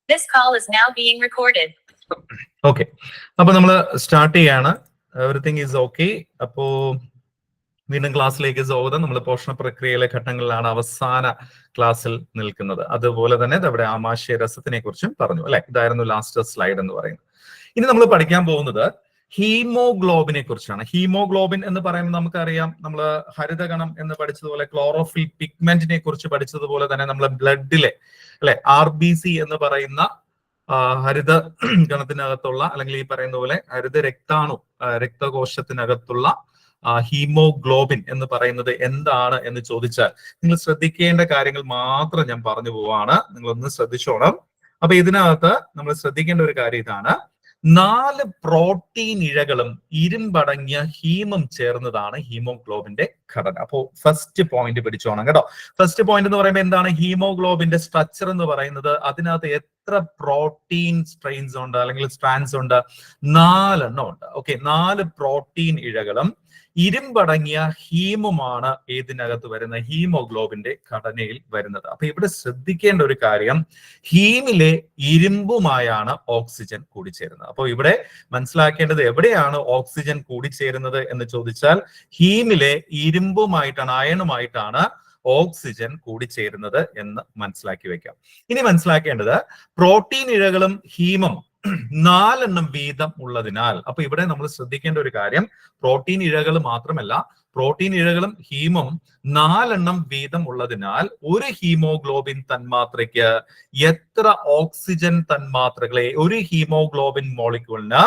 This call is now being recorded. Okay, അപ്പൊ നമ്മൾ start ചെയ്യാണ്. Everything is okay. അപ്പോ വീണ്ടും ക്ലാസ്സിലേക്ക് സ്വാഗതം. നമ്മൾ പോഷണ പ്രക്രിയയിലെ ഘട്ടങ്ങളിലാണ് അവസാന ക്ലാസ്സിൽ നിൽക്കുന്നത്. അതുപോലെ തന്നെ അവിടെ ആമാശയ രസത്തിനെ കുറിച്ചും പറഞ്ഞു അല്ലെ. ഇതായിരുന്നു ലാസ്റ്റ് സ്ലൈഡ് എന്ന് പറയുന്നത്. ഇനി നമ്മൾ പഠിക്കാൻ പോകുന്നത് ഹീമോഗ്ലോബിനെ കുറിച്ചാണ്. ഹീമോഗ്ലോബിൻ എന്ന് പറയുമ്പോൾ നമുക്കറിയാം, നമ്മൾ ഹരിതകണം എന്ന് പഠിച്ചതുപോലെ ക്ലോറോഫിൽ പിഗ്മെന്റിനെ കുറിച്ച് പഠിച്ചതുപോലെ തന്നെ നമ്മൾ ബ്ലഡിലെ അല്ലെ RBC എന്ന് പറയുന്ന ഹരിത ഗണത്തിനകത്തുള്ള അല്ലെങ്കിൽ ഈ പറയുന്ന പോലെ ഹരിത രക്തകോശത്തിനകത്തുള്ള ഹീമോഗ്ലോബിൻ എന്ന് പറയുന്നത് എന്താണ് എന്ന് ചോദിച്ചാൽ നിങ്ങൾ ശ്രദ്ധിക്കേണ്ട കാര്യങ്ങൾ മാത്രം ഞാൻ പറഞ്ഞു പോവാണ്. നിങ്ങളൊന്ന് ശ്രദ്ധിച്ചോണം. അപ്പൊ ഇതിനകത്ത് നമ്മൾ ശ്രദ്ധിക്കേണ്ട ഒരു കാര്യം ഇതാണ്: 4 പ്രോട്ടീൻ ഇഴകളും ഇരുമ്പടങ്ങിയ ഹീമും ചേർന്നതാണ് ഹീമോഗ്ലോബിന്റെ ഘടന. അപ്പോ ഫസ്റ്റ് പോയിന്റ് പിടിച്ചോണം കേട്ടോ. ഫസ്റ്റ് പോയിന്റ് എന്ന് പറയുമ്പോൾ എന്താണ് ഹീമോഗ്ലോബിന്റെ സ്ട്രക്ചർ എന്ന് പറയുന്നത്? അതിനകത്ത് എത്ര പ്രോട്ടീൻ സ്ട്രെയിൻസ് ഉണ്ട് അല്ലെങ്കിൽ സ്ട്രാൻഡ്സ് ഉണ്ട്? 4 എണ്ണം ഉണ്ട്. ഓക്കെ, 4 പ്രോട്ടീൻ ഇഴകളും ഇരുമ്പടങ്ങിയ ഹീമുമാണ് ഇതിനകത്ത് വരുന്ന ഹീമോഗ്ലോബിന്റെ ഘടനയിൽ വരുന്നത്. അപ്പൊ ഇവിടെ ശ്രദ്ധിക്കേണ്ട ഒരു കാര്യം, ഹീമിലെ ഇരുമ്പുമായാണ് ഓക്സിജൻ കൂടിച്ചേരുന്നത്. അപ്പോൾ ഇവിടെ മനസ്സിലാക്കേണ്ടത് എവിടെയാണ് ഓക്സിജൻ കൂടിച്ചേരുന്നത് എന്ന് ചോദിച്ചാൽ ഹീമിലെ ഇരുമ്പുമായിട്ടാണ്, അയണുമായിട്ടാണ് ഓക്സിജൻ കൂടിച്ചേരുന്നത് എന്ന് മനസ്സിലാക്കി വെക്കാം. ഇനി മനസ്സിലാക്കേണ്ടത് പ്രോട്ടീൻ ഇഴകളും ഹീമും 4 എണ്ണം വീതം ഉള്ളതിനാൽ, അപ്പൊ ഇവിടെ നമ്മൾ ശ്രദ്ധിക്കേണ്ട ഒരു കാര്യം, പ്രോട്ടീൻ ഇഴകൾ മാത്രമല്ല, പ്രോട്ടീൻ ഇഴകളും ഹീമും 4 എണ്ണം വീതം ഉള്ളതിനാൽ ഒരു ഹീമോഗ്ലോബിൻ തന്മാത്രയ്ക്ക് എത്ര ഓക്സിജൻ തന്മാത്രകളെ, ഒരു ഹീമോഗ്ലോബിൻ മോളിക്യൂളിന്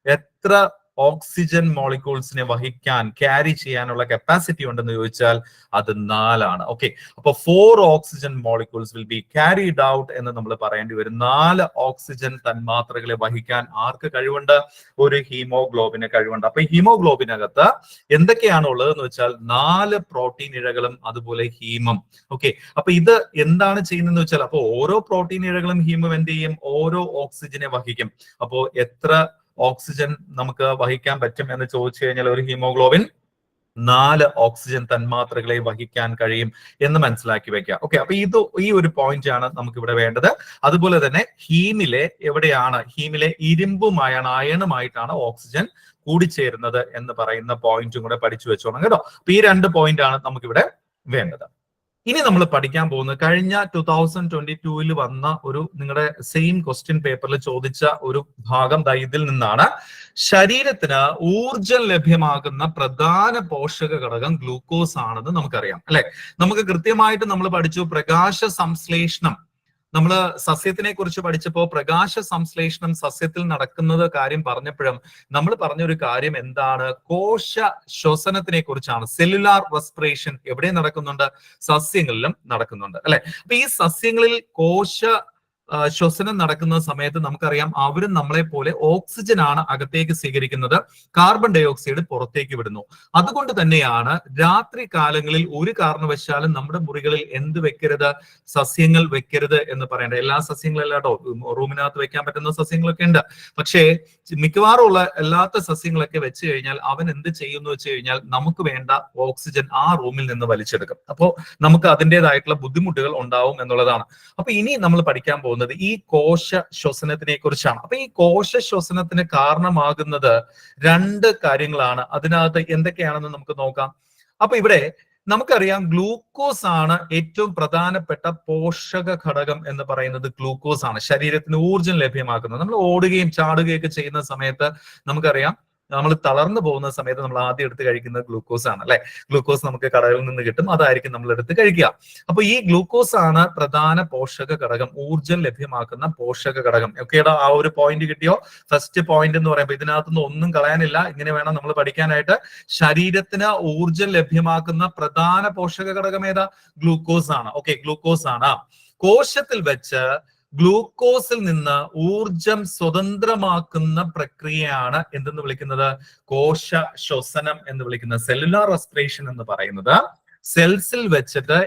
എത്ര ഓക്സിജൻ മോളിക്യൂൾസിനെ വഹിക്കാൻ, ക്യാരി ചെയ്യാനുള്ള കപ്പാസിറ്റി ഉണ്ടെന്ന് ചോദിച്ചാൽ അത് 4 ആണ്. ഓക്കെ, അപ്പൊ 4 oxygen molecules will be carried out എന്ന് നമ്മൾ പറയേണ്ടി വരും. 4 ഓക്സിജൻ തന്മാത്രകളെ വഹിക്കാൻ ആർക്ക് കഴിവുണ്ട്? ഒരു ഹീമോഗ്ലോബിന് കഴിവുണ്ട്. അപ്പൊ ഹീമോഗ്ലോബിനകത്ത് എന്തൊക്കെയാണ് ഉള്ളതെന്ന് വെച്ചാൽ 4 പ്രോട്ടീൻ ഇഴകളും അതുപോലെ ഹീമും. ഓക്കെ, അപ്പൊ ഇത് എന്താണ് ചെയ്യുന്നതെന്ന് വെച്ചാൽ, അപ്പൊ ഓരോ പ്രോട്ടീൻ ഇഴകളും ഹീമും എന്ത് ചെയ്യും? ഓരോ ഓക്സിജനെ വഹിക്കും. അപ്പോ എത്ര ഓക്സിജൻ നമുക്ക് വഹിക്കാൻ പറ്റും എന്ന് ചോദിച്ചു കഴിഞ്ഞാൽ ഒരു ഹീമോഗ്ലോബിൻ 4 ഓക്സിജൻ തന്മാത്രകളെ വഹിക്കാൻ കഴിയും എന്ന് മനസ്സിലാക്കി വെക്കാം. ഓക്കെ, അപ്പൊ ഈ ഒരു പോയിന്റ് ആണ് നമുക്ക് ഇവിടെ വേണ്ടത്. അതുപോലെ തന്നെ ഹീമിലെ എവിടെയാണ്? ഹീമിലെ ഇരുമ്പുമായാണ്, അയണുമായിട്ടാണ് ഓക്സിജൻ കൂടിച്ചേരുന്നത് എന്ന് പറയുന്ന പോയിന്റും കൂടെ പഠിച്ചു വെച്ചോണം കേട്ടോ. അപ്പൊ ഈ 2 പോയിന്റ് ആണ് നമുക്കിവിടെ വേണ്ടത്. ഇനി നമ്മൾ പഠിക്കാൻ പോകുന്നത് കഴിഞ്ഞ 2022 വന്ന ഒരു നിങ്ങളുടെ സെയിം ക്വസ്റ്റ്യൻ പേപ്പറിൽ ചോദിച്ച ഒരു ഭാഗം ഇതിൽ നിന്നാണ്. ശരീരത്തിന് ഊർജം ലഭ്യമാകുന്ന പ്രധാന പോഷക ഘടകം ഗ്ലൂക്കോസ് ആണെന്ന് നമുക്കറിയാം അല്ലെ. നമുക്ക് കൃത്യമായിട്ട് നമ്മൾ പഠിച്ചു പ്രകാശ സംശ്ലേഷണം. നമ്മൾ സസ്യത്തിനെ കുറിച്ച് പഠിച്ചപ്പോൾ പ്രകാശ സംശ്ലേഷണം സസ്യത്തിൽ നടക്കുന്നത് കാര്യം പറഞ്ഞപ്പോഴും നമ്മൾ പറഞ്ഞൊരു കാര്യം എന്താണ്? കോശ ശ്വസനത്തിനെ കുറിച്ചാണ്. സെല്ലുലാർ റെസ്പിറേഷൻ എവിടെ നടക്കുന്നുണ്ട്? സസ്യങ്ങളിലും നടക്കുന്നുണ്ട് അല്ലെ. അപ്പൊ ഈ സസ്യങ്ങളിൽ കോശ ശ്വസനം നടക്കുന്ന സമയത്ത് നമുക്കറിയാം അവരും നമ്മളെ പോലെ ഓക്സിജൻ ആണ് അകത്തേക്ക് സ്വീകരിക്കുന്നത്, കാർബൺ ഡൈ ഓക്സൈഡ് പുറത്തേക്ക് വിടുന്നു. അതുകൊണ്ട് തന്നെയാണ് രാത്രി കാലങ്ങളിൽ ഒരു കാരണവശാലും നമ്മുടെ മുറികളിൽ എന്ത് വെക്കരുത്? സസ്യങ്ങൾ വെക്കരുത് എന്ന് പറയേണ്ടത്. എല്ലാ സസ്യങ്ങളല്ല കേട്ടോ, റൂമിനകത്ത് വെക്കാൻ പറ്റുന്ന സസ്യങ്ങളൊക്കെ ഉണ്ട്. പക്ഷേ മിക്കവാറും ഉള്ള അല്ലാത്ത സസ്യങ്ങളൊക്കെ വെച്ച് കഴിഞ്ഞാൽ അവൻ എന്ത് ചെയ്യുന്നു വെച്ച് കഴിഞ്ഞാൽ നമുക്ക് വേണ്ട ഓക്സിജൻ ആ റൂമിൽ നിന്ന് വലിച്ചെടുക്കും. അപ്പോൾ നമുക്ക് അതിൻ്റെതായിട്ടുള്ള ബുദ്ധിമുട്ടുകൾ ഉണ്ടാവും എന്നുള്ളതാണ്. അപ്പൊ ഇനി നമ്മൾ പഠിക്കാൻ പോകുന്നത് ഈ കോശ ശ്വസനത്തിനെ കുറിച്ചാണ്. അപ്പൊ ഈ കോശ ശ്വസനത്തിന് കാരണമാകുന്നത് 2 കാര്യങ്ങളാണ്. അതിനകത്ത് എന്തൊക്കെയാണെന്ന് നമുക്ക് നോക്കാം. അപ്പൊ ഇവിടെ നമുക്കറിയാം ഗ്ലൂക്കോസ് ആണ് ഏറ്റവും പ്രധാനപ്പെട്ട പോഷക ഘടകം എന്ന് പറയുന്നത്. ഗ്ലൂക്കോസ് ആണ് ശരീരത്തിന് ഊർജം ലഭ്യമാക്കുന്നത്. നമ്മൾ ഓടുകയും ചാടുകയും ഒക്കെ ചെയ്യുന്ന സമയത്ത് നമുക്കറിയാം നമ്മൾ തളർന്നു പോകുന്ന സമയത്ത് നമ്മൾ ആദ്യം എടുത്ത് കഴിക്കുന്നത് ഗ്ലൂക്കോസ് ആണ് അല്ലെ. ഗ്ലൂക്കോസ് നമുക്ക് കടകളിൽ നിന്ന് കിട്ടും, അതായിരിക്കും നമ്മൾ എടുത്ത് കഴിക്കുക. അപ്പൊ ഈ ഗ്ലൂക്കോസ് ആണ് പ്രധാന പോഷക ഘടകം, ഊർജം ലഭ്യമാക്കുന്ന പോഷക ഘടകം. ഓക്കേടാ, ആ ഒരു പോയിന്റ് കിട്ടിയോ? ഫസ്റ്റ് പോയിന്റ് എന്ന് പറയുമ്പോൾ ഇതിനകത്തുനിന്ന് ഒന്നും കളയാനില്ല, ഇങ്ങനെ വേണം നമ്മൾ പഠിക്കാനായിട്ട്. ശരീരത്തിന് ഊർജം ലഭ്യമാക്കുന്ന പ്രധാന പോഷക ഘടകം ഏതാ? ഗ്ലൂക്കോസ് ആണ്. ഓക്കെ, ഗ്ലൂക്കോസ് ആണ്. കോശത്തിൽ വെച്ച് ഗ്ലൂക്കോസിൽ നിന്ന് ഊർജം സ്വതന്ത്രമാക്കുന്ന പ്രക്രിയയാണ് എന്തെന്ന് വിളിക്കുന്നത്? കോശ ശ്വസനം എന്ന് വിളിക്കുന്നത്. സെല്ലുലാർ റെസ്പിറേഷൻ എന്ന് പറയുന്നത് സെൽസിൽ വെച്ചിട്ട്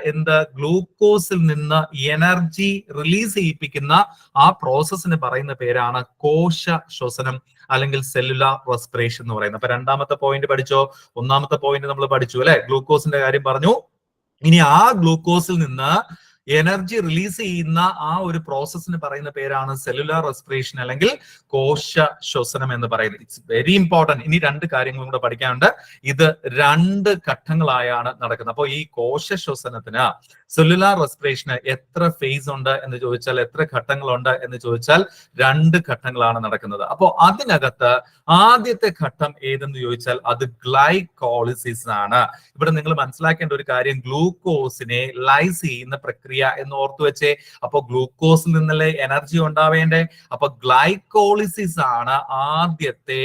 ഗ്ലൂക്കോസിൽ നിന്ന് എനർജി റിലീസ് ചെയ്യിപ്പിക്കുന്ന ആ പ്രോസസ്സിന് പറയുന്ന പേരാണ് കോശ ശ്വസനം അല്ലെങ്കിൽ സെല്ലുലാർ റെസ്പിറേഷൻ എന്ന് പറയുന്നത്. അപ്പൊ 2ാമത്തെ പോയിന്റ് പഠിച്ചോ? 1ാമത്തെ പോയിന്റ് നമ്മൾ പഠിച്ചു അല്ലെ, ഗ്ലൂക്കോസിന്റെ കാര്യം പറഞ്ഞു. ഇനി ആ ഗ്ലൂക്കോസിൽ നിന്ന് എനർജി റിലീസ് ചെയ്യുന്ന ആ ഒരു പ്രോസസ്സിന് പറയുന്ന പേരാണ് സെല്ലുലാർ റെസ്പിറേഷൻ അല്ലെങ്കിൽ കോശ ശ്വസനം എന്ന് പറയുന്നത്. It's very important. ഇനി രണ്ട് കാര്യങ്ങളും കൂടെ പഠിക്കാനുണ്ട്. ഇത് രണ്ട് ഘട്ടങ്ങളായാണ് നടക്കുന്നത്. അപ്പോൾ ഈ കോശ ശ്വസനത്തിന് സെല്ലുലാർ റെസ്പിറേഷന് എത്ര ഫേസ് ഉണ്ട് എന്ന് ചോദിച്ചാൽ, എത്ര ഘട്ടങ്ങളുണ്ട് എന്ന് ചോദിച്ചാൽ, രണ്ട് ഘട്ടങ്ങളാണ് നടക്കുന്നത്. അപ്പോൾ അതിനകത്ത് ആദ്യത്തെ ഘട്ടം ഏതെന്ന് ചോദിച്ചാൽ അത് ഗ്ലൈക്കോളിസിസ് ആണ്. ഇവിടെ നിങ്ങൾ മനസ്സിലാക്കേണ്ട ഒരു കാര്യം, ഗ്ലൂക്കോസിനെ ലൈസ് ചെയ്യുന്ന പ്രക്രിയ എന്ന് ഓർത്തു വെച്ചേ. അപ്പൊ ഗ്ലൂക്കോസിൽ നിന്നല്ലേ എനർജി ഉണ്ടാവേണ്ടേ? അപ്പൊ ഗ്ലൈക്കോളിസിസ് ആണ് ആദ്യത്തെ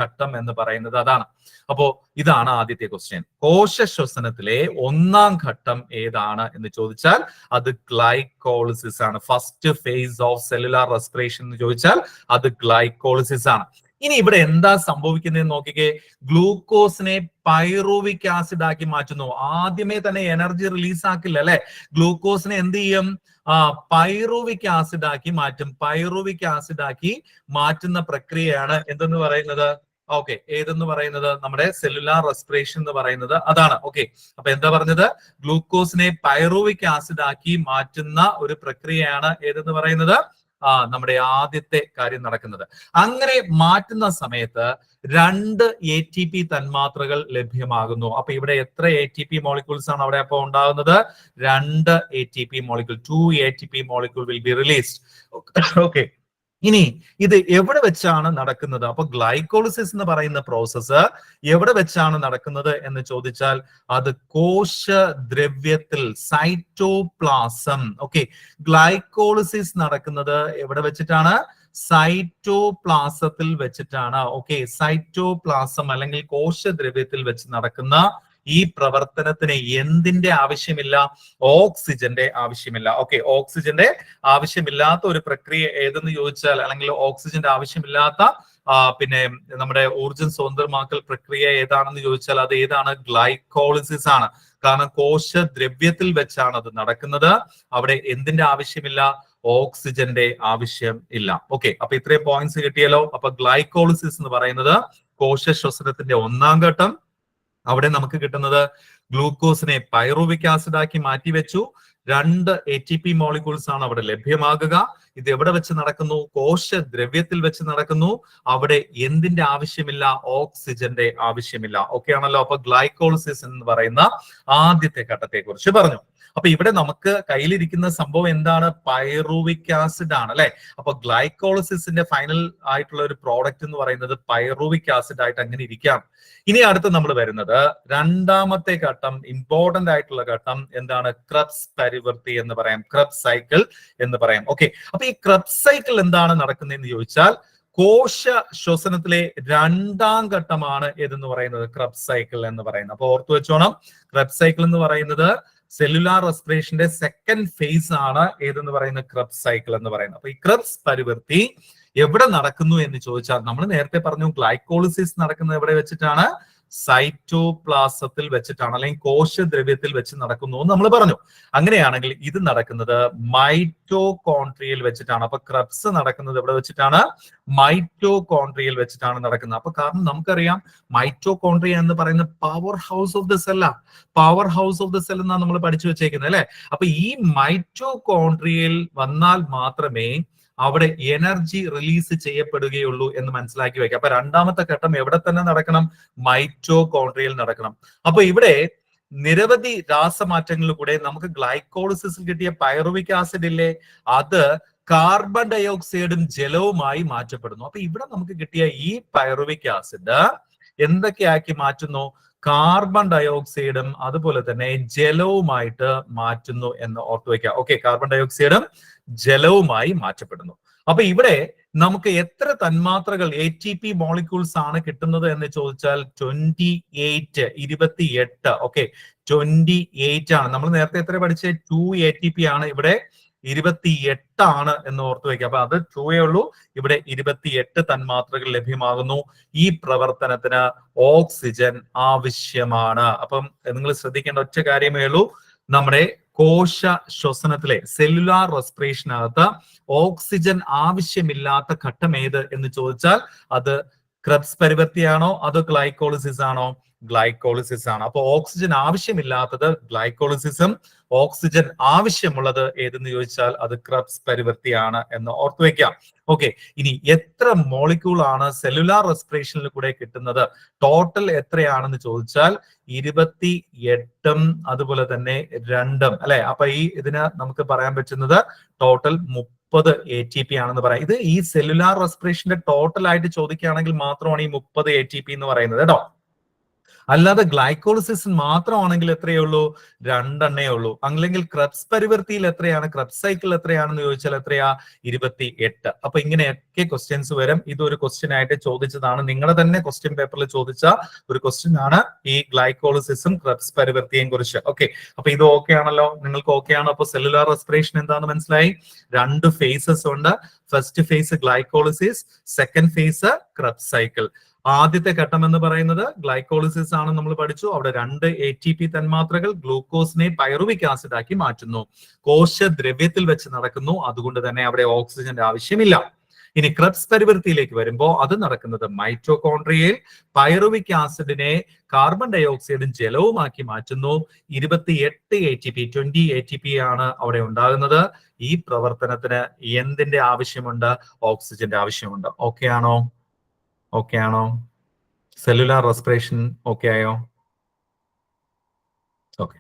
ഘട്ടം എന്ന് പറയുന്നത്. അതാണ്. അപ്പോ ഇതാണ് ആദ്യത്തെ ക്വസ്റ്റ്യൻ. കോശ ശ്വസനത്തിലെ ഒന്നാം ഘട്ടം ഏതാണ് എന്ന് ചോദിച്ചാൽ അത് ഗ്ലൈക്കോളിസിസ് ആണ്. First phase of cellular respiration എന്ന് ചോദിച്ചാൽ അത് ഗ്ലൈക്കോളിസിസ് ആണ്. ഇനി ഇവിടെ എന്താ സംഭവിക്കുന്നതെന്ന് നോക്കിക്കേ. ഗ്ലൂക്കോസിനെ പൈറുവിക് ആസിഡ് ആക്കി മാറ്റുന്നു. ആദ്യമേ തന്നെ എനർജി റിലീസ് ആക്കില്ല അല്ലെ. ഗ്ലൂക്കോസിനെ എന്ത് ചെയ്യും? പൈറുവിക് ആസിഡ് ആക്കി മാറ്റും. പൈറുവിക് ആസിഡ് ആക്കി മാറ്റുന്ന പ്രക്രിയയാണ് എന്തെന്ന് പറയുന്നത്? ഓക്കെ, ഏതെന്ന് പറയുന്നത്? നമ്മുടെ സെല്ലുലാർ റെസ്പിറേഷൻ എന്ന് പറയുന്നത് അതാണ്. ഓക്കെ, അപ്പൊ എന്താ പറഞ്ഞത്? ഗ്ലൂക്കോസിനെ പൈറുവിക് ആസിഡ് ആക്കി മാറ്റുന്ന ഒരു പ്രക്രിയയാണ് ഏതെന്ന് പറയുന്നത്? നമ്മുടെ ആദ്യത്തെ കാര്യം നടക്കുന്നത്. അങ്ങനെ മാറ്റുന്ന സമയത്ത് 2 ATP തന്മാത്രകൾ ലഭ്യമാകുന്നു. അപ്പൊ ഇവിടെ എത്ര ATP മോളിക്യൂൾസ് ആണ് അവിടെ അപ്പൊ ഉണ്ടാകുന്നത്? 2 ATP molecule. 2 ATP molecule will be released. Okay, ഇനി ഇത് എവിടെ വെച്ചാണ് നടക്കുന്നത്? അപ്പൊ ഗ്ലൈക്കോളിസിസ് എന്ന് പറയുന്ന പ്രോസസ്സ് എവിടെ വെച്ചാണ് നടക്കുന്നത് എന്ന് ചോദിച്ചാൽ അത് കോശദ്രവ്യത്തിൽ, സൈറ്റോപ്ലാസം. ഓക്കെ, ഗ്ലൈക്കോളിസിസ് നടക്കുന്നത് എവിടെ വെച്ചിട്ടാണ്? സൈറ്റോപ്ലാസത്തിൽ വെച്ചിട്ടാണ്. ഓക്കെ, സൈറ്റോപ്ലാസം അല്ലെങ്കിൽ കോശദ്രവ്യത്തിൽ വെച്ച് നടക്കുന്ന ഈ പ്രവർത്തനത്തിന് എന്തിന്റെ ആവശ്യമില്ല? ഓക്സിജന്റെ ആവശ്യമില്ല. ഓക്കെ, ഓക്സിജന്റെ ആവശ്യമില്ലാത്ത ഒരു പ്രക്രിയ ഏതെന്ന് ചോദിച്ചാൽ, അല്ലെങ്കിൽ ഓക്സിജന്റെ ആവശ്യമില്ലാത്ത പിന്നെ നമ്മുടെ ഊർജ്ജം സ്വതന്ത്രമാക്കൽ പ്രക്രിയ ഏതാണെന്ന് ചോദിച്ചാൽ അത് ഏതാണ്? ഗ്ലൈക്കോളിസിസ് ആണ്. കാരണം കോശദ്രവ്യത്തിൽ വെച്ചാണ് അത് നടക്കുന്നത്. അവിടെ എന്തിന്റെ ആവശ്യമില്ല? ഓക്സിജന്റെ ആവശ്യം ഇല്ല. ഓക്കെ, അപ്പൊ ഇത്രയും പോയിന്റ്സ് കിട്ടിയല്ലോ. അപ്പൊ ഗ്ലൈക്കോളിസിസ് എന്ന് പറയുന്നത് കോശ ശ്വസനത്തിന്റെ ഒന്നാം ഘട്ടം. അവിടെ നമുക്ക് കിട്ടുന്നത് ഗ്ലൂക്കോസിനെ പൈറുവിക് ആസിഡ് ആക്കി മാറ്റി വെച്ചു. 2 ATP മോളിക്യൂൾസ് ആണ് അവിടെ ലഭ്യമാകുക. ഇത് എവിടെ വെച്ച് നടക്കുന്നു? കോശദ്രവ്യത്തിൽ വെച്ച് നടക്കുന്നു. അവിടെ എന്തിന്റെ ആവശ്യമില്ല? ഓക്സിജന്റെ ആവശ്യമില്ല. ഓക്കെ ആണല്ലോ. അപ്പൊ ഗ്ലൈക്കോളിസിസ് എന്ന് പറയുന്ന ആദ്യത്തെ ഘട്ടത്തെ കുറിച്ച് പറഞ്ഞു. അപ്പൊ ഇവിടെ നമുക്ക് കയ്യിലിരിക്കുന്ന സംഭവം എന്താണ്? പൈറുവിക് ആസിഡ് ആണ് അല്ലെ. അപ്പൊ ഗ്ലൈക്കോളിസിന്റെ ഫൈനൽ ആയിട്ടുള്ള ഒരു പ്രോഡക്റ്റ് എന്ന് പറയുന്നത് പൈറുവിക് ആസിഡ് ആയിട്ട് അങ്ങനെ ഇരിക്കാം. ഇനി അടുത്ത് നമ്മൾ വരുന്നത് രണ്ടാമത്തെ ഘട്ടം, ഇമ്പോർട്ടന്റ് ആയിട്ടുള്ള ഘട്ടം എന്താണ്? ക്രബ്സ് പരിവൃത്തി എന്ന് പറയാം, ക്രബ്സ് സൈക്കിൾ എന്ന് പറയാം. ഓക്കെ, അപ്പൊ ഈ ക്രബ്സ് സൈക്കിൾ എന്താണ് നടക്കുന്നതെന്ന് ചോദിച്ചാൽ കോശ ശ്വസനത്തിലെ രണ്ടാം ഘട്ടമാണ് ഏതെന്ന് പറയുന്നത്? ക്രബ്സ് സൈക്കിൾ എന്ന് പറയുന്നത്. അപ്പൊ ഓർത്തു വെച്ചോണം, ക്രബ്സ് സൈക്കിൾ എന്ന് പറയുന്നത് സെല്ലുലാർ റെസ്പിറേഷന്റെ സെക്കൻഡ് ഫേസ് ആണ് ഏതെന്ന് പറയുന്നത്? ക്രബ്സ് സൈക്കിൾ എന്ന് പറയുന്നത്. അപ്പൊ ഈ ക്രബ്സ് പരിവൃത്തി എവിടെ നടക്കുന്നു എന്ന് ചോദിച്ചാൽ, നമ്മൾ നേരത്തെ പറഞ്ഞു ഗ്ലൈക്കോളിസിസ് നടക്കുന്നത് എവിടെ വെച്ചിട്ടാണ്? സൈറ്റോപ്ലാസത്തിൽ വെച്ചിട്ടാണ്, അല്ലെങ്കിൽ കോശദ്രവ്യത്തിൽ വെച്ച് നടക്കുന്നു എന്ന് നമ്മൾ പറഞ്ഞു. അങ്ങനെയാണെങ്കിൽ ഇത് നടക്കുന്നത് മൈറ്റോകോൺട്രിയയിൽ വെച്ചിട്ടാണ്. അപ്പൊ ക്രബ്സ് നടക്കുന്നത് എവിടെ വെച്ചിട്ടാണ്? മൈറ്റോകോൺട്രിയയിൽ വെച്ചിട്ടാണ് നടക്കുന്നത്. അപ്പൊ കാരണം നമുക്കറിയാം മൈറ്റോകോൺട്രിയ എന്ന് പറയുന്ന power house of the sella. Power house of the cell എന്നാണ് നമ്മൾ പഠിച്ചു വെച്ചേക്കുന്നത് അല്ലെ. അപ്പൊ ഈ മൈറ്റോകോൺട്രിയയിൽ വന്നാൽ മാത്രമേ അവിടെ എനർജി റിലീസ് ചെയ്യപ്പെടുകയുള്ളൂ എന്ന് മനസ്സിലാക്കി വെക്കുക. അപ്പൊ രണ്ടാമത്തെ ഘട്ടം എവിടെ തന്നെ നടക്കണം? മൈറ്റോകോൺട്രിയയിൽ നടക്കണം. അപ്പൊ ഇവിടെ നിരവധി രാസമാറ്റങ്ങളിലൂടെ നമുക്ക് ഗ്ലൈക്കോളിസിസിൽ കിട്ടിയ പൈറുവിക് ആസിഡ് ഇല്ലേ, അത് കാർബൺ ഡയോക്സൈഡും ജലവുമായി മാറ്റപ്പെടുന്നു. അപ്പൊ ഇവിടെ നമുക്ക് കിട്ടിയ ഈ പൈറുവിക് ആസിഡ് എന്തൊക്കെയാക്കി മാറ്റുന്നു? കാർബൺ ഡയോക്സൈഡും അതുപോലെ തന്നെ ജലവുമായിട്ട് മാറ്റുന്നു എന്ന് ഓർത്തു വയ്ക്കുക. ഓക്കെ, കാർബൺ ഡയോക്സൈഡും ജലവുമായി മാറ്റപ്പെടുന്നു. അപ്പൊ ഇവിടെ നമുക്ക് എത്ര തന്മാത്രകൾ ATP മോളിക്യൂൾസ് ആണ് കിട്ടുന്നത് എന്ന് ചോദിച്ചാൽ 28. ഓക്കെ, 28 ആണ്. നമ്മൾ നേരത്തെ എത്ര പഠിച്ചത്? 2 ATP ആണ്. ഇവിടെ 28 ആണ് എന്ന് ഓർത്തു വയ്ക്കുക. അപ്പൊ അത് 2 ഉള്ളൂ. ഇവിടെ 28 തന്മാത്രകൾ ലഭ്യമാകുന്നു. ഈ പ്രവർത്തനത്തിന് ഓക്സിജൻ ആവശ്യമാണ്. അപ്പം നിങ്ങൾ ശ്രദ്ധിക്കേണ്ട ഒറ്റ കാര്യമേ ഉള്ളൂ, നമ്മുടെ കോശ ശ്വസനത്തിലെ സെല്ലുലാർ റെസ്പിറേഷനകത്ത് ഓക്സിജൻ ആവശ്യമില്ലാത്ത ഘട്ടം ഏത് എന്ന് ചോദിച്ചാൽ അത് ക്രബ്സ് പരിവൃത്തിയാണോ അതോ ഗ്ലൈക്കോളിസിസ് ആണോ? ഗ്ലൈക്കോളിസിസ് ആണ്. അപ്പൊ ഓക്സിജൻ ആവശ്യമില്ലാത്തത് ഗ്ലൈക്കോളിസിസും, ഓക്സിജൻ ആവശ്യമുള്ളത് ഏതെന്ന് ചോദിച്ചാൽ അത് ക്രബ്സ് പരിവൃത്തിയാണ് എന്ന് ഓർത്തു വെക്കാം. ഓക്കെ, ഇനി എത്ര മോളിക്യൂൾ ആണ് സെല്ലുലാർ റെസ്പിറേഷനിൽ കൂടെ കിട്ടുന്നത്? ടോട്ടൽ എത്രയാണെന്ന് ചോദിച്ചാൽ 28 അതുപോലെ തന്നെ 2 അല്ലെ. അപ്പൊ ഇതിന് നമുക്ക് പറയാൻ പറ്റുന്നത് ടോട്ടൽ 30 ATP ആണെന്ന് പറയാം. ഇത് ഈ സെല്ലുലാർ റെസ്പിറേഷന്റെ ടോട്ടൽ ആയിട്ട് ചോദിക്കുകയാണെങ്കിൽ മാത്രമാണ് ഈ 30 ATP എന്ന് പറയുന്നത് കേട്ടോ. അല്ലാതെ ഗ്ലൈക്കോളിസിസ് മാത്രമാണെങ്കിൽ എത്രയേ ഉള്ളൂ? 2 ഉള്ളൂ. അല്ലെങ്കിൽ ക്രബ്സ് പരിവൃത്തിയിൽ എത്രയാണ്, ക്രബ്സ് സൈക്കിൾ എത്രയാണെന്ന് ചോദിച്ചാൽ എത്രയാ? 28. അപ്പൊ ഇങ്ങനെയൊക്കെ ക്വസ്റ്റ്യൻസ് വരും. ഇതൊരു ക്വസ്റ്റ്യൻ ആയിട്ട് ചോദിച്ചതാണ്, നിങ്ങളുടെ തന്നെ ക്വസ്റ്റ്യൻ പേപ്പറിൽ ചോദിച്ച ഒരു ക്വസ്റ്റ്യൻ ആണ് ഈ ഗ്ലൈക്കോളിസിസും ക്രബ്സ് പരിവൃത്തിയെയും കുറിച്ച്. ഓക്കെ, അപ്പൊ ഇത് ഓക്കെ ആണല്ലോ, നിങ്ങൾക്ക് ഓക്കെ ആണോ? അപ്പൊ സെല്ലുലാർ റെസ്പിറേഷൻ എന്താണെന്ന് മനസ്സിലായി. 2 ഫേസസ് ഉണ്ട്. First phase glycolysis, second phase Krebs cycle. ആദ്യത്തെ ഘട്ടം എന്ന് പറയുന്നത് ഗ്ലൈക്കോളിസിസ് ആണ്, നമ്മൾ പഠിച്ചു. അവിടെ 2 ATP തന്മാത്രകൾ ഗ്ലൂക്കോസിനെ പൈറുവിക് ആസിഡ് ആക്കി മാറ്റുന്നു. കോശദ്രവ്യത്തിൽ വെച്ച് നടക്കുന്നു, അതുകൊണ്ട് തന്നെ അവിടെ ഓക്സിജന്റെ ആവശ്യമില്ല. ഇനി ക്രബ്സ് പരിവൃത്തിയിലേക്ക് വരുമ്പോൾ അത് നടക്കുന്നത് മൈറ്റോകോൺട്രിയയിൽ പൈറുവിക് ആസിഡിനെ കാർബൺ ഡൈ ഓക്സൈഡും ജലവുമാക്കി മാറ്റുന്നു. 28 ATP 20 ATP ആണ് അവിടെ ഉണ്ടാകുന്നത്. ഈ പ്രവർത്തനത്തിന് എന്തിന്റെ ആവശ്യമുണ്ട്? ഓക്സിജന്റെ ആവശ്യമുണ്ട്. ഓക്കെ ആണോ? ഓക്കെ ആണോ? സെല്ലുലാർ റെസ്പിറേഷൻ ഓക്കെ ആയോ? ഓക്കെ.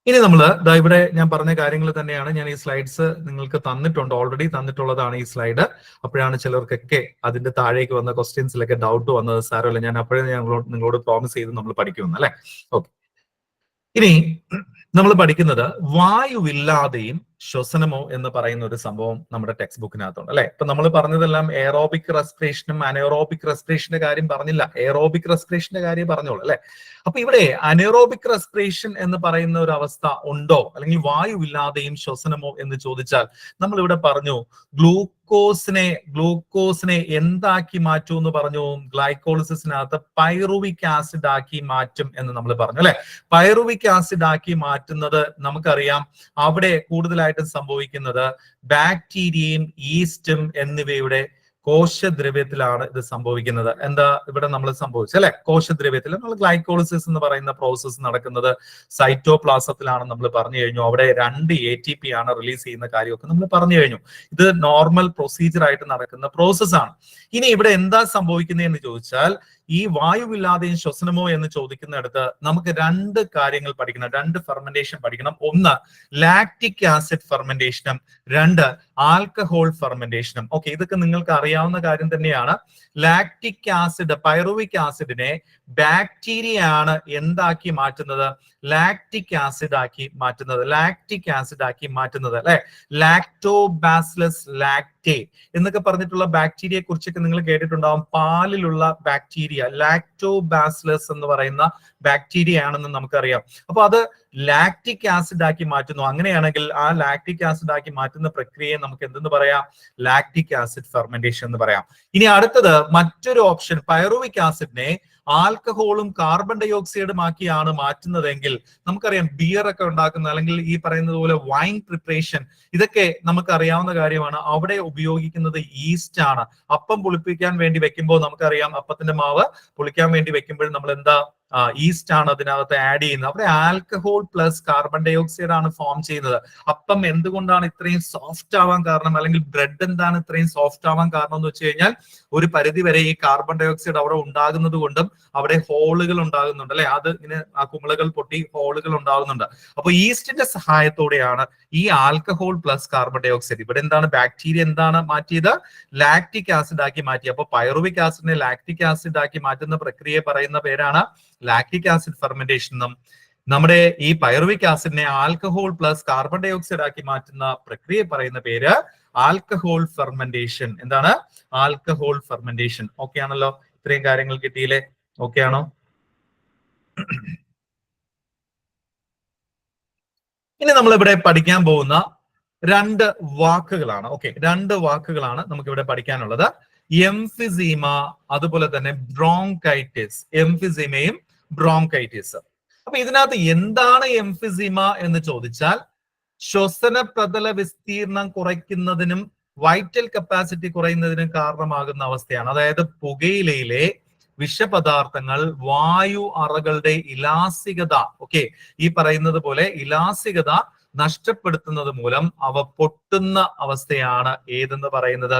ഇനി നമ്മൾ ഇവിടെ ഞാൻ പറഞ്ഞ കാര്യങ്ങൾ തന്നെയാണ്. ഞാൻ ഈ സ്ലൈഡ്സ് നിങ്ങൾക്ക് തന്നിട്ടുണ്ട്, ഓൾറെഡി തന്നിട്ടുള്ളതാണ് ഈ സ്ലൈഡ്. അപ്പോഴാണ് ചിലർക്കൊക്കെ അതിന്റെ താഴേക്ക് വന്ന ക്വസ്റ്റ്യൻസിലൊക്കെ ഡൗട്ട് വന്നത്. സാരമല്ല, ഞാൻ അപ്പോഴേ നിങ്ങളോട് പ്രോമിസ് ചെയ്ത് നമ്മൾ പഠിക്കുമെന്ന് അല്ലെ. ഓക്കെ, ഇനി നമ്മൾ പഠിക്കുന്നത് വായുവില്ലാതെയും ശ്വസനമോ എന്ന് പറയുന്ന ഒരു സംഭവം നമ്മുടെ ടെക്സ്റ്റ് ബുക്കിനകത്തുണ്ട് അല്ലെ. ഇപ്പൊ നമ്മൾ പറഞ്ഞതെല്ലാം എയറോബിക് റെസ്പിറേഷനും അനേറോബിക് റെസ്പിറേഷന്റെ കാര്യം പറഞ്ഞില്ല, എയറോബിക് റെസ്പിറേഷന്റെ കാര്യം പറഞ്ഞോളൂ അല്ലെ. അപ്പൊ ഇവിടെ അനേറോബിക് റെസ്പിറേഷൻ എന്ന് പറയുന്ന ഒരു അവസ്ഥ ഉണ്ടോ, അല്ലെങ്കിൽ വായുവില്ലാതെയും ശ്വസനമോ എന്ന് ചോദിച്ചാൽ നമ്മൾ ഇവിടെ പറഞ്ഞു ഗ്ലൂക്കോസിനെ എന്താക്കി മാറ്റൂ എന്ന് പറഞ്ഞു? ഗ്ലൈക്കോളിസിസിനകത്ത് പൈറുവിക് ആസിഡ് ആക്കി മാറ്റും എന്ന് നമ്മൾ പറഞ്ഞു അല്ലെ. പൈറുവിക് ആസിഡ് ആക്കി മാറ്റുന്നത് നമുക്കറിയാം, അവിടെ കൂടുതലായിട്ടും സംഭവിക്കുന്നത് ബാക്ടീരിയയും ഈസ്റ്റും എന്നിവയുടെ കോശദ്രവ്യത്തിലാണ് ഇത് സംഭവിക്കുന്നത്. എന്താ ഇവിടെ നമ്മൾ സംഭവിച്ചത് അല്ലെ? കോശദ്രവ്യത്തിൽ നമ്മൾ ഗ്ലൈക്കോളിസിസ് എന്ന് പറയുന്ന പ്രോസസ്സ് നടക്കുന്നത് സൈറ്റോപ്ലാസത്തിലാണ് നമ്മൾ പറഞ്ഞു കഴിഞ്ഞു. അവിടെ 2 ATP ആണ് റിലീസ് ചെയ്യുന്ന കാര്യമൊക്കെ നമ്മൾ പറഞ്ഞു കഴിഞ്ഞു. ഇത് നോർമൽ പ്രൊസീജിയർ ആയിട്ട് നടക്കുന്ന പ്രോസസ്സാണ്. ഇനി ഇവിടെ എന്താ സംഭവിക്കുന്നതെന്ന് ചോദിച്ചാൽ, ഈ വായുവില്ലാതെയും ശ്വസനമോ എന്ന് ചോദിക്കുന്നിടത്ത് നമുക്ക് 2 കാര്യങ്ങൾ പഠിക്കണം, 2 ഫെർമെന്റേഷൻ പഠിക്കണം. ഒന്ന് ലാക്റ്റിക് ആസിഡ് ഫെർമെന്റേഷനും 2 ആൽക്കഹോൾ ഫെർമെന്റേഷനും. ഓക്കെ, ഇതൊക്കെ നിങ്ങൾക്ക് അറിയാവുന്ന കാര്യം തന്നെയാണ്. ലാക്റ്റിക് ആസിഡ്, പൈറുവിക് ആസിഡിനെ ബാക്ടീരിയ ആണ് എന്താക്കി മാറ്റുന്നത്? ലാക്റ്റിക് ആസിഡ് ആക്കി മാറ്റുന്നത്, ലാക്റ്റിക് ആസിഡ് ആക്കി മാറ്റുന്നത് അല്ലെ. ലാക്ടോബാസിലസ് ലാക്ടേ എന്നൊക്കെ പറഞ്ഞിട്ടുള്ള ബാക്ടീരിയയെ കുറിച്ചൊക്കെ നിങ്ങൾ കേട്ടിട്ടുണ്ടാവും. പാലിലുള്ള ബാക്ടീരിയ ലാക്ടോബാസിലസ് എന്ന് പറയുന്ന ബാക്ടീരിയ ആണെന്ന് നമുക്കറിയാം. അപ്പൊ അത് ലാക്റ്റിക് ആസിഡ് ആക്കി മാറ്റുന്നു. അങ്ങനെയാണെങ്കിൽ ആ ലാക്റ്റിക് ആസിഡ് ആക്കി മാറ്റുന്ന പ്രക്രിയയെ നമുക്ക് എന്തെന്ന് പറയാം? ലാക്റ്റിക് ആസിഡ് ഫെർമെന്റേഷൻ എന്ന് പറയാം. ഇനി അടുത്തത് മറ്റൊരു ഓപ്ഷൻ, പൈറുവിക് ആസിഡിനെ ആൽക്കഹോളും കാർബൺ ഡൈ ഓക്സൈഡും ആക്കിയാണ് മാറ്റുന്നതെങ്കിൽ നമുക്കറിയാം ബിയർ ഒക്കെ ഉണ്ടാക്കുന്ന, അല്ലെങ്കിൽ ഈ പറയുന്നത് പോലെ വൈൻ പ്രിപ്പറേഷൻ, ഇതൊക്കെ നമുക്ക് അറിയാവുന്ന കാര്യമാണ്. അവിടെ ഉപയോഗിക്കുന്നത് ഈസ്റ്റ് ആണ്. അപ്പം പുളിപ്പിക്കാൻ വേണ്ടി വെക്കുമ്പോൾ നമുക്കറിയാം, അപ്പത്തിന്റെ മാവ് പുളിക്കാൻ വേണ്ടി വെക്കുമ്പോൾ നമ്മൾ എന്താ ഈസ്റ്റ് ആണ് അതിനകത്ത് ആഡ് ചെയ്യുന്നത്. അവിടെ alcohol plus carbon dioxide ആണ് ഫോം ചെയ്യുന്നത്. അപ്പം എന്തുകൊണ്ടാണ് ഇത്രയും സോഫ്റ്റ് ആവാൻ കാരണം, അല്ലെങ്കിൽ ബ്രെഡ് എന്താണ് ഇത്രയും സോഫ്റ്റ് ആവാൻ കാരണം എന്ന് വെച്ച് കഴിഞ്ഞാൽ, ഒരു പരിധി വരെ ഈ കാർബൺ ഡൈ ഓക്സൈഡ് അവിടെ ഉണ്ടാകുന്നത് കൊണ്ടും അവിടെ ഹോളുകൾ ഉണ്ടാകുന്നുണ്ട് അല്ലെ. അത് ഇങ്ങനെ ആ കുമിളകൾ പൊട്ടി ഹോളുകൾ ഉണ്ടാകുന്നുണ്ട്. അപ്പൊ ഈസ്റ്റിന്റെ സഹായത്തോടെയാണ് ഈ alcohol plus carbon dioxide, ഇവിടെ എന്താണ് ബാക്ടീരിയ എന്താണ് മാറ്റിയത്? ലാക്റ്റിക് ആസിഡ് ആക്കി മാറ്റി. അപ്പൊ പൈറുവിക് ആസിഡിനെ ലാക്റ്റിക് ആസിഡ് ആക്കി മാറ്റുന്ന പ്രക്രിയയെ പറയുന്ന പേരാണ് ലാക്റ്റിക് ആസിഡ് ഫെർമെന്റേഷൻ എന്നും, നമ്മുടെ ഈ പൈറുവിക് ആസിഡിനെ alcohol plus carbon dioxide ആക്കി മാറ്റുന്ന പ്രക്രിയയെ പറയുന്ന പേര് ആൽക്കഹോൾ ഫെർമെന്റേഷൻ. എന്താണ്? Alcohol fermentation. ഓക്കെ ആണല്ലോ? ഇത്രയും കാര്യങ്ങൾ കിട്ടിയില്ലേ? ഓക്കെ ആണോ? ഇനി നമ്മൾ ഇവിടെ പഠിക്കാൻ പോകുന്ന 2 വാക്കുകളാണ്. ഓക്കെ, 2 വാക്കുകളാണ് നമുക്ക് ഇവിടെ പഠിക്കാനുള്ളത്. എംഫിസീമ, അതുപോലെ തന്നെ ബ്രോങ്കൈറ്റിസ്. എംഫിസീമയും ബ്രോങ്കൈറ്റിസ്. അപ്പൊ ഇതിനകത്ത് എന്താണ് എംഫിസീമ എന്ന് ചോദിച്ചാൽ, ശ്വസന പ്രതല വിസ്തീർണം കുറയ്ക്കുന്നതിനും വൈറ്റൽ കപ്പാസിറ്റി കുറയുന്നതിനും കാരണമാകുന്ന അവസ്ഥയാണ്. അതായത് പുകയിലയിലെ വിഷപദാർത്ഥങ്ങൾ വായു അറകളുടെ ഇലാസ്തികത ഈ പറയുന്നത് പോലെ ഇലാസ്തികത നഷ്ടപ്പെടുത്തുന്നത് മൂലം അവ പൊട്ടുന്ന അവസ്ഥയാണ് ഏതെന്ന് പറയുന്നത്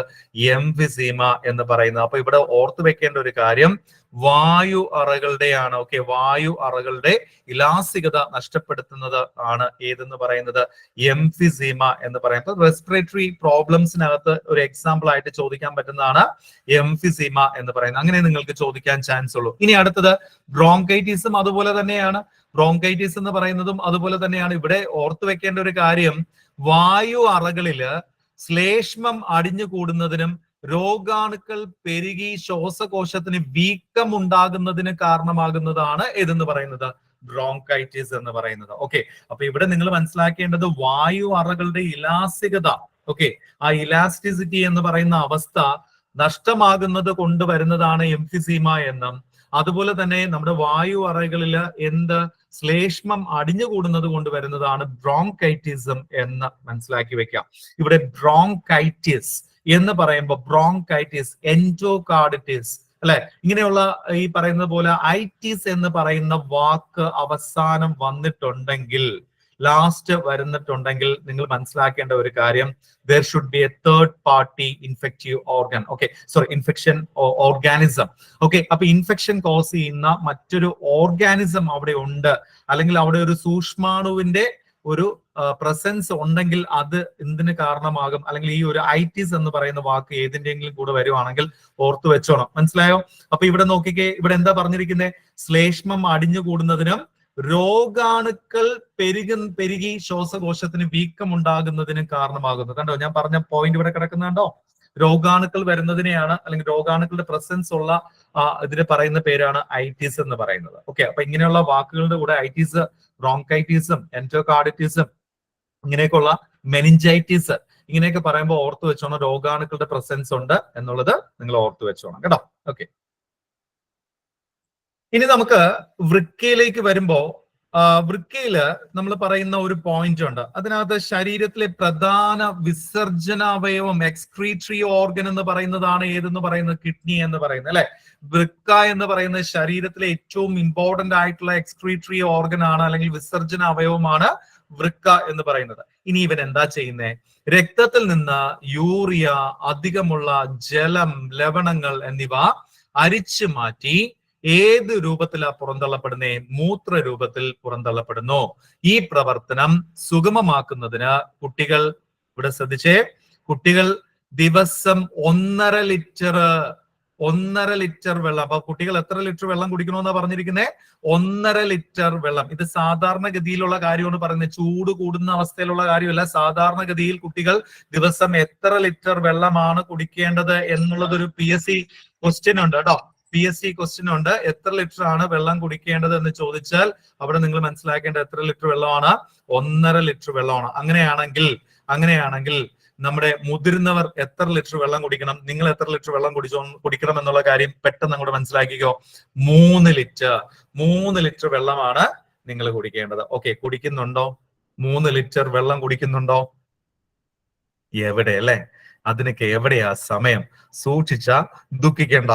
എംഫിസീമ എന്ന് പറയുന്നത്. അപ്പൊ ഇവിടെ ഓർത്തു വെക്കേണ്ട ഒരു കാര്യം വായു അറകളുടെയാണ്. വായു അറകളുടെ ഇലാസ്തികത നഷ്ടപ്പെടുത്തുന്നത് ആണ് ഏതെന്ന് പറയുന്നത് എംഫിസീമ എന്ന് പറയുന്നത്. റെസ്പിറേറ്ററി പ്രോബ്ലംസിനകത്ത് ഒരു എക്സാമ്പിൾ ആയിട്ട് ചോദിക്കാൻ പറ്റുന്നതാണ് എംഫിസീമ എന്ന് പറയുന്നത്. അങ്ങനെ നിങ്ങൾക്ക് ചോദിക്കാൻ ചാൻസ് ഉള്ളൂ. ഇനി അടുത്തത് ബ്രോങ്കൈറ്റിസും അതുപോലെ തന്നെയാണ്. ബ്രോങ്കൈറ്റിസ് എന്ന് പറയുന്നതും അതുപോലെ തന്നെയാണ്. ഇവിടെ ഓർത്തു വെക്കേണ്ട ഒരു കാര്യം വായു അറകളില് ശ്ലേഷ്മം അടിഞ്ഞു കൂടുന്നതിനും രോഗാണുക്കൾ പെരുകി ശ്വാസകോശത്തിന് വീക്കം ഉണ്ടാകുന്നതിന് കാരണമാകുന്നതാണ് ഏതെന്ന് പറയുന്നത് ബ്രോങ്കൈറ്റിസ് എന്ന് പറയുന്നത്. അപ്പൊ ഇവിടെ നിങ്ങൾ മനസ്സിലാക്കേണ്ടത് വായു അറകളുടെ ഇലാസ്തികത ആ ഇലാസ്റ്റിസിറ്റി എന്ന് പറയുന്ന അവസ്ഥ നഷ്ടമാകുന്നത് കൊണ്ടുവരുന്നതാണ് എംഫിസീമ എന്നും അതുപോലെ തന്നെ നമ്മുടെ വായു അറകളിൽ ശ്ലേഷ്മം അടിഞ്ഞുകൂടുന്നത് കൊണ്ട് വരുന്നതാണ് ബ്രോങ്കൈറ്റിസം എന്ന് മനസ്സിലാക്കി വെക്കാം. ഇവിടെ ബ്രോങ്കൈറ്റിസ് എന്ന് പറയുമ്പോൾ ബ്രോങ്കൈറ്റിസ്, എൻഡോകാർഡിറ്റിസ് അല്ലെ, ഇങ്ങനെയുള്ള ഈ പറയുന്നത് പോലെ ഐറ്റിസ് എന്ന് പറയുന്ന വാക്ക് അവസാനം വന്നിട്ടുണ്ടെങ്കിൽ, ലാസ്റ്റ് വരുന്നിട്ടുണ്ടെങ്കിൽ നിങ്ങൾ മനസ്സിലാക്കേണ്ട ഒരു കാര്യം there should be a third party infective organ infection organism. അപ്പൊ ഇൻഫെക്ഷൻ കോസ് ചെയ്യുന്ന മറ്റൊരു ഓർഗാനിസം അവിടെ ഉണ്ട്, അല്ലെങ്കിൽ അവിടെ ഒരു സൂക്ഷ്മാണുവിന്റെ ഒരു പ്രസൻസ് ഉണ്ടെങ്കിൽ അത് എന്തിന് കാരണമാകും, അല്ലെങ്കിൽ ഈ ഒരു ഐറ്റിസ് എന്ന് പറയുന്ന വാക്ക് ഏതിന്റെങ്കിലും കൂടെ വരുവാണെങ്കിൽ ഓർത്തു വെച്ചോണം. മനസ്സിലായോ? അപ്പൊ ഇവിടെ നോക്കിക്കേ, ഇവിടെ എന്താ പറഞ്ഞിരിക്കുന്നത്? ശ്ലേഷ്മം അടിഞ്ഞുകൂടുന്നതിനും രോഗാണുക്കൾ പെരുകി ശ്വാസകോശത്തിന് വീക്കം ഉണ്ടാകുന്നതിന് കാരണമാകുന്നു. കണ്ടോ, ഞാൻ പറഞ്ഞ പോയിന്റ് ഇവിടെ കിടക്കുന്നുണ്ടോ? രോഗാണുക്കൾ വരുന്നതിനെയാണ്, അല്ലെങ്കിൽ രോഗാണുക്കളുടെ പ്രസൻസ് ഉള്ള ഇതിന് പറയുന്ന പേരാണ് ഐറ്റിസ് എന്ന് പറയുന്നത്. അപ്പൊ ഇങ്ങനെയുള്ള വാക്കുകളുടെ കൂടെ ഐറ്റിസ്, ബ്രോങ്കൈറ്റിസും എൻഡോകാർഡിറ്റിസും ഇങ്ങനെയൊക്കെയുള്ള മെനിഞ്ചൈറ്റിസ് ഇങ്ങനെയൊക്കെ പറയുമ്പോൾ ഓർത്തു വെച്ചോണം രോഗാണുക്കളുടെ പ്രസൻസ് ഉണ്ട് എന്നുള്ളത് നിങ്ങൾ ഓർത്തു വെച്ചോണം കേട്ടോ. ഇനി നമുക്ക് വൃക്കയിലേക്ക് വരുമ്പോ വൃക്കയില് നമ്മൾ പറയുന്ന ഒരു പോയിന്റ് ഉണ്ട്. അതിനകത്ത് ശരീരത്തിലെ പ്രധാന വിസർജനാവയവം എക്സ്ക്രീറ്ററി ഓർഗൻ എന്ന് പറയുന്നതാണ് ഏതെന്ന് പറയുന്നത് കിഡ്നി എന്ന് പറയുന്നത് അല്ലെ. വൃക്ക എന്ന് പറയുന്നത് ശരീരത്തിലെ ഏറ്റവും ഇമ്പോർട്ടന്റ് ആയിട്ടുള്ള എക്സ്ക്രീറ്ററി ഓർഗൻ ആണ്, അല്ലെങ്കിൽ വിസർജന അവയവമാണ് വൃക്ക എന്ന് പറയുന്നത്. ഇനി ഇവൻ എന്താ ചെയ്യുന്നേ? രക്തത്തിൽ നിന്ന് യൂറിയ, അധികമുള്ള ജലം, ലവണങ്ങൾ എന്നിവ അരിച്ചു മാറ്റി ഏത് രൂപത്തിലാ പുറന്തള്ളപ്പെടുന്നേ? മൂത്ര രൂപത്തിൽ പുറന്തള്ളപ്പെടുന്നു. ഈ പ്രവർത്തനം സുഗമമാക്കുന്നതിന് കുട്ടികൾ, ഇവിടെ ശ്രദ്ധിച്ചേ, കുട്ടികൾ ദിവസം 1.5 ലിറ്റർ വെള്ളം. അപ്പൊ കുട്ടികൾ എത്ര ലിറ്റർ വെള്ളം കുടിക്കണമെന്നാ പറഞ്ഞിരിക്കുന്നത്? 1.5 ലിറ്റർ വെള്ളം. ഇത് സാധാരണഗതിയിലുള്ള കാര്യമാണ് പറയുന്നത്, ചൂട് കൂടുന്ന അവസ്ഥയിലുള്ള കാര്യമല്ല. സാധാരണഗതിയിൽ കുട്ടികൾ ദിവസം എത്ര ലിറ്റർ വെള്ളമാണ് കുടിക്കേണ്ടത് എന്നുള്ളതൊരു PSC ക്വസ്റ്റ്യൻ ഉണ്ട് കേട്ടോ. PSC ക്വസ്റ്റ്യൻ ഉണ്ട്. എത്ര ലിറ്റർ ആണ് വെള്ളം കുടിക്കേണ്ടത് എന്ന് ചോദിച്ചാൽ അവിടെ നിങ്ങൾ മനസ്സിലാക്കേണ്ട എത്ര ലിറ്റർ വെള്ളമാണ്? 1.5 ലിറ്റർ വെള്ളമാണ്. അങ്ങനെയാണെങ്കിൽ നമ്മുടെ മുതിർന്നവർ എത്ര ലിറ്റർ വെള്ളം കുടിക്കണം? നിങ്ങൾ എത്ര ലിറ്റർ വെള്ളം കുടിക്കണം എന്നുള്ള കാര്യം പെട്ടെന്ന് അങ്ങോട്ട് മനസ്സിലാക്കിക്കോ. 3 ലിറ്റർ വെള്ളമാണ് നിങ്ങൾ കുടിക്കേണ്ടത്. കുടിക്കുന്നുണ്ടോ? 3 ലിറ്റർ വെള്ളം കുടിക്കുന്നുണ്ടോ? എവിടെ അല്ലെ? അതിനൊക്കെ എവിടെയാ സമയം? സൂക്ഷിച്ച ദുഃഖിക്കേണ്ട.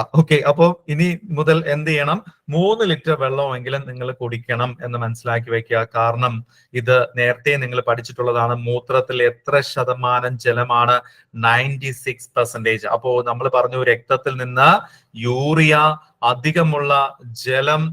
അപ്പൊ ഇനി മുതൽ എന്ത് ചെയ്യണം? 3 ലിറ്റർ വെള്ളമെങ്കിലും നിങ്ങൾ കുടിക്കണം എന്ന് മനസ്സിലാക്കി വെക്കുക. കാരണം ഇത് നേരത്തെ നിങ്ങൾ പഠിച്ചിട്ടുള്ളതാണ്. മൂത്രത്തിൽ എത്ര ശതമാനം ജലമാണ്? 96%. അപ്പോ നമ്മൾ പറഞ്ഞു രക്തത്തിൽ നിന്ന് യൂറിയ, അധികമുള്ള ജലം,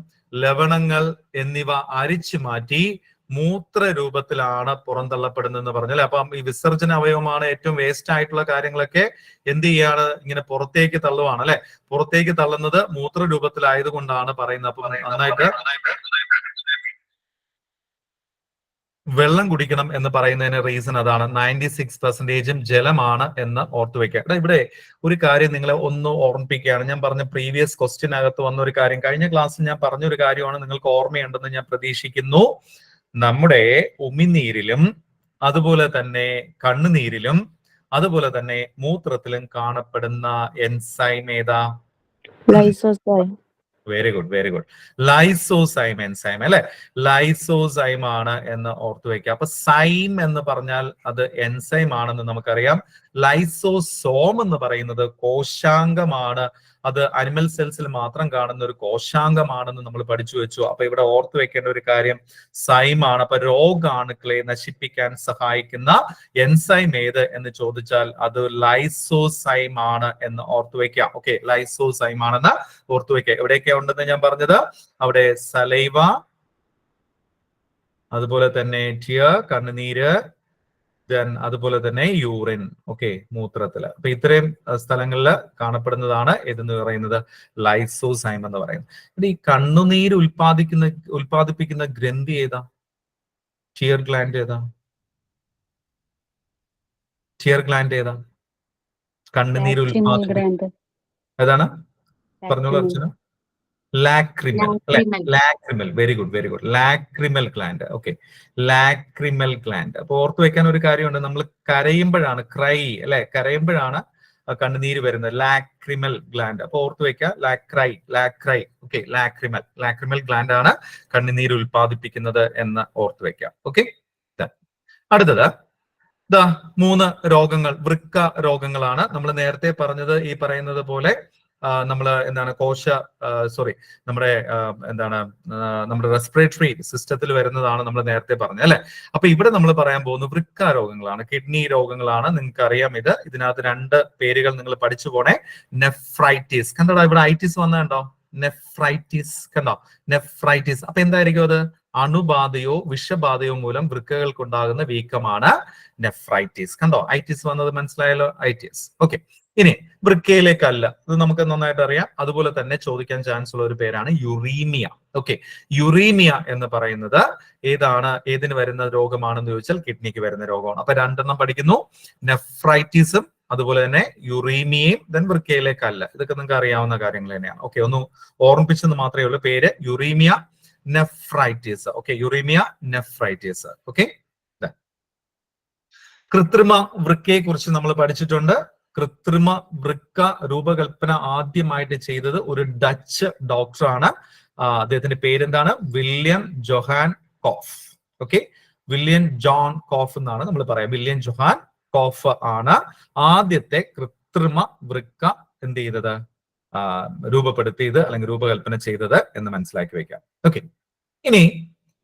ലവണങ്ങൾ എന്നിവ അരിച്ചു മാറ്റി മൂത്ര രൂപത്തിലാണ് പുറന്തള്ളപ്പെടുന്നതെന്ന് പറഞ്ഞാൽ, അപ്പം ഈ വിസർജന അവയവമാണ് ഏറ്റവും വേസ്റ്റ് ആയിട്ടുള്ള കാര്യങ്ങളൊക്കെ എന്ത് ചെയ്യാണ്? ഇങ്ങനെ പുറത്തേക്ക് തള്ളുവാണ് അല്ലെ. പുറത്തേക്ക് തള്ളുന്നത് മൂത്ര രൂപത്തിലായതുകൊണ്ടാണ് പറയുന്നത്. അപ്പൊ നന്നായിട്ട് വെള്ളം കുടിക്കണം എന്ന് പറയുന്നതിന് റീസൺ അതാണ്. 96% ജലമാണ് എന്ന് ഓർത്തു വെക്കുക. ഇവിടെ ഒരു കാര്യം നിങ്ങളെ ഒന്ന് ഓർമ്മിപ്പിക്കുകയാണ്. ഞാൻ പറഞ്ഞ പ്രീവിയസ് ക്വസ്റ്റ്യനകത്ത് വന്ന ഒരു കാര്യം, കഴിഞ്ഞ ക്ലാസ്സിൽ ഞാൻ പറഞ്ഞൊരു കാര്യമാണ്, നിങ്ങൾക്ക് ഓർമ്മയുണ്ടെന്ന് ഞാൻ പ്രതീക്ഷിക്കുന്നു. നമ്മുടെ ഉമിനീരിലും അതുപോലെ തന്നെ കണ്ണുനീരിലും അതുപോലെ തന്നെ മൂത്രത്തിലും കാണപ്പെടുന്ന എൻസൈം ഏതാ? Lysozyme. Very good, very good. Lysozyme enzyme അല്ലെ, ലൈസോസൈം ആണ് എന്ന് ഓർത്തു വെക്കുക. അപ്പൊ സൈം എന്ന് പറഞ്ഞാൽ അത് എൻസൈം ആണെന്ന് നമുക്കറിയാം. ലൈസോസോം എന്ന് പറയുന്നത് കോശാംഗമാണ്, അത് അനിമൽ സെൽസിൽ മാത്രം കാണുന്ന ഒരു കോശാംഗമാണെന്ന് നമ്മൾ പഠിച്ചു വെച്ചു. അപ്പൊ ഇവിടെ ഓർത്തു വെക്കേണ്ട ഒരു കാര്യം സൈം ആണ്. അപ്പൊ രോഗാണുക്കളെ നശിപ്പിക്കാൻ സഹായിക്കുന്ന എൻസൈം ഏത് എന്ന് ചോദിച്ചാൽ അത് ലൈസോസൈം ആണ് എന്ന് ഓർത്തു വെക്കുക. ഓക്കെ, ലൈസോസൈം ആണെന്ന് ഓർത്തു വെക്കുക. എവിടെയൊക്കെ ഉണ്ടെന്ന് ഞാൻ പറഞ്ഞത്, അവിടെ സലൈവ, അതുപോലെ തന്നെ ടിയർ കണ്ണുനീര്, അതുപോലെ തന്നെ യൂറിൻ, ഓക്കെ, മൂത്രത്തില്. അപ്പൊ ഇത്രയും സ്ഥലങ്ങളിൽ കാണപ്പെടുന്നതാണ് ഇതെന്ന് പറയുന്നത് ലൈസോസൈം എന്ന് പറയുന്നത്. ഈ കണ്ണുനീര് ഉൽപ്പാദിപ്പിക്കുന്ന ഗ്രന്ഥി ഏതാ? ടിയർ ഗ്ലാൻഡ് ഏതാ? ടിയർ ഗ്ലാൻഡ് ഏതാ? കണ്ണുനീര് ഉൽപ്പാദിപ്പിക്കുന്ന ഏതാണ്? പറഞ്ഞോളൂ അർച്ചന. ലാക്രിമൽ അല്ലെ, lacrimal. Very good, very good. Lacrimal gland. Okay, lacrimal gland. അപ്പൊ ഓർത്തു വെക്കാൻ ഒരു കാര്യമുണ്ട്, നമ്മൾ കരയുമ്പോഴാണ്, ക്രൈ അല്ലെ, കരയുമ്പോഴാണ് കണ്ണുനീര് വരുന്നത്, ലാക്രിമൽ ഗ്ലാൻഡ്. അപ്പൊ ഓർത്തു വെക്കുക, ലാക്രൈ. ഓക്കെ, ലാക്രിമൽ ഗ്ലാൻഡ് ആണ് കണ്ണുനീര് ഉൽപ്പാദിപ്പിക്കുന്നത് എന്ന് ഓർത്തു വെക്കാം. ഓക്കെ, അടുത്തത് 3 രോഗങ്ങൾ, വൃക്ക രോഗങ്ങളാണ്. നമ്മൾ നേരത്തെ പറഞ്ഞത് ഈ പറയുന്നത് പോലെ നമ്മുടെ റെസ്പിറേറ്ററി സിസ്റ്റത്തിൽ വരുന്നതാണ് നമ്മൾ നേരത്തെ പറഞ്ഞത് അല്ലെ. അപ്പൊ ഇവിടെ നമ്മൾ പറയാൻ പോകുന്ന വൃക്ക രോഗങ്ങളാണ്, കിഡ്നി രോഗങ്ങളാണ്. നിങ്ങൾക്ക് അറിയാം ഇതിനകത്ത് 2 പേരുകൾ നിങ്ങൾ പഠിച്ചു പോണേ. നെഫ്രൈറ്റിസ്, കണ്ടോ ഇവിടെ ഐറ്റിസ് വന്നോ? നെഫ്രൈറ്റിസ്, കണ്ടോ? നെഫ്രൈറ്റിസ്. അപ്പൊ എന്തായിരിക്കും അത്? അണുബാധയോ വിഷബാധയോ മൂലം വൃക്കകൾക്കുണ്ടാകുന്ന വീക്കമാണ് നെഫ്രൈറ്റിസ്. കണ്ടോ, ഐറ്റിസ് വന്നത് മനസ്സിലായല്ലോ, ഐറ്റിസ്. ഓക്കെ, ഇനി വൃക്കയിലെ കല്ല്, ഇത് നമുക്ക് നന്നായിട്ട് അറിയാം. അതുപോലെ തന്നെ ചോദിക്കാൻ ചാൻസ് ഉള്ള ഒരു പേരാണ് യുറീമിയ. ഓക്കെ, യുറീമിയ എന്ന് പറയുന്നത് ഏതിന് വരുന്ന രോഗമാണെന്ന് ചോദിച്ചാൽ കിഡ്നിക്ക് വരുന്ന രോഗമാണ്. അപ്പൊ 2 പഠിക്കുന്നു, നെഫ്രൈറ്റിസും അതുപോലെ തന്നെ യുറീമിയയും, ദെൻ വൃക്കയിലെ കല്ല്. ഇതൊക്കെ നിങ്ങൾക്ക് അറിയാവുന്ന കാര്യങ്ങൾ തന്നെയാണ്. ഓക്കെ, ഒന്ന് ഓർമ്മിപ്പിച്ചെന്ന് മാത്രമേ ഉള്ളൂ. പേര് uraemia nephritis. Okay, uraemia nephritis. Okay, കൃത്രിമ വൃക്കയെ കുറിച്ച് നമ്മൾ പഠിച്ചിട്ടുണ്ട്. കൃത്രിമ വൃക്ക രൂപകൽപ്പന ആദ്യമായിട്ട് ചെയ്തത് ഒരു ഡച്ച് ഡോക്ടറാണ്. അദ്ദേഹത്തിന്റെ പേരെന്താണ്? William Johan Kolff. Okay, William John Kolff എന്നാണ് നമ്മൾ പറയാം. വില്യം ജോഹാൻ കോഫ് ആണ് ആദ്യത്തെ കൃത്രിമ വൃക്ക എന്ത് ചെയ്തത്? രൂപപ്പെടുത്തിയത് അല്ലെങ്കിൽ രൂപകൽപ്പന ചെയ്തത് എന്ന് മനസ്സിലാക്കി വെക്കാം. ഓക്കെ, ഇനി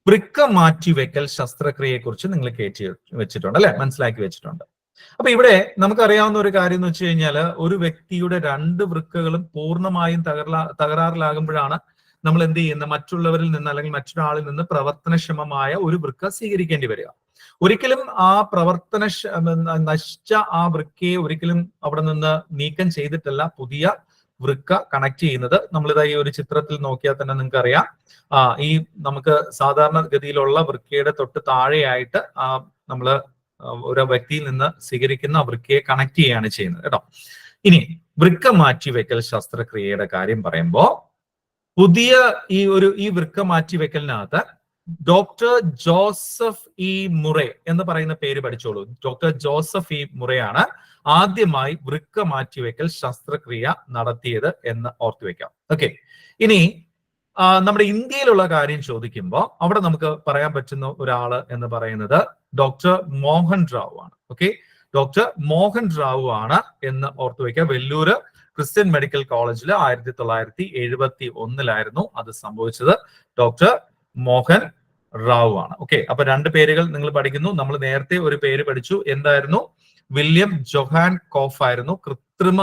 വൃക്ക മാറ്റിവെക്കൽ ശസ്ത്രക്രിയയെ കുറിച്ച് നിങ്ങൾ കേട്ടി വെച്ചിട്ടുണ്ട് അല്ലെ, മനസ്സിലാക്കി വെച്ചിട്ടുണ്ട്. അപ്പൊ ഇവിടെ നമുക്കറിയാവുന്ന ഒരു കാര്യം എന്ന് വെച്ച് കഴിഞ്ഞാൽ, ഒരു വ്യക്തിയുടെ 2 വൃക്കകളും പൂർണ്ണമായും തകരാറിലാകുമ്പോഴാണ് നമ്മൾ എന്ത് ചെയ്യുന്ന, മറ്റുള്ളവരിൽ നിന്ന് അല്ലെങ്കിൽ മറ്റൊരാളിൽ നിന്ന് പ്രവർത്തനക്ഷമമായ ഒരു വൃക്ക സ്വീകരിക്കേണ്ടി വരിക. ഒരിക്കലും ആ നശിച്ച ആ വൃക്കയെ ഒരിക്കലും അവിടെ നിന്ന് നീക്കം ചെയ്തിട്ടല്ല പുതിയ വൃക്ക കണക്ട് ചെയ്യുന്നത്. നമ്മളിതാ ഈ ഒരു ചിത്രത്തിൽ നോക്കിയാൽ തന്നെ നിങ്ങൾക്ക് അറിയാം, ഈ നമുക്ക് സാധാരണ ഗതിയിലുള്ള വൃക്കയുടെ തൊട്ട് താഴെയായിട്ട് നമ്മള് ഒരു വ്യക്തിയിൽ നിന്ന് സ്വീകരിക്കുന്ന വൃക്കയെ കണക്ട് ചെയ്യുകയാണ് ചെയ്യുന്നത് കേട്ടോ. ഇനി വൃക്ക മാറ്റിവെക്കൽ ശസ്ത്രക്രിയയുടെ കാര്യം പറയുമ്പോ, പുതിയ ഈ വൃക്ക മാറ്റിവെക്കലിനകത്ത് ഡോക്ടർ ജോസഫ് ഇ മുറെ എന്ന് പറയുന്ന പേര് പഠിച്ചോളൂ. ഡോക്ടർ ജോസഫ് ഇ മുറയാണ് ആദ്യമായി വൃക്ക മാറ്റിവെക്കൽ ശസ്ത്രക്രിയ നടത്തിയത് എന്ന് ഓർത്തു വെക്കാം. ഓക്കെ, ഇനി നമ്മുടെ ഇന്ത്യയിലുള്ള കാര്യം ചോദിക്കുമ്പോൾ അവിടെ നമുക്ക് പറയാൻ പറ്റുന്ന ഒരാള് എന്ന് പറയുന്നത് ഡോക്ടർ മോഹൻ റാവു ആണ്. ഓക്കെ, ഡോക്ടർ മോഹൻ റാവു ആണ് എന്ന് ഓർത്തു വെക്കുക. വെല്ലൂര് ക്രിസ്ത്യൻ മെഡിക്കൽ കോളേജിൽ 1971 അത് സംഭവിച്ചത്. ഡോക്ടർ മോഹൻ റാവു ആണ്. ഓക്കെ, അപ്പൊ 2 പേരുകൾ നിങ്ങൾ പഠിക്കുന്നു. നമ്മൾ നേരത്തെ ഒരു പേര് പഠിച്ചു, എന്തായിരുന്നു? വില്യം ജോഹാൻ കോഫ് ആയിരുന്നു. കൃത്രിമ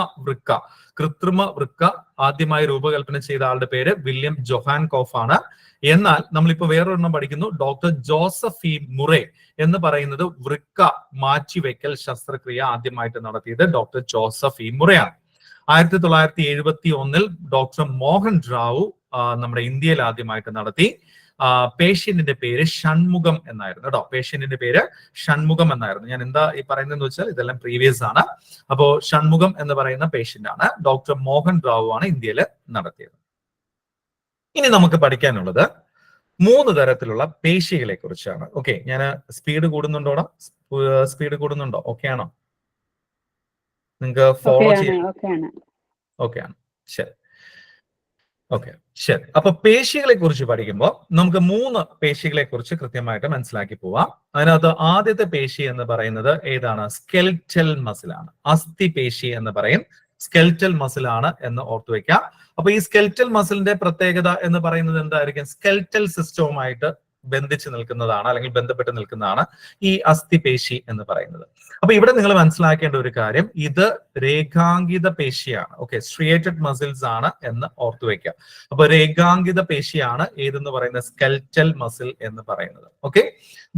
വൃക്ക ആദ്യമായി രൂപകൽപ്പന ചെയ്ത ആളുടെ പേര് വില്യം ജോഹാൻ കോഫ് ആണ്. എന്നാൽ നമ്മളിപ്പോ വേറൊരെണ്ണം പഠിക്കുന്നു, ഡോക്ടർ ജോസഫ് ഇ മുറെ എന്ന് പറയുന്നത് വൃക്ക മാറ്റിവെക്കൽ ശസ്ത്രക്രിയ ആദ്യമായിട്ട് നടത്തിയത് ഡോക്ടർ ജോസഫ് ഇ മുറയാണ്. 1971 ഡോക്ടർ മോഹൻ റാവു നമ്മുടെ ഇന്ത്യയിൽ ആദ്യമായിട്ട് നടത്തി. പേഷ്യന്റിന്റെ പേര് ഷൺമുഖം എന്നായിരുന്നു കേട്ടോ. പേഷ്യന്റിന്റെ പേര് ഷൺമുഖം എന്നായിരുന്നു. ഞാൻ എന്താ ഈ പറയുന്നതെന്ന് വെച്ചാൽ ഇതെല്ലാം പ്രീവിയസ് ആണ്. അപ്പോ ഷൺമുഖം എന്ന് പറയുന്ന പേഷ്യന്റ് ആണ്. ഡോക്ടർ മോഹൻ റാവു ആണ് ഇന്ത്യയിൽ നടത്തിയത്. ഇനി നമുക്ക് പഠിക്കാനുള്ളത് 3 തരത്തിലുള്ള പേശികളെ കുറിച്ചാണ്. ഓക്കെ, ഞാൻ സ്പീഡ് കൂടുന്നുണ്ടോടാ? സ്പീഡ് കൂടുന്നുണ്ടോ? ഓക്കെ ആണോ? നിങ്ങൾക്ക് ഫോളോ ചെയ്യാൻ ഓക്കെ ആണ്? ശരി. ഓക്കെ, ശരി. അപ്പൊ പേശികളെ കുറിച്ച് പഠിക്കുമ്പോൾ നമുക്ക് 3 പേശികളെ കുറിച്ച് കൃത്യമായിട്ട് മനസ്സിലാക്കി പോവാം. അതിനകത്ത് ആദ്യത്തെ പേശി എന്ന് പറയുന്നത് ഏതാണ്? സ്കെൽറ്റൽ മസിൽ ആണ്. അസ്ഥി പേശി എന്ന് പറയും. സ്കെൽറ്റൽ മസിൽ ആണ് എന്ന് ഓർത്തു വെക്കാം. അപ്പൊ ഈ സ്കെൽറ്റൽ മസിലിന്റെ പ്രത്യേകത എന്ന് പറയുന്നത് എന്തായിരിക്കും? സ്കെൽറ്റൽ സിസ്റ്റവുമായിട്ട് ബന്ധിച്ച് നിൽക്കുന്നതാണ്, അല്ലെങ്കിൽ ബന്ധപ്പെട്ട് നിൽക്കുന്നതാണ് ഈ അസ്ഥിപേശി എന്ന് പറയുന്നത്. അപ്പൊ ഇവിടെ നിങ്ങൾ മനസ്സിലാക്കേണ്ട ഒരു കാര്യം, ഇത് രേഖാങ്കിത പേശിയാണ്. ഓക്കെ, സ്ട്രിയേറ്റഡ് മസിൽസ് ആണ് എന്ന് ഓർത്തു വെക്കാം. അപ്പൊ രേഖാങ്കിത പേശിയാണ് ഏതെന്ന് പറയുന്നത്? സ്കെൽറ്റൽ മസിൽ എന്ന് പറയുന്നത്. ഓക്കെ,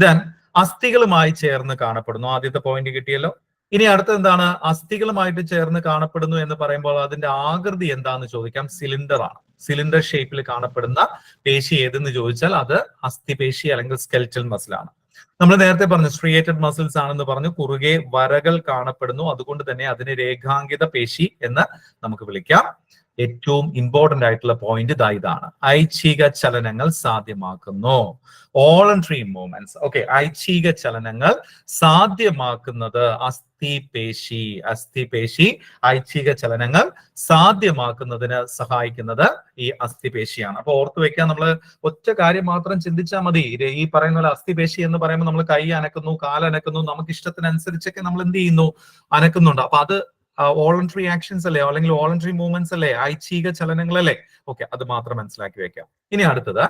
ദെൻ അസ്ഥികളുമായി ചേർന്ന് കാണപ്പെടുന്നു. ആദ്യത്തെ പോയിന്റ് കിട്ടിയല്ലോ. ഇനി അടുത്ത എന്താണ്? അസ്ഥികളുമായിട്ട് ചേർന്ന് കാണപ്പെടുന്നു എന്ന് പറയുമ്പോൾ അതിന്റെ ആകൃതി എന്താന്ന് ചോദിക്കാം. സിലിണ്ടർ ആണ്. സിലിണ്ടർ ഷേപ്പിൽ കാണപ്പെടുന്ന പേശി ഏതെന്ന് ചോദിച്ചാൽ അത് അസ്ഥിപേശി അല്ലെങ്കിൽ സ്കെൽറ്റൽ മസിൽ ആണ്. നമ്മൾ നേരത്തെ പറഞ്ഞു സ്ട്രിയേറ്റഡ് മസിൽസ് ആണെന്ന് പറഞ്ഞു. കുറുകെ വരകൾ കാണപ്പെടുന്നു, അതുകൊണ്ട് തന്നെ അതിനെ രേഖാങ്കിത പേശി എന്ന് നമുക്ക് വിളിക്കാം. ഏറ്റവും ഇമ്പോർട്ടന്റ് ആയിട്ടുള്ള പോയിന്റ് ഇതാണ്. ഐച്ഛിക ചലനങ്ങൾ സാധ്യമാക്കുന്നു. Voluntary movements. ഓക്കെ, ഐച്ഛിക ചലനങ്ങൾ സാധ്യമാക്കുന്നത് അസ്ഥിപേശി. അസ്ഥിപേശി ഐച്ഛിക ചലനങ്ങൾ സാധ്യമാക്കുന്നതിന് സഹായിക്കുന്നത് ഈ അസ്ഥിപേശിയാണ്. അപ്പൊ ഓർത്തു വെക്കാൻ നമ്മൾ ഒറ്റ കാര്യം മാത്രം ചിന്തിച്ചാൽ മതി. ഈ പറയുന്ന പോലെ അസ്ഥിപേശി എന്ന് പറയുമ്പോൾ നമ്മൾ കൈ അനക്കുന്നു, കാലനക്കുന്നു, നമുക്ക് ഇഷ്ടത്തിനനുസരിച്ചൊക്കെ നമ്മൾ എന്ത് ചെയ്യുന്നു? അനക്കുന്നുണ്ട്. അപ്പൊ അത് വോളണ്ടറി ആക്ഷൻസ് അല്ലേ, അല്ലെങ്കിൽ വോളണ്ടറി മൂവ്മെന്റ്സ് അല്ലേ, ഐച്ഛിക ചലനങ്ങളല്ലേ? ഓക്കെ, അത് മാത്രം മനസ്സിലാക്കി വെക്കാം. ഇനി അടുത്തത്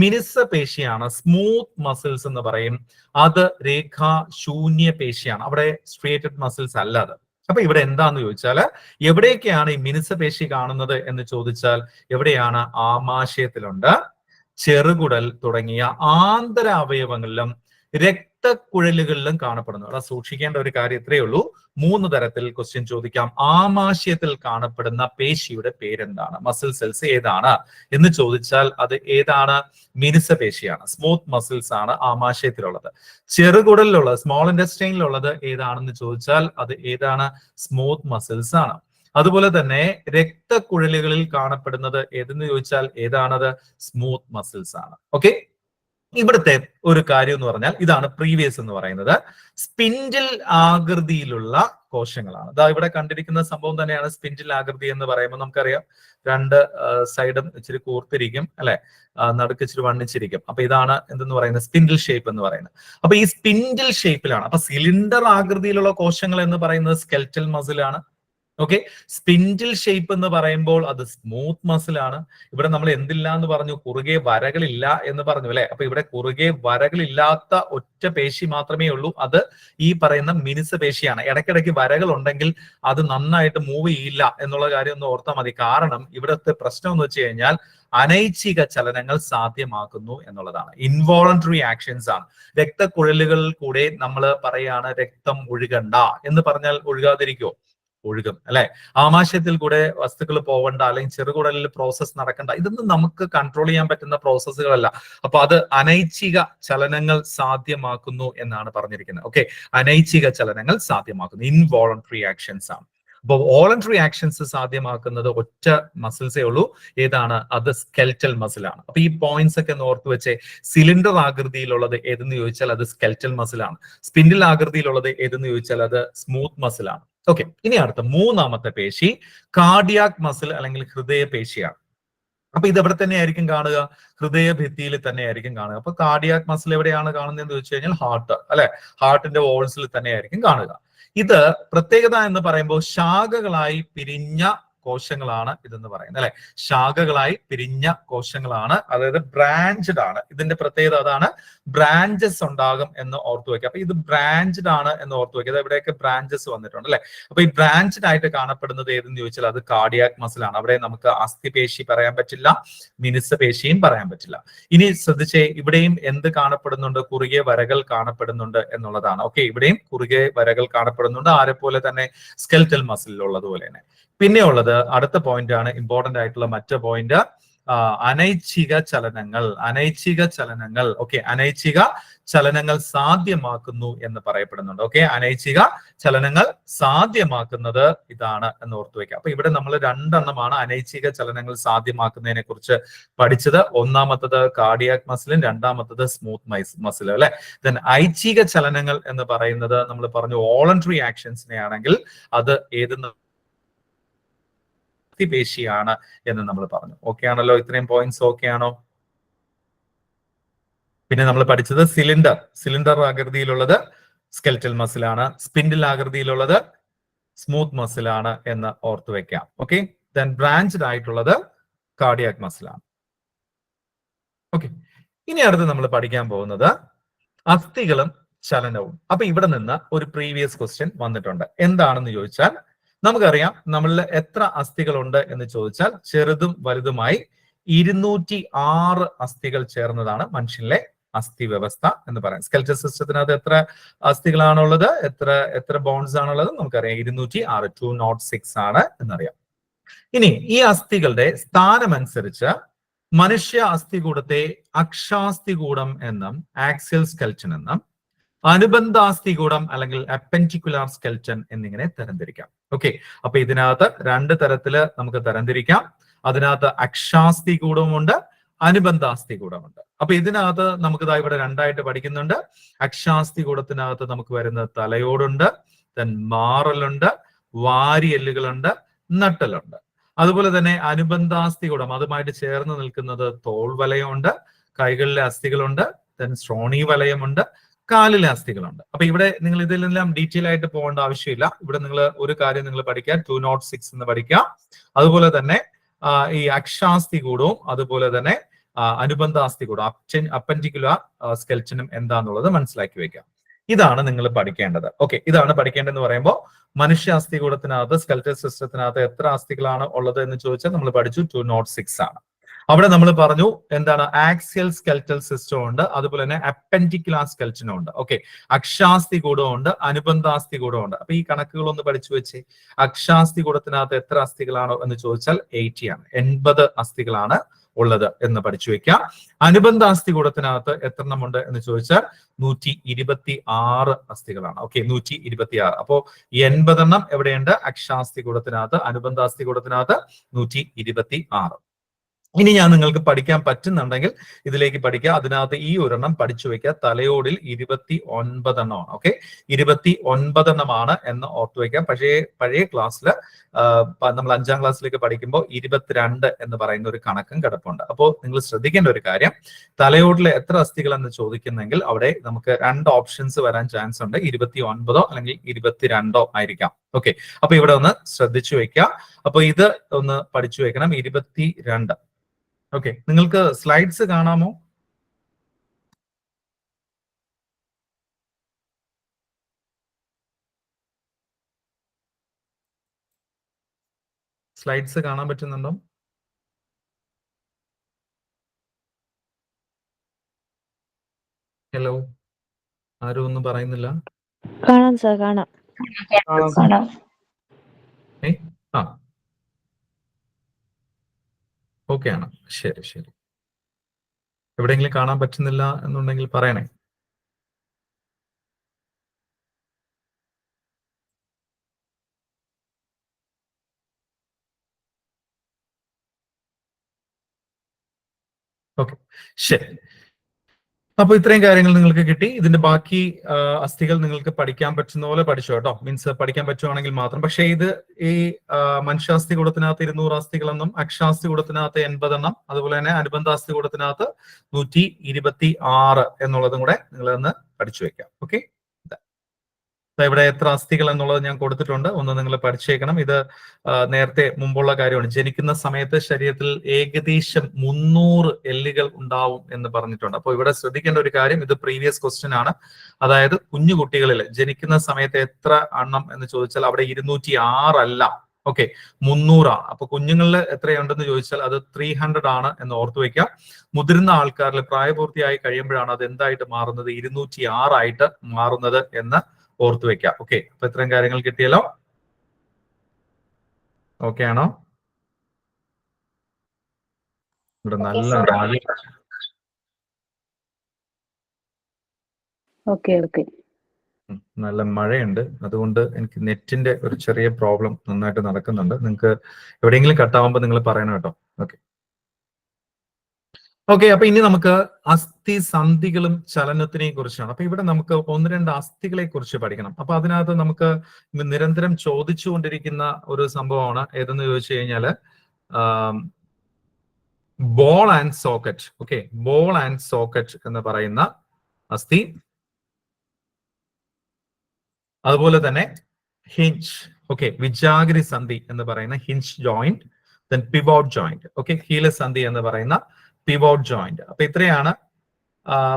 മിനുസ പേശിയാണ്. സ്മൂത്ത് മസിൽസ് എന്ന് പറയും. അത് രേഖാ ശൂന്യ പേശിയാണ്. അവിടെ സ്ട്രിയേറ്റഡ് മസിൽസ് അല്ല അത്. അപ്പൊ ഇവിടെ എന്താന്ന് ചോദിച്ചാല്, എവിടെയൊക്കെയാണ് ഈ മിനുസ പേശി കാണുന്നത് എന്ന് ചോദിച്ചാൽ എവിടെയാണ്? ആമാശയത്തിലുണ്ട്, ചെറുകുടൽ തുടങ്ങിയ ആന്തര അവയവങ്ങളിലും രക്തക്കുഴലുകളിലും കാണപ്പെടുന്നു. അവിടെ സൂക്ഷിക്കേണ്ട ഒരു കാര്യം ഇത്രയേ ഉള്ളൂ. 3 തരത്തിൽ ക്വസ്റ്റ്യൻ ചോദിക്കാം. ആമാശയത്തിൽ കാണപ്പെടുന്ന പേശിയുടെ പേരെന്താണ്? മസിൽ സെൽസ് ഏതാണ് എന്ന് ചോദിച്ചാൽ അത് ഏതാണ്? മിനുസ പേശിയാണ്. സ്മൂത്ത് മസിൽസ് ആണ് ആമാശയത്തിലുള്ളത്. ചെറുകുടലിലുള്ളത്, സ്മോൾ ഇൻറ്റസ്റ്റൈനിലുള്ളത് ഏതാണെന്ന് ചോദിച്ചാൽ അത് ഏതാണ്? സ്മൂത്ത് മസിൽസ് ആണ്. അതുപോലെ തന്നെ രക്തക്കുഴലുകളിൽ കാണപ്പെടുന്നത് ഏതെന്ന് ചോദിച്ചാൽ ഏതാണത്? സ്മൂത്ത് മസിൽസ് ആണ്. ഓക്കെ, ഇവിടുത്തെ ഒരു കാര്യം എന്ന് പറഞ്ഞാൽ ഇതാണ് പ്രീവിയസ് എന്ന് പറയുന്നത്. സ്പിൻഡിൽ ആകൃതിയിലുള്ള കോശങ്ങളാണ്. ഇതാ ഇവിടെ കണ്ടിരിക്കുന്ന സംഭവം തന്നെയാണ് സ്പിൻഡിൽ ആകൃതി എന്ന് പറയുമ്പോൾ നമുക്കറിയാം 2 സൈഡും ഇച്ചിരി കൂർത്തിരിക്കും അല്ലെ, നടുക്ക് ഇച്ചിരി വണ്ണിച്ചിരിക്കും. അപ്പൊ ഇതാണ് എന്തെന്ന് പറയുന്നത്? സ്പിൻഡിൽ ഷേപ്പ് എന്ന് പറയുന്നത്. അപ്പൊ ഈ സ്പിൻഡിൽ ഷേപ്പിലാണ്. അപ്പൊ സിലിണ്ടർ ആകൃതിയിലുള്ള കോശങ്ങൾ എന്ന് പറയുന്നത് സ്കെൽറ്റൽ മസിലാണ്. ഓക്കെ, സ്പിൻഡിൽ ഷേപ്പ് എന്ന് പറയുമ്പോൾ അത് സ്മൂത്ത് മസിൽ ആണ്. ഇവിടെ നമ്മൾ എന്തില്ല എന്ന് പറഞ്ഞു? കുറുകെ വരകളില്ല എന്ന് പറഞ്ഞു അല്ലെ. അപ്പൊ ഇവിടെ കുറുകെ വരകളില്ലാത്ത ഒറ്റ പേശി മാത്രമേ ഉള്ളൂ. അത് ഈ പറയുന്ന മിനുസ പേശിയാണ്. ഇടയ്ക്കിടയ്ക്ക് വരകൾ ഉണ്ടെങ്കിൽ അത് നന്നായിട്ട് മൂവ് ചെയ്യില്ല എന്നുള്ള കാര്യം ഒന്ന് ഓർത്താൽ മതി. കാരണം ഇവിടുത്തെ പ്രശ്നം എന്ന് വെച്ച് കഴിഞ്ഞാൽ അനൈച്ഛിക ചലനങ്ങൾ സാധ്യമാക്കുന്നു എന്നുള്ളതാണ്. ഇൻവോളണ്ടറി ആക്ഷൻസ് ആണ്. രക്തക്കുഴലുകളിൽ കൂടെ നമ്മൾ പറയാണ് രക്തം ഒഴുകണ്ട എന്ന് പറഞ്ഞാൽ ഒഴുകാതിരിക്കോ? ഒഴുകും അല്ലെ. ആമാശയത്തിൽ കൂടെ വസ്തുക്കൾ പോവണ്ട, അല്ലെങ്കിൽ ചെറുകുടലിൽ പ്രോസസ്സ് നടക്കണ്ട, ഇതൊന്നും നമുക്ക് കൺട്രോൾ ചെയ്യാൻ പറ്റുന്ന പ്രോസസ്സുകളല്ല. അപ്പൊ അത് അനൈച്ഛിക ചലനങ്ങൾ സാധ്യമാക്കുന്നു എന്നാണ് പറഞ്ഞിരിക്കുന്നത്. ഓക്കെ, അനൈച്ഛിക ചലനങ്ങൾ സാധ്യമാക്കുന്നു, ഇൻവോളണ്ടറി ആക്ഷൻസ് ആണ്. അപ്പൊ വോളണ്ടറി ആക്ഷൻസ് സാധ്യമാക്കുന്നത് ഒറ്റ മസിൽസേ ഉള്ളൂ. ഏതാണ്? അത് സ്കെൽറ്റൽ മസിൽ ആണ്. അപ്പൊ ഈ പോയിന്റ്സ് ഒക്കെ ഒന്ന് ഓർത്ത് വെച്ചേ. സിലിണ്ടർ ആകൃതിയിലുള്ളത് ഏതെന്ന് ചോദിച്ചാൽ അത് സ്കെൽറ്റൽ മസിൽ ആണ്. സ്പിൻഡിൽ ആകൃതിയിലുള്ളത് ഏതെന്ന് ചോദിച്ചാൽ അത് സ്മൂത്ത് മസിൽ ആണ്. ഓക്കെ, ഇനി അടുത്ത 3ാമത്തെ പേശി കാർഡിയാക് മസിൽ അല്ലെങ്കിൽ ഹൃദയ പേശിയാണ്. അപ്പൊ ഇത് എവിടെ തന്നെ ആയിരിക്കും കാണുക? ഹൃദയഭിത്തിയിൽ തന്നെ ആയിരിക്കും കാണുക. അപ്പൊ കാർഡിയാക് മസിൽ എവിടെയാണ് കാണുന്നതെന്ന് ചോദിച്ചു കഴിഞ്ഞാൽ ഹാർട്ട് അല്ലെ, ഹാർട്ടിന്റെ വോൾസിൽ തന്നെ ആയിരിക്കും കാണുക. ഇത് പ്രത്യേകത എന്ന് പറയുമ്പോൾ ശാഖകളായി പിരിഞ്ഞ കോശങ്ങളാണ് ഇതെന്ന് പറയുന്നത് അല്ലെ. ശാഖകളായി പിരിഞ്ഞ കോശങ്ങളാണ്, അതായത് ബ്രാഞ്ചഡ് ആണ്. ഇതിന്റെ പ്രത്യേകത അതാണ്, ബ്രാഞ്ചസ് ഉണ്ടാകും എന്ന് ഓർത്തു വെക്കുക. അപ്പൊ ഇത് ബ്രാഞ്ചഡ് ആണ് എന്ന് ഓർത്തു വെക്കുക. എവിടെയൊക്കെ ബ്രാഞ്ചസ് വന്നിട്ടുണ്ട് അല്ലെ. അപ്പൊ ഈ ബ്രാഞ്ചഡ് ആയിട്ട് കാണപ്പെടുന്നത് ഏതെന്ന് ചോദിച്ചാൽ അത് കാർഡിയാക് മസിൽ ആണ്. അവിടെ നമുക്ക് അസ്ഥിപേശി പറയാൻ പറ്റില്ല, മിനുസ പേശിയും പറയാൻ പറ്റില്ല. ഇനി ശ്രദ്ധിച്ചേ, ഇവിടെയും എന്ത് കാണപ്പെടുന്നുണ്ട്? കുറുകെ വരകൾ കാണപ്പെടുന്നുണ്ട് എന്നുള്ളതാണ്. ഓക്കെ, ഇവിടെയും കുറുകെ വരകൾ കാണപ്പെടുന്നുണ്ട്, ആരെ പോലെ തന്നെ സ്കെൽറ്റൽ മസിലിലുള്ളത് പോലെ തന്നെ. പിന്നെ ഉള്ളത് അടുത്ത പോയിന്റ് ആണ്, ഇമ്പോർട്ടന്റ് ആയിട്ടുള്ള മറ്റു പോയിന്റ്, അനൈച്ഛിക ചലനങ്ങൾ. അനൈച്ഛിക ചലനങ്ങൾ, ഓക്കെ, അനൈച്ഛിക ചലനങ്ങൾ സാധ്യമാക്കുന്നു എന്ന് പറയപ്പെടുന്നുണ്ട്. ഓക്കെ, അനൈച്ഛിക ചലനങ്ങൾ സാധ്യമാക്കുന്നത് ഇതാണ് എന്ന് ഓർത്തു വെക്കാം. അപ്പൊ ഇവിടെ നമ്മൾ 2 എണ്ണമാണ് അനൈച്ഛിക ചലനങ്ങൾ സാധ്യമാക്കുന്നതിനെ കുറിച്ച് പഠിച്ചത്. ഒന്നാമത്തത് കാർഡിയാക് മസിലും, 2ാമത്തത് സ്മൂത്ത് മസിൽ അല്ലെ. ദെൻ ഐച്ഛിക ചലനങ്ങൾ എന്ന് പറയുന്നത് നമ്മൾ പറഞ്ഞു വോളണ്ടറി ആക്ഷൻസിനെ ആണെങ്കിൽ അത് ഏതെന്ന് അസ്ഥിപേശിയാണ് എന്ന് നമ്മൾ പറഞ്ഞു. ഓക്കെ ആണല്ലോ? ഇത്രയും പോയിന്റ്സ് ഓക്കെ ആണോ? പിന്നെ നമ്മൾ പഠിച്ചത് സിലിണ്ടർ ആകൃതിയിലുള്ളത് സ്കെൽറ്റൽ മസിലാണ്, സ്പിൻഡിൽ ആകൃതിയിലുള്ളത് സ്മൂത്ത് മസിലാണ് എന്ന് ഓർത്തു വെക്കാം. ഓക്കെ, ദെൻ ബ്രാഞ്ച്ഡ് ആയിട്ടുള്ളത് കാർഡിയാക് മസിലാണ്. ഓക്കെ, ഇനി അടുത്ത് നമ്മൾ പഠിക്കാൻ പോകുന്നത് അസ്ഥികളും ചലനവും. അപ്പൊ ഇവിടെ നിന്ന് ഒരു പ്രീവിയസ് ക്വസ്റ്റ്യൻ വന്നിട്ടുണ്ട്. എന്താണെന്ന് ചോദിച്ചാൽ, നമുക്കറിയാം നമ്മളിൽ എത്ര അസ്ഥികളുണ്ട് എന്ന് ചോദിച്ചാൽ ചെറുതും വലുതുമായി 206 അസ്ഥികൾ ചേർന്നതാണ് മനുഷ്യനിലെ അസ്ഥി വ്യവസ്ഥ എന്ന് പറയാം. സ്കെൽറ്റൽ സിസ്റ്റത്തിനകത്ത് എത്ര അസ്ഥികളാണുള്ളത്, എത്ര ബോൺസ് ആണുള്ളത് നമുക്കറിയാം. 206, 206 ആണ് എന്നറിയാം. ഇനി ഈ അസ്ഥികളുടെ സ്ഥാനമനുസരിച്ച് മനുഷ്യ അസ്ഥികൂടത്തെ അക്ഷാസ്ഥികൂടം എന്നും ആക്സിയൽ സ്കെൽറ്റൻ എന്നും അനുബന്ധാസ്ഥികൂടം അല്ലെങ്കിൽ അപ്പൻഡിക്കുലാർ സ്കെൽറ്റൻ എന്നിങ്ങനെ തരംതിരിക്കാം. ഓക്കെ, അപ്പൊ ഇതിനകത്ത് രണ്ട് തരത്തില് നമുക്ക് തരംതിരിക്കാം. അതിനകത്ത് അക്ഷാസ്ഥികൂടമുണ്ട്, അനുബന്ധാസ്ഥികൂടമുണ്ട്. അപ്പൊ ഇതിനകത്ത് നമുക്ക് ഇവിടെ രണ്ടായിട്ട് പഠിക്കുന്നുണ്ട്. അക്ഷാസ്ഥികൂടത്തിനകത്ത് നമുക്ക് വരുന്ന തലയോടുണ്ട്, ദെൻ മാറലുണ്ട്, വാരിയെല്ലുകളുണ്ട്, നട്ടലുണ്ട്. അതുപോലെ തന്നെ അനുബന്ധാസ്ഥികൂടം അതുമായിട്ട് ചേർന്ന് നിൽക്കുന്നത് തോൾവലയമുണ്ട്, കൈകളിലെ അസ്ഥികളുണ്ട്, ദെൻ ശ്രോണി വലയമുണ്ട്, കാലിലെ അസ്ഥികളുണ്ട്. അപ്പൊ ഇവിടെ നിങ്ങൾ ഇതിലെല്ലാം ഡീറ്റെയിൽ ആയിട്ട് പോകേണ്ട ആവശ്യമില്ല. ഇവിടെ നിങ്ങൾ ഒരു കാര്യം നിങ്ങൾ പഠിക്കുക, 206 എന്ന് പഠിക്കുക. അതുപോലെ തന്നെ ഈ അക്ഷാസ്ഥികൂടവും അതുപോലെ തന്നെ അനുബന്ധാസ്ഥികൂടം അപ്പൻഡിക്കുലാർ സ്കെൽറ്റനും എന്താന്നുള്ളത് മനസ്സിലാക്കി വെക്കാം. ഇതാണ് നിങ്ങൾ പഠിക്കേണ്ടത്. ഓക്കെ, ഇതാണ് പഠിക്കേണ്ടതെന്ന് പറയുമ്പോൾ മനുഷ്യ അസ്ഥികൂടത്തിനകത്ത് സ്കെൽറ്റൽ സിസ്റ്റത്തിനകത്ത് എത്ര അസ്ഥികളാണ് ഉള്ളത് എന്ന് ചോദിച്ചാൽ നമ്മൾ പഠിച്ചു 206 ആണ്. അവിടെ നമ്മൾ പറഞ്ഞു എന്താണ്, ആക്സിയൽ സ്കെൽറ്റൽ സിസ്റ്റം ഉണ്ട്, അതുപോലെ തന്നെ അപ്പൻഡിക്കുലാർ സ്കെൽറ്റനും ഉണ്ട്. ഓക്കെ, അക്ഷാസ്ഥികൂടം ഉണ്ട്, അനുബന്ധാസ്ഥികൂടം ഉണ്ട്. അപ്പൊ ഈ കണക്കുകൾ ഒന്ന് പഠിച്ചു വെച്ച്. അക്ഷാസ്ഥികൂടത്തിനകത്ത് എത്ര അസ്ഥികളാണോ എന്ന് ചോദിച്ചാൽ 80 ആണ്, 80 അസ്ഥികളാണ് ഉള്ളത് എന്ന് പഠിച്ചു വെക്കാം. അനുബന്ധാസ്ഥികൂടത്തിനകത്ത് എത്ര എണ്ണം ഉണ്ട് എന്ന് ചോദിച്ചാൽ 126 അസ്ഥികളാണ്. ഓക്കെ, 126. അപ്പോ 80 എണ്ണം എവിടെയുണ്ട്? അക്ഷാസ്ഥികൂടത്തിനകത്ത്. അനുബന്ധാസ്ഥികൂടത്തിനകത്ത് 126. ഇനി ഞാൻ നിങ്ങൾക്ക് പഠിക്കാൻ പറ്റുന്നുണ്ടെങ്കിൽ ഇതിലേക്ക് പഠിക്കുക. അതിനകത്ത് ഈ ഒരെണ്ണം പഠിച്ചു വെക്കുക. തലയോടിൽ 29 എണ്ണമാണ്. ഓക്കെ, 29 എണ്ണമാണ് എന്ന് ഓർത്തു വെക്കാം. പക്ഷേ പഴയ ക്ലാസ്സിൽ നമ്മൾ 5ാം ക്ലാസ്സിലേക്ക് പഠിക്കുമ്പോൾ 22 എന്ന് പറയുന്ന ഒരു കണക്കും കിടപ്പുണ്ട്. അപ്പോൾ നിങ്ങൾ ശ്രദ്ധിക്കേണ്ട ഒരു കാര്യം, തലയോടിലെ എത്ര അസ്ഥികൾ എന്ന് ചോദിക്കുന്നെങ്കിൽ അവിടെ നമുക്ക് 2 ഓപ്ഷൻസ് വരാൻ ചാൻസ് ഉണ്ട്. 29 അല്ലെങ്കിൽ 22 ആയിരിക്കാം. ഓക്കെ, അപ്പൊ ഇവിടെ ഒന്ന് ശ്രദ്ധിച്ചു വെക്കുക. അപ്പൊ ഇത് ഒന്ന് പഠിച്ചു വെക്കണം, 22. ഓക്കെ, നിങ്ങൾക്ക് സ്ലൈഡ്സ് കാണാമോ? സ്ലൈഡ്സ് കാണാൻ പറ്റുന്നുണ്ടോ? ഹലോ, ആരും ഒന്നും പറയുന്നില്ല. കാണാം സാർ, കാണാം. ആ, ഓക്കെ ആണ്. ശരി ശരി. എവിടെയെങ്കിലും കാണാൻ പറ്റുന്നില്ല എന്നുണ്ടെങ്കിൽ പറയണേ. ഓക്കെ, ശരി. അപ്പൊ ഇത്രയും കാര്യങ്ങൾ നിങ്ങൾക്ക് കിട്ടി. ഇതിന്റെ ബാക്കി അസ്ഥികൾ നിങ്ങൾക്ക് പഠിക്കാൻ പറ്റുന്ന പോലെ പഠിച്ചോ കേട്ടോ. മീൻസ് പഠിക്കാൻ പറ്റുവാണെങ്കിൽ മാത്രം. പക്ഷേ ഇത് ഈ മനുഷ്യാസ്ഥികൂടത്തിനകത്ത് 200 അസ്ഥികളെന്നും അക്ഷാസ്ഥികൂടത്തിനകത്ത് 80 എണ്ണം, അതുപോലെ തന്നെ അനുബന്ധാസ്ഥികൂടത്തിനകത്ത് 126 എന്നുള്ളതും കൂടെ നിങ്ങൾ ഒന്ന് പഠിച്ചു വെക്കാം. ഓക്കെ, ഇവിടെ എത്ര അസ്ഥികൾ എന്നുള്ളത് ഞാൻ കൊടുത്തിട്ടുണ്ട്, ഒന്ന് നിങ്ങൾ പഠിച്ചേക്കണം. ഇത് നേരത്തെ മുമ്പുള്ള കാര്യമാണ്. ജനിക്കുന്ന സമയത്ത് ശരീരത്തിൽ ഏകദേശം 300 എല്ലുകൾ ഉണ്ടാവും എന്ന് പറഞ്ഞിട്ടുണ്ട്. അപ്പോൾ ഇവിടെ ശ്രദ്ധിക്കേണ്ട ഒരു കാര്യം, ഇത് പ്രീവിയസ് ക്വസ്റ്റ്യൻ ആണ്. അതായത് കുഞ്ഞു കുട്ടികളിൽ ജനിക്കുന്ന സമയത്ത് എത്ര എണ്ണം എന്ന് ചോദിച്ചാൽ അവിടെ 206 അല്ല, ഓക്കെ, 300 ആണ്. അപ്പൊ കുഞ്ഞുങ്ങളിൽ എത്രയുണ്ടെന്ന് ചോദിച്ചാൽ അത് 300 ആണ് എന്ന് ഓർത്തു വെക്കാം. മുതിർന്ന ആൾക്കാരിൽ പ്രായപൂർത്തിയായി കഴിയുമ്പോഴാണ് അത് എന്തായിട്ട് മാറുന്നത്, 206 ആയിട്ട് മാറുന്നത് എന്ന് ഓർത്തു വെക്കാം. ഓക്കെ, അപ്പൊ ഇത്രയും കാര്യങ്ങൾ കിട്ടിയല്ലോ. ഓക്കെ ആണോ? ഇവിടെ നല്ല നല്ല മഴയുണ്ട്. അതുകൊണ്ട് എനിക്ക് നെറ്റിന്റെ ഒരു ചെറിയ പ്രോബ്ലം നന്നായിട്ട് നടക്കുന്നുണ്ട്. നിങ്ങൾക്ക് എവിടെയെങ്കിലും കട്ടാവുമ്പോൾ നിങ്ങൾ പറയണം കേട്ടോ. ഓക്കെ, ഓക്കെ, അപ്പൊ ഇനി നമുക്ക് അസ്ഥി സന്ധികളും ചലനത്തിനെയും കുറിച്ചാണ്. അപ്പൊ ഇവിടെ നമുക്ക് 1-2 അസ്ഥികളെ കുറിച്ച് പഠിക്കണം. അപ്പൊ അതിനകത്ത് നമുക്ക് നിരന്തരം ചോദിച്ചുകൊണ്ടിരിക്കുന്ന ഒരു സംഭവമാണ് ഏതെന്ന് ചോദിച്ചു കഴിഞ്ഞാല് ball and socket. Okay, ball and socket എന്ന് പറയുന്ന അസ്ഥി, അതുപോലെ തന്നെ ഹിഞ്ച്. ഓക്കെ, വിജാഗിരി സന്ധി എന്ന് പറയുന്ന hinge joint, then pivot joint. Okay, ഹീലസന്ധി എന്ന് പറയുന്ന പിവോട്ട് ജോയിന്റ്. അപ്പൊ ഇത്രയാണ്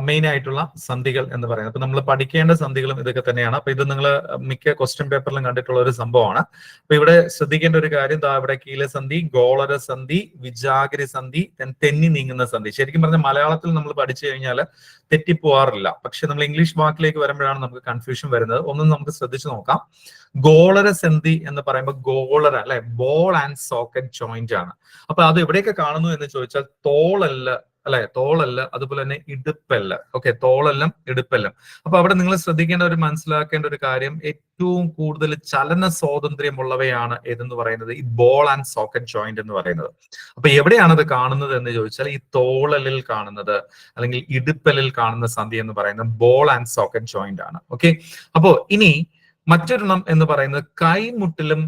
മെയിൻ ആയിട്ടുള്ള സന്ധികൾ എന്ന് പറയുന്നത്. അപ്പൊ നമ്മൾ പഠിക്കേണ്ട സന്ധികളും ഇതൊക്കെ തന്നെയാണ്. അപ്പൊ ഇത് നിങ്ങൾ മിക്ക ക്വസ്റ്റ്യൻ പേപ്പറിലും കണ്ടിട്ടുള്ള ഒരു സംഭവമാണ്. അപ്പൊ ഇവിടെ ശ്രദ്ധിക്കേണ്ട ഒരു കാര്യം, ഇവിടെ കീലസന്ധി, ഗോളര സന്ധി, വിജാഗിരി സന്ധി, തെന്നി നീങ്ങുന്ന സന്ധി. ശരിക്കും പറഞ്ഞാൽ മലയാളത്തിൽ നമ്മൾ പഠിച്ചു കഴിഞ്ഞാൽ തെറ്റിപ്പോവാറില്ല. പക്ഷെ നമ്മൾ ഇംഗ്ലീഷ് വാക്കിലേക്ക് വരുമ്പോഴാണ് നമുക്ക് കൺഫ്യൂഷൻ വരുന്നത്. ഒന്നും നമുക്ക് ശ്രദ്ധിച്ചു നോക്കാം. ഗോളര സന്ധി എന്ന് പറയുമ്പോൾ ഗോളര അല്ലെ, ബോൾ ആൻഡ് സോക്കറ്റ് ജോയിന്റ് ആണ്. അപ്പൊ അത് എവിടെയൊക്കെ കാണുന്നു എന്ന് ചോദിച്ചാൽ തോളല്ല അല്ലെ, തോളല്ല, അതുപോലെ തന്നെ ഇടുപ്പല്ല. ഓക്കെ, തോളെല്ലാം ഇടുപ്പെല്ലാം. അപ്പൊ അവിടെ നിങ്ങൾ ശ്രദ്ധിക്കേണ്ട ഒരു മനസ്സിലാക്കേണ്ട ഒരു കാര്യം, ഏറ്റവും കൂടുതൽ ചലന സ്വാതന്ത്ര്യമുള്ളവയാണ് ഏതെന്ന് പറയുന്നത് ഈ ബോൾ ആൻഡ് സോക്കറ്റ് ജോയിന്റ് എന്ന് പറയുന്നത്. അപ്പൊ എവിടെയാണ് അത് കാണുന്നത് എന്ന് ചോദിച്ചാൽ ഈ തോളലിൽ കാണുന്നത് അല്ലെങ്കിൽ ഇടുപ്പലിൽ കാണുന്ന സന്ധി എന്ന് പറയുന്നത് ബോൾ ആൻഡ് സോക്കറ്റ് ജോയിന്റ് ആണ്. ഓക്കെ, അപ്പോ ഇനി മറ്റൊരെണ്ണം എന്ന് പറയുന്നത് കൈമുട്ടിലും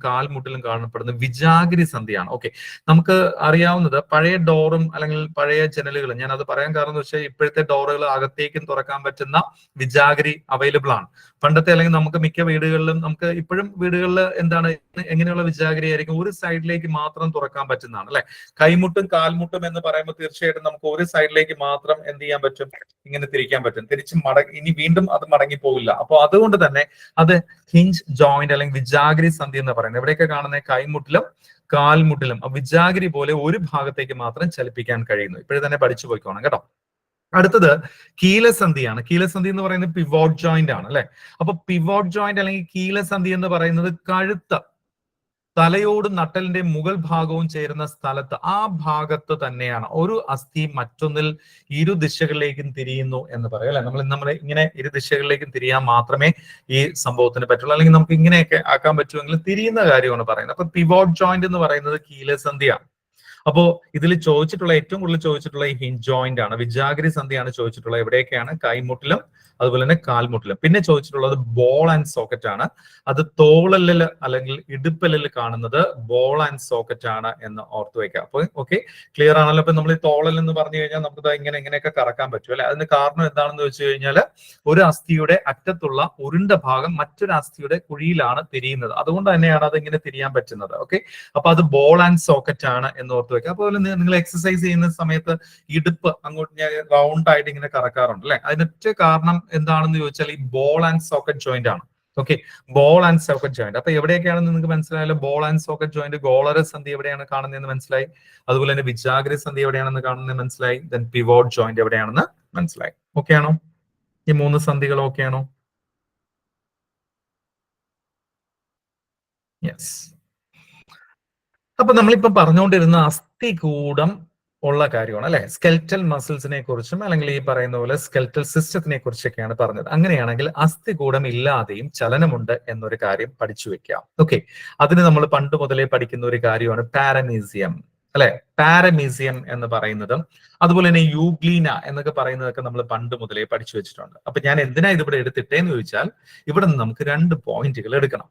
കാൽമുട്ടിലും കാണപ്പെടുന്ന വിജാഗിരി സന്ധിയാണ്. ഓക്കെ, നമുക്ക് അറിയാവുന്നത് പഴയ ഡോറും അല്ലെങ്കിൽ പഴയ ജനലുകളും, ഞാൻ അത് പറയാൻ കാരണം എന്ന് വെച്ചാൽ ഇപ്പോഴത്തെ ഡോറുകൾ അകത്തേക്കും തുറക്കാൻ പറ്റുന്ന വിജാഗിരി അവൈലബിൾ ആണ്. പണ്ടത്തെ അല്ലെങ്കിൽ നമുക്ക് മിക്ക വീടുകളിലും, നമുക്ക് ഇപ്പോഴും വീടുകളിൽ എന്താണ് എങ്ങനെയുള്ള വിജാഗിരി ആയിരിക്കും, ഒരു സൈഡിലേക്ക് മാത്രം തുറക്കാൻ പറ്റുന്നതാണ് അല്ലെ. കൈമുട്ടും കാൽമുട്ടും എന്ന് പറയുമ്പോൾ തീർച്ചയായിട്ടും നമുക്ക് ഒരു സൈഡിലേക്ക് മാത്രം എന്ത് ചെയ്യാൻ പറ്റും, ഇങ്ങനെ തിരിക്കാൻ പറ്റും. തിരിച്ച് ഇനി വീണ്ടും അത് മടങ്ങി പോകില്ല. അപ്പൊ അതുകൊണ്ട് തന്നെ അത് ഹിഞ്ച് ജോയിന്റ് അല്ലെങ്കിൽ വിജാഗിരി സന്ധി എന്ന് പറയുന്നത്. എവിടെയൊക്കെ കാണുന്നത് കൈമുട്ടിലും കാൽമുട്ടിലും വിജാഗിരി പോലെ ഒരു ഭാഗത്തേക്ക് മാത്രം ചലിപ്പിക്കാൻ കഴിയുന്നു. ഇപ്പോഴും തന്നെ പഠിച്ചു പോയിക്കോണം കേട്ടോ. അടുത്തത് കീലസന്ധിയാണ്. കീലസന്ധി എന്ന് പറയുന്നത് പിവോട്ട് ജോയിന്റ് ആണ് അല്ലെ. അപ്പൊ പിവോട്ട് ജോയിന്റ് അല്ലെങ്കിൽ കീലസന്ധി എന്ന് പറയുന്നത് കഴുത്ത്, തലയോടും നട്ടലിന്റെ മുകൾ ഭാഗവും ചേരുന്ന സ്ഥലത്ത്, ആ ഭാഗത്ത് തന്നെയാണ് ഒരു അസ്ഥി മറ്റൊന്നിൽ ഇരു ദിശകളിലേക്കും തിരിയുന്നു എന്ന് പറയും അല്ലെ. നമ്മൾ ഇങ്ങനെ ഇരു ദിശകളിലേക്കും തിരിയാൻ മാത്രമേ ഈ സംഭവത്തിന് പറ്റുള്ളൂ, അല്ലെങ്കിൽ നമുക്ക് ഇങ്ങനെയൊക്കെ ആക്കാൻ പറ്റുമെങ്കിൽ തിരിയുന്ന കാര്യമാണ് പറയുന്നത്. അപ്പൊ പിവോട്ട് ജോയിന്റ് എന്ന് പറയുന്നത് കീലസന്ധിയാണ്. അപ്പോ ഇതിൽ ചോദിച്ചിട്ടുള്ള ഏറ്റവും കൂടുതൽ ചോദിച്ചിട്ടുള്ള ഈ ഹിഞ്ച് ജോയിന്റ് ആണ്. വിജാഗിരി സന്ധിയാണ് ചോദിച്ചിട്ടുള്ളത്. എവിടെയൊക്കെയാണ്? കൈമുട്ടിലും അതുപോലെ തന്നെ കാൽമുട്ടിലും. പിന്നെ ചോദിച്ചിട്ടുള്ളത് ബോൾ ആൻഡ് സോക്കറ്റ് ആണ്. അത് തോളലിൽ അല്ലെങ്കിൽ ഇടുപ്പലിൽ കാണുന്നത് ബോൾ ആൻഡ് സോക്കറ്റ് ആണ് എന്ന് ഓർത്തു വയ്ക്കാം. അപ്പൊ ഓക്കെ, ക്ലിയർ ആണല്ലോ. അപ്പൊ നമ്മൾ ഈ തോളൽ എന്ന് പറഞ്ഞു കഴിഞ്ഞാൽ നമുക്ക് ഇങ്ങനെയൊക്കെ കറക്കാൻ പറ്റും അല്ലെ. അതിന് കാരണം എന്താണെന്ന് വെച്ച് കഴിഞ്ഞാൽ ഒരു അസ്ഥിയുടെ അറ്റത്തുള്ള ഉരുണ്ട ഭാഗം മറ്റൊരു അസ്ഥിയുടെ കുഴിയിലാണ് തിരിയുന്നത്. അതുകൊണ്ട് തന്നെയാണ് അത് ഇങ്ങനെ തിരിയാൻ പറ്റുന്നത്. ഓക്കെ, അപ്പൊ അത് ബോൾ ആൻഡ് സോക്കറ്റ് ആണ് എന്ന് ഓർത്ത് വെക്കാം. അതുപോലെ നിങ്ങൾ എക്സസൈസ് ചെയ്യുന്ന സമയത്ത് ഇടുപ്പ് അങ്ങോട്ട് റൗണ്ട് ആയിട്ട് ഇങ്ങനെ കറക്കാറുണ്ട് അല്ലെ. അതിനൊറ്റ കാരണം എന്താണെന്ന് ചോദിച്ചാൽ ഈ ബോൾ ആൻഡ് സോക്കറ്റ് ജോയിന്റ് ആണ്. Okay, ball and socket joint. അപ്പൊ എവിടെയൊക്കെയാണെന്ന് നിങ്ങൾക്ക് മനസ്സിലായല്ലോ. ബോൾ ആൻഡ് സോക്കറ്റ് ജോയിന്റ്, ഗോളര സന്ധി എവിടെയാണ് കാണുന്നതെന്ന് മനസ്സിലായി. അതുപോലെ തന്നെ വിജാഗിരി സന്ധി എവിടെയാണെന്ന് കാണുന്നത് മനസ്സിലായി. ദെൻ പിവോട്ട് ജോയിന്റ് എവിടെയാണെന്ന് മനസ്സിലായി. ഓക്കെ ആണോ? ഈ 3 സന്ധികൾ ഓക്കെ ആണോ? യെസ്. അപ്പൊ നമ്മളിപ്പോ പറഞ്ഞുകൊണ്ടിരുന്ന അസ്ഥികൂടം ഉള്ള കാര്യമാണ് അല്ലെ. സ്കെൽറ്റൽ മസിൽസിനെ കുറിച്ചും അല്ലെങ്കിൽ ഈ പറയുന്ന പോലെ സ്കെൽറ്റൽ സിസ്റ്റത്തിനെ കുറിച്ചൊക്കെയാണ് പറഞ്ഞത്. അങ്ങനെയാണെങ്കിൽ അസ്ഥികൂടം ഇല്ലാതെയും ചലനമുണ്ട് എന്നൊരു കാര്യം പഠിച്ചു വെക്കാം. ഓക്കെ, അതിന് നമ്മൾ പണ്ട് മുതലേ പഠിക്കുന്ന ഒരു കാര്യമാണ് പാരമീസിയം അല്ലെ. പാരമീസിയം എന്ന് പറയുന്നതും അതുപോലെ തന്നെ യൂഗ്ലീന എന്നൊക്കെ പറയുന്നതൊക്കെ നമ്മൾ പണ്ട് മുതലേ പഠിച്ചു വെച്ചിട്ടുണ്ട്. അപ്പൊ ഞാൻ എന്തിനാ ഇതിവിടെ എടുത്തിട്ടേന്ന് ചോദിച്ചാൽ, ഇവിടെ നിന്ന് നമുക്ക് 2 പോയിന്റുകൾ എടുക്കണം.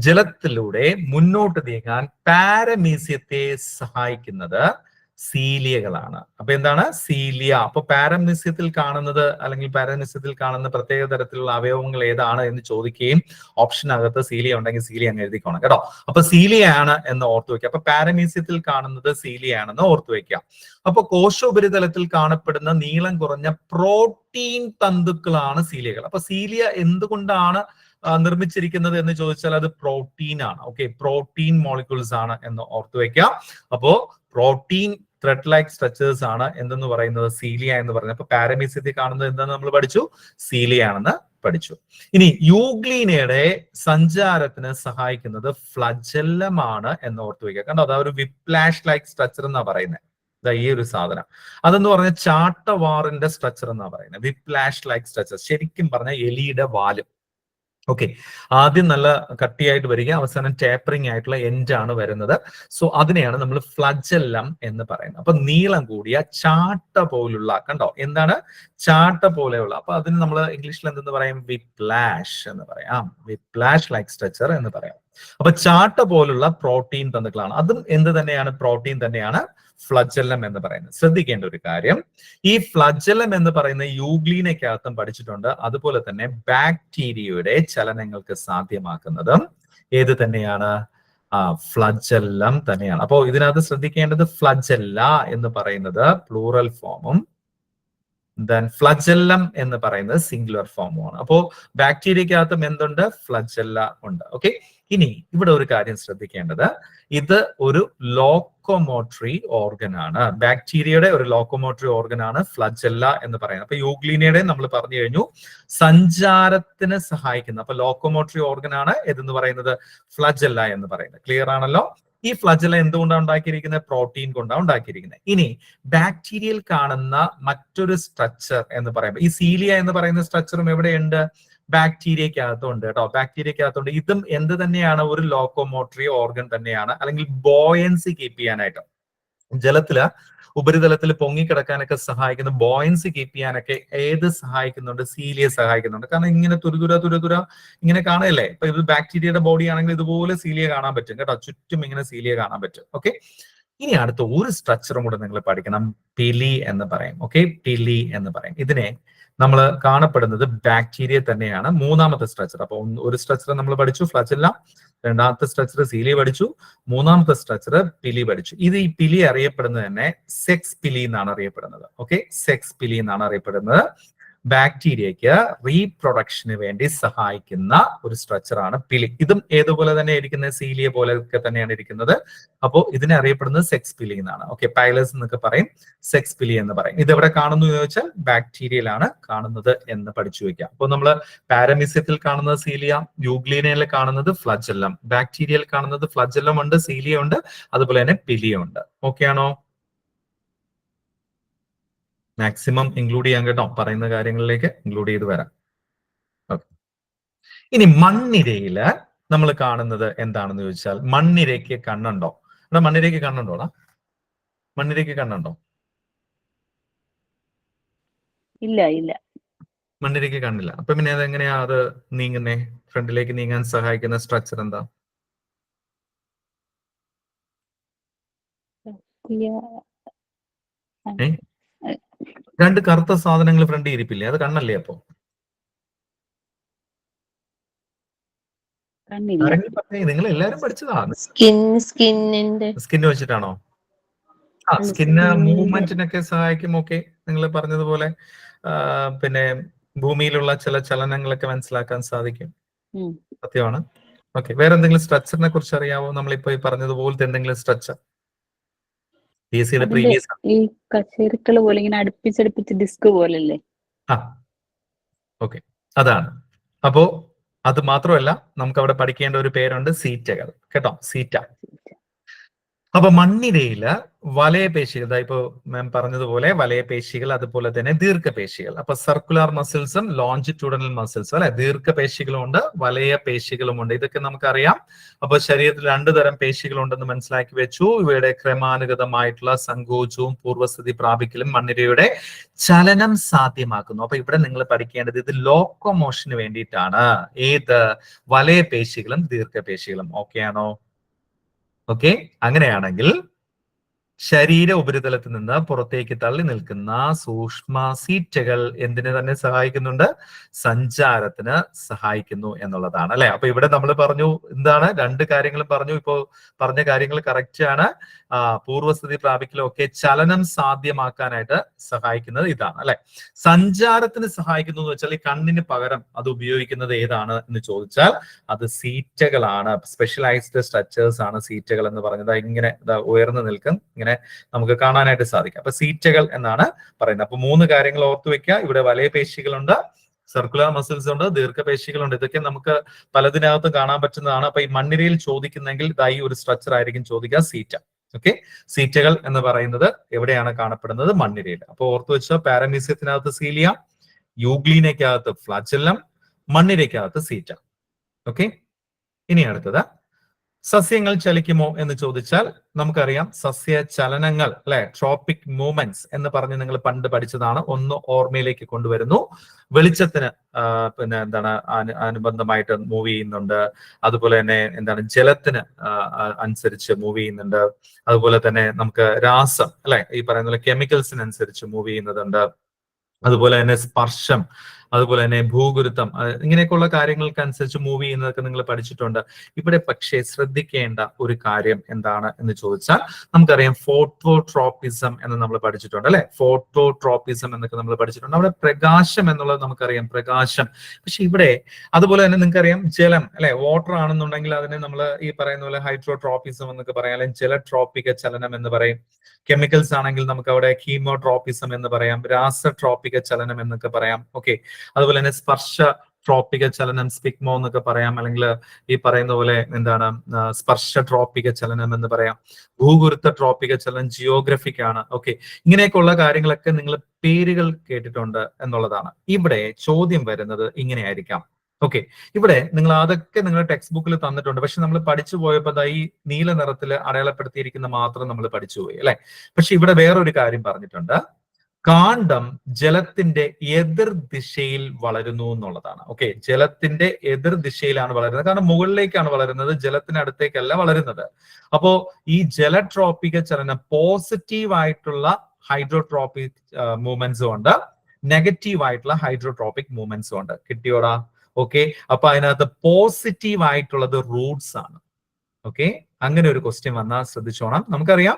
ജലത്തിലൂടെ മുന്നോട്ട് നീങ്ങാൻ പാരമീസിയത്തെ സഹായിക്കുന്നത് സീലിയകളാണ്. അപ്പൊ എന്താണ്? സീലിയ. അപ്പൊ പാരമീസിയത്തിൽ കാണുന്നത് അല്ലെങ്കിൽ പാരമീസിയത്തിൽ കാണുന്ന പ്രത്യേക തരത്തിലുള്ള അവയവങ്ങൾ ഏതാണ് എന്ന് ചോദിക്കുകയും ഓപ്ഷനകത്ത് സീലിയ ഉണ്ടെങ്കിൽ സീലിയ അങ്ങ് എഴുതിക്കോണം കേട്ടോ. അപ്പൊ സീലിയ ആണ് എന്ന് ഓർത്തു വെക്കുക. അപ്പൊ പാരമീസിയത്തിൽ കാണുന്നത് സീലിയ ആണെന്ന് ഓർത്തു വെക്കുക. അപ്പൊ കോശോപരിതലത്തിൽ കാണപ്പെടുന്ന നീളം കുറഞ്ഞ പ്രോട്ടീൻ തന്തുക്കളാണ് സീലിയകൾ. അപ്പൊ സീലിയ എന്തുകൊണ്ടാണ് നിർമ്മിച്ചിരിക്കുന്നത് എന്ന് ചോദിച്ചാൽ അത് പ്രോട്ടീൻ ആണ്. ഓക്കെ, പ്രോട്ടീൻ മോളിക്യൂൾസ് ആണ് എന്ന് ഓർത്തു വെക്കാം. അപ്പോ പ്രോട്ടീൻ ത്രെഡ് ലൈക്ക് സ്ട്രക്ചേഴ്സ് ആണ് എന്തെന്ന് പറയുന്നത് സീലിയ എന്ന് പറയുന്നത്. അപ്പൊ പാരമീസിയത്തിൽ കാണുന്നത് എന്താണെന്ന് നമ്മൾ പഠിച്ചു, സീലിയ ആണെന്ന് പഠിച്ചു. ഇനി യൂഗ്ലീനയുടെ സഞ്ചാരത്തിന് സഹായിക്കുന്നത് ഫ്ലജല്ലമാണ് എന്ന് ഓർത്തു വയ്ക്കുക. കണ്ടോ, അതാ ഒരു വിപ്ലാഷ് ലൈക്ക് സ്ട്രക്ചർ എന്നാ പറയുന്നത്. ഈ ഒരു സാധനം അതെന്ന് പറഞ്ഞ ചാട്ടവാറിന്റെ സ്ട്രക്ചർ എന്നാ പറയുന്നത്. വിപ്ലാഷ് ലൈക്ക് സ്ട്രക്ചർ ശരിക്കും പറഞ്ഞ എലിയുടെ വാല്. ഓക്കെ, ആദ്യം നല്ല കട്ടിയായിട്ട് വരിക, അവസാനം ടേപ്പറിംഗ് ആയിട്ടുള്ള എൻഡ് ആണ് വരുന്നത്. സോ അതിനെയാണ് നമ്മൾ ഫ്ലജെല്ലം എന്ന് പറയുന്നത്. അപ്പൊ നീളം കൂടിയ ചാട്ട പോലുള്ള, കണ്ടോ എന്താണ് ചാട്ട പോലെയുള്ള, അപ്പൊ അതിന് നമ്മൾ ഇംഗ്ലീഷിൽ എന്തെന്ന് പറയും? വിപ്ലാഷ് എന്ന് പറയാം. വിപ്ലാഷ് ലൈക്ക് സ്ട്രക്ചർ എന്ന് പറയാം. അപ്പൊ ചാട്ട പോലുള്ള പ്രോട്ടീൻ തന്തുക്കളാണ്. അതും എന്ത് തന്നെയാണ്? പ്രോട്ടീൻ തന്നെയാണ് ഫ്ലജെല്ലം എന്ന് പറയുന്നത്. ശ്രദ്ധിക്കേണ്ട ഒരു കാര്യം, ഈ ഫ്ലജെല്ലം എന്ന് പറയുന്ന യൂഗ്ലീനക്കകത്തും പഠിച്ചിട്ടുണ്ട്. അതുപോലെ തന്നെ ബാക്ടീരിയയുടെ ചലനങ്ങൾക്ക് സാധ്യമാക്കുന്നതും ഏത് തന്നെയാണ്? ഫ്ലജെല്ലം തന്നെയാണ്. അപ്പോ ഇതിനകത്ത് ശ്രദ്ധിക്കേണ്ടത് ഫ്ലജെല്ല എന്ന് പറയുന്നത് പ്ലൂറൽ ഫോമും ദെൻ ഫ്ലജെല്ലം എന്ന് പറയുന്നത് സിംഗുലർ ഫോമുമാണ്. അപ്പോ ബാക്ടീരിയക്കകത്തും എന്തുണ്ട്? ഫ്ലജെല്ല ഉണ്ട്. ഓക്കെ, ഇനി ഇവിടെ ഒരു കാര്യം ശ്രദ്ധിക്കേണ്ടത്, ഇത് ഒരു ലോക്കോമോട്ടറി ഓർഗൻ ആണ്. ബാക്ടീരിയയുടെ ഒരു ലോക്കോമോട്ടറി ഓർഗൻ ആണ് ഫ്ലജെല്ല എന്ന് പറയുന്നത്. അപ്പൊ യൂഗ്ലീനയുടെ നമ്മൾ പറഞ്ഞു കഴിഞ്ഞു സഞ്ചാരത്തിന് സഹായിക്കുന്ന, അപ്പൊ ലോക്കോമോട്ടറി ഓർഗൻ ആണ് ഇതെന്ന് പറയുന്നത് ഫ്ലജെല്ല എന്ന് പറയുന്നത്. ക്ലിയർ ആണല്ലോ? ഈ ഫ്ലജെല്ല എന്തുകൊണ്ടാണ് ഉണ്ടാക്കിയിരിക്കുന്നത്? പ്രോട്ടീൻ കൊണ്ടാണ് ഉണ്ടാക്കിയിരിക്കുന്നത്. ഇനി ബാക്ടീരിയയിൽ കാണുന്ന മറ്റൊരു സ്ട്രക്ചർ എന്ന് പറയുമ്പോൾ, ഈ സീലിയ എന്ന് പറയുന്ന സ്ട്രക്ചറും എവിടെയുണ്ട്? ബാക്ടീരിയക്കകത്തുണ്ട് കേട്ടോ, ബാക്ടീരിയക്കകത്തുണ്ട്. ഇതും എന്ത് തന്നെയാണ്? ഒരു ലോക്കോമോട്ടറി ഓർഗൻ തന്നെയാണ്, അല്ലെങ്കിൽ ബോയൻസി കീപ്പ് ചെയ്യാനായിട്ട്, ജലത്തില് ഉപരിതലത്തിൽ പൊങ്ങിക്കിടക്കാനൊക്കെ സഹായിക്കുന്ന, ബോയൻസി കീപ്പ് ചെയ്യാനൊക്കെ ഏത് സഹായിക്കുന്നുണ്ട്? സീലിയ സഹായിക്കുന്നുണ്ട്. കാരണം ഇങ്ങനെ തുരുതുര ഇങ്ങനെ കാണുകയല്ലേ. ഇപ്പൊ ഇത് ബാക്ടീരിയയുടെ ബോഡി ആണെങ്കിൽ ഇതുപോലെ സീലിയ കാണാൻ പറ്റും കേട്ടോ, ചുറ്റും ഇങ്ങനെ സീലിയ കാണാൻ പറ്റും. ഓക്കെ, ഇനി അടുത്ത ഒരു സ്ട്രക്ചറും കൂടെ നിങ്ങൾ പഠിക്കണം, പിലി എന്ന് പറയും. ഓക്കെ, പിലി എന്ന് പറയും. ഇതിനെ നമ്മൾ കാണപ്പെടുന്നത് ബാക്ടീരിയ തന്നെയാണ്. മൂന്നാമത്തെ സ്ട്രക്ചർ, അപ്പൊ ഒരു സ്ട്രക്ചർ നമ്മൾ പഠിച്ചു ഫ്ലജെല്ല, രണ്ടാമത്തെ സ്ട്രക്ചർ സീലി പഠിച്ചു, മൂന്നാമത്തെ സ്ട്രക്ചർ പിലി പഠിച്ചു. ഇത് ഈ പിലി അറിയപ്പെടുന്നത് തന്നെ സെക്സ് പിലി എന്നാണ് അറിയപ്പെടുന്നത്. ഓക്കെ, സെക്സ് പിലി എന്നാണ് അറിയപ്പെടുന്നത്. ബാക്ടീരിയക്ക് റീപ്രൊഡക്ഷന് വേണ്ടി സഹായിക്കുന്ന ഒരു സ്ട്രക്ചറാണ് പിലി. ഇതും ഏതുപോലെ തന്നെ ഇരിക്കുന്നത്? സീലിയ പോലെയൊക്കെ തന്നെയാണ് ഇരിക്കുന്നത്. അപ്പോൾ ഇതിനെ അറിയപ്പെടുന്നത് സെക്സ് പിലി എന്നാണ്. ഓക്കെ, പൈലസ് എന്നൊക്കെ പറയും, സെക്സ് പിലി എന്ന് പറയും. ഇത് എവിടെ കാണുന്നു എന്ന് ചോദിച്ചാൽ ബാക്ടീരിയയിലാണ് കാണുന്നത് എന്ന് പഠിച്ചു വെക്കാം. അപ്പോൾ നമ്മൾ പാരമീസിയത്തിൽ കാണുന്നത് സീലിയ, യൂഗ്ലീനയിൽ കാണുന്നത് ഫ്ലജെല്ലം, ബാക്ടീരിയയിൽ കാണുന്നത് ഫ്ലജെല്ലം ഉണ്ട്, സീലിയ ഉണ്ട്, അതുപോലെ തന്നെ പിലിയ ഉണ്ട്. ഓക്കെ ആണോ? മാക്സിമം ഇൻക്ലൂഡ് ചെയ്യാൻ കേട്ടോ, പറയുന്ന കാര്യങ്ങളിലേക്ക് ഇൻക്ലൂഡ് ചെയ്ത് വരാം. ഓക്കെ, ഇനി മണ്ണിരയില് നമ്മൾ കാണുന്നത് എന്താണെന്ന് ചോദിച്ചാൽ, മണ്ണിരയ്ക്ക് കണ്ണുണ്ടോ? ഇവിടെ മണ്ണിരയ്ക്ക് കണ്ണുണ്ടോടാ? മണ്ണിരയ്ക്ക് കണ്ണുണ്ടോ? ഇല്ല ഇല്ല, മണ്ണിരയ്ക്ക് കണ്ണില്ല. അപ്പൊ പിന്നെ അതെങ്ങനെയാ അത് നീങ്ങുന്നേ? ഫ്രണ്ടിലേക്ക് നീങ്ങാൻ സഹായിക്കുന്ന സ്ട്രക്ചർ എന്താ? രണ്ട് കറുത്ത സാധനങ്ങൾ ഫ്രണ്ടിൽ ഇരിപ്പില്ലേ, അത് കണ്ണല്ലേ? അപ്പൊ നിങ്ങൾ എല്ലാരും പഠിച്ചതാണ്. സ്കിന്ന് വെച്ചിട്ടാണോ? സ്കിന്ന് മൂവ്മെന്റിനൊക്കെ സഹായിക്കും. ഓക്കെ, നിങ്ങൾ പറഞ്ഞതുപോലെ പിന്നെ ഭൂമിയിലുള്ള ചില ചലനങ്ങളൊക്കെ മനസ്സിലാക്കാൻ സാധിക്കും. സത്യമാണ്. ഓക്കെ, വേറെ എന്തെങ്കിലും സ്ട്രക്ചറിനെ കുറിച്ച് അറിയാവോ? നമ്മളിപ്പോ ഈ പറഞ്ഞതുപോലത്തെ എന്തെങ്കിലും സ്ട്രക്ചർ പ്രീവിയസ്? ഈ കശേരുക്കൾ പോലെ ഇങ്ങനെ അടുപ്പിച്ചടുപ്പിച്ച് ഡിസ്ക് പോലല്ലേ? ഓക്കെ, അതാണ്. അപ്പോ അത് മാത്രമല്ല, നമുക്ക് അവിടെ പഠിക്കേണ്ട ഒരു പേരുണ്ട്, സീറ്റകൾ കേട്ടോ, സീറ്റ. അപ്പൊ മണ്ണിരയില് വലയപേശികൾ, ഇപ്പോ മാം പറഞ്ഞതുപോലെ വലയപേശികൾ, അതുപോലെ തന്നെ ദീർഘപേശികൾ. അപ്പൊ സർക്കുലർ മസിൽസും ലോഞ്ചിറ്റ്യൂഡനൽ മസിൽസും അല്ലെ, ദീർഘപേശികളുമുണ്ട്, വലയപേശികളുമുണ്ട്. ഇതൊക്കെ നമുക്കറിയാം. അപ്പൊ ശരീരത്തിൽ 2 തരം പേശികളുണ്ടെന്ന് മനസ്സിലാക്കി വെച്ചു. ഇവയുടെ ക്രമാനുഗതമായിട്ടുള്ള സങ്കോചവും പൂർവസ്ഥിതി പ്രാപിക്കലും മണ്ണിരയുടെ ചലനം സാധ്യമാക്കുന്നു. അപ്പൊ ഇവിടെ നിങ്ങൾ പഠിക്കേണ്ടത് ഇത് ലോക്കോമോഷന് വേണ്ടിയിട്ടാണ്. ഏത്? വലയപേശികളും ദീർഘപേശികളും. ഓക്കെ ആണോ? ഓക്കെ, അങ്ങനെയാണെങ്കിൽ ശരീര ഉപരിതലത്തിൽ നിന്ന് പുറത്തേക്ക് തള്ളി നിൽക്കുന്ന സൂക്ഷ്മ സീറ്റകൾ എന്തിനെ തന്നെ സഹായിക്കുന്നുണ്ട്? സഞ്ചാരത്തിന് സഹായിക്കുന്നു എന്നുള്ളതാണ് അല്ലെ. അപ്പൊ ഇവിടെ നമ്മൾ പറഞ്ഞു എന്താണ്? 2 കാര്യങ്ങളും പറഞ്ഞു. ഇപ്പോ പറഞ്ഞ കാര്യങ്ങൾ കറക്റ്റ് ആണ്. പൂർവസ്ഥിതി പ്രാപിക്കലും ഒക്കെ ചലനം സാധ്യമാക്കാനായിട്ട് സഹായിക്കുന്നത് ഇതാണ് അല്ലെ. സഞ്ചാരത്തിന് സഹായിക്കുന്നു എന്ന് വെച്ചാൽ ഈ കണ്ണിന് പകരം അത് ഉപയോഗിക്കുന്നത് ഏതാണ് എന്ന് ചോദിച്ചാൽ അത് സീറ്റകളാണ്. സ്പെഷ്യലൈസ്ഡ് സ്ട്രക്ചേഴ്സ് ആണ് സീറ്റകൾ എന്ന് പറഞ്ഞത്. ഇങ്ങനെ ഉയർന്നു നിൽക്കും, ഇങ്ങനെ നമുക്ക് കാണാനായിട്ട് സാധിക്കും. അപ്പൊ സീറ്റകൾ എന്നാണ് പറയുന്നത്. അപ്പൊ 3 കാര്യങ്ങൾ ഓർത്തു വെക്കുക. ഇവിടെ വലയപേശികളുണ്ട്, സർക്കുലർ മസിൽസ് ഉണ്ട്, ദീർഘപേശികളുണ്ട്. ഇതൊക്കെ നമുക്ക് പലതിനകത്തും കാണാൻ പറ്റുന്നതാണ്. അപ്പൊ ഈ മണ്ണിരയിൽ ചോദിക്കുന്നെങ്കിൽ ഇതായി ഒരു സ്ട്രക്ചർ ആയിരിക്കും ചോദിക്കുക, സീറ്റ. ഓക്കെ, സീറ്റകൾ എന്ന് പറയുന്നത് എവിടെയാണ് കാണപ്പെടുന്നത്? മണ്ണിരയിൽ. അപ്പൊ ഓർത്തു വെച്ച പാരമീസിയത്തിനകത്ത് സീലിയ, യൂഗ്ലീനയ്ക്കകത്ത് ഫ്ലാജെല്ലം, മണ്ണിരയ്ക്കകത്ത് സീറ്റ. ഓക്കെ, ഇനി അടുത്തത് സസ്യങ്ങൾ ചലിക്കുമോ എന്ന് ചോദിച്ചാൽ നമുക്കറിയാം സസ്യ ചലനങ്ങൾ അല്ലെ, ട്രോപ്പിക് മൂവ്മെന്റ്സ് എന്ന് പറഞ്ഞ് നിങ്ങൾ പണ്ട് പഠിച്ചതാണ്. ഒന്ന് ഓർമ്മയിലേക്ക് കൊണ്ടുവരുന്നു. വെളിച്ചത്തിന് പിന്നെ എന്താണ് അനുബന്ധമായിട്ട് മൂവ് ചെയ്യുന്നുണ്ട്. അതുപോലെ തന്നെ എന്താണ് ജലത്തിന് അനുസരിച്ച് മൂവ് ചെയ്യുന്നുണ്ട്. അതുപോലെ തന്നെ നമുക്ക് രാസം അല്ലെ, ഈ പറയുന്ന പോലെ കെമിക്കൽസിനനുസരിച്ച് മൂവ് ചെയ്യുന്നതുണ്ട്. അതുപോലെ തന്നെ സ്പർശം, അതുപോലെ തന്നെ ഭൂഗുരുത്വം, ഇങ്ങനെയൊക്കെയുള്ള കാര്യങ്ങൾക്ക് അനുസരിച്ച് മൂവ് ചെയ്യുന്നതൊക്കെ നിങ്ങൾ പഠിച്ചിട്ടുണ്ട്. ഇവിടെ പക്ഷേ ശ്രദ്ധിക്കേണ്ട ഒരു കാര്യം എന്താണ് എന്ന് ചോദിച്ചാൽ നമുക്കറിയാം ഫോട്ടോട്രോപ്പിസം എന്ന് നമ്മൾ പഠിച്ചിട്ടുണ്ട് അല്ലെ. ഫോട്ടോട്രോപ്പിസം എന്നൊക്കെ നമ്മൾ പഠിച്ചിട്ടുണ്ട്. അവിടെ പ്രകാശം എന്നുള്ളത് നമുക്കറിയാം, പ്രകാശം. പക്ഷെ ഇവിടെ അതുപോലെ തന്നെ നിങ്ങൾക്കറിയാം ജലം അല്ലെ, വാട്ടർ ആണെന്നുണ്ടെങ്കിൽ അതിനെ നമ്മൾ ഈ പറയുന്ന പോലെ ഹൈഡ്രോട്രോപ്പിസം എന്നൊക്കെ പറയാം, അല്ലെങ്കിൽ ജലട്രോപ്പിക ചലനം എന്ന് പറയും. കെമിക്കൽസ് ആണെങ്കിൽ നമുക്ക് അവിടെ കീമോട്രോപ്പിസം എന്ന് പറയാം, രാസട്രോപ്പിക ചലനം എന്നൊക്കെ പറയാം. ഓക്കെ, അതുപോലെ തന്നെ സ്പർശ ട്രോപ്പിക ചലനം സ്പിഗ്മോ എന്നൊക്കെ പറയാം, അല്ലെങ്കിൽ ഈ പറയുന്ന പോലെ എന്താണ് സ്പർശ ട്രോപ്പിക ചലനം എന്ന് പറയാം. ഭൂഗുരുത്വ ട്രോപ്പിക ചലനം ജിയോഗ്രഫിക് ആണ്. ഓക്കെ, ഇങ്ങനെയൊക്കെയുള്ള കാര്യങ്ങളൊക്കെ നിങ്ങൾ പേരുകൾ കേട്ടിട്ടുണ്ട് എന്നുള്ളതാണ്. ഇവിടെ ചോദ്യം വരുന്നത് ഇങ്ങനെയായിരിക്കാം. ഓക്കെ, ഇവിടെ നിങ്ങൾ അതൊക്കെ നിങ്ങളുടെ ടെക്സ്റ്റ് ബുക്കിൽ തന്നിട്ടുണ്ട്. പക്ഷെ നമ്മൾ പഠിച്ചു പോയപ്പോൾ ഈ നീല നിറത്തിൽ അടയാളപ്പെടുത്തിയിരിക്കുന്ന മാത്രം നമ്മൾ പഠിച്ചുപോയി അല്ലെ. പക്ഷെ ഇവിടെ വേറൊരു കാര്യം പറഞ്ഞിട്ടുണ്ട്, കാണ്ഡം ജലത്തിന്റെ എതിർ ദിശയിൽ വളരുന്നു എന്നുള്ളതാണ്. ഓക്കെ, ജലത്തിന്റെ എതിർ ദിശയിലാണ് വളരുന്നത്. കാരണം മുകളിലേക്കാണ് വളരുന്നത്, ജലത്തിനടുത്തേക്കല്ല വളരുന്നത്. അപ്പോ ഈ ജലട്രോപ്പിക ചലനം പോസിറ്റീവ് ആയിട്ടുള്ള ഹൈഡ്രോട്രോപ്പിക് മൂവ്മെന്റ്സും ഉണ്ട്, നെഗറ്റീവ് ആയിട്ടുള്ള ഹൈഡ്രോട്രോപ്പിക് മൂവ്മെന്റ്സും ഉണ്ട്. കിട്ടിയോടാ? ഓക്കെ, അപ്പൊ അതിനകത്ത് പോസിറ്റീവ് ആയിട്ടുള്ളത് റൂട്ട്സ് ആണ്. ഓക്കെ, അങ്ങനെ ഒരു ക്വസ്റ്റ്യൻ വന്നാൽ ശ്രദ്ധിച്ചോണം. നമുക്കറിയാം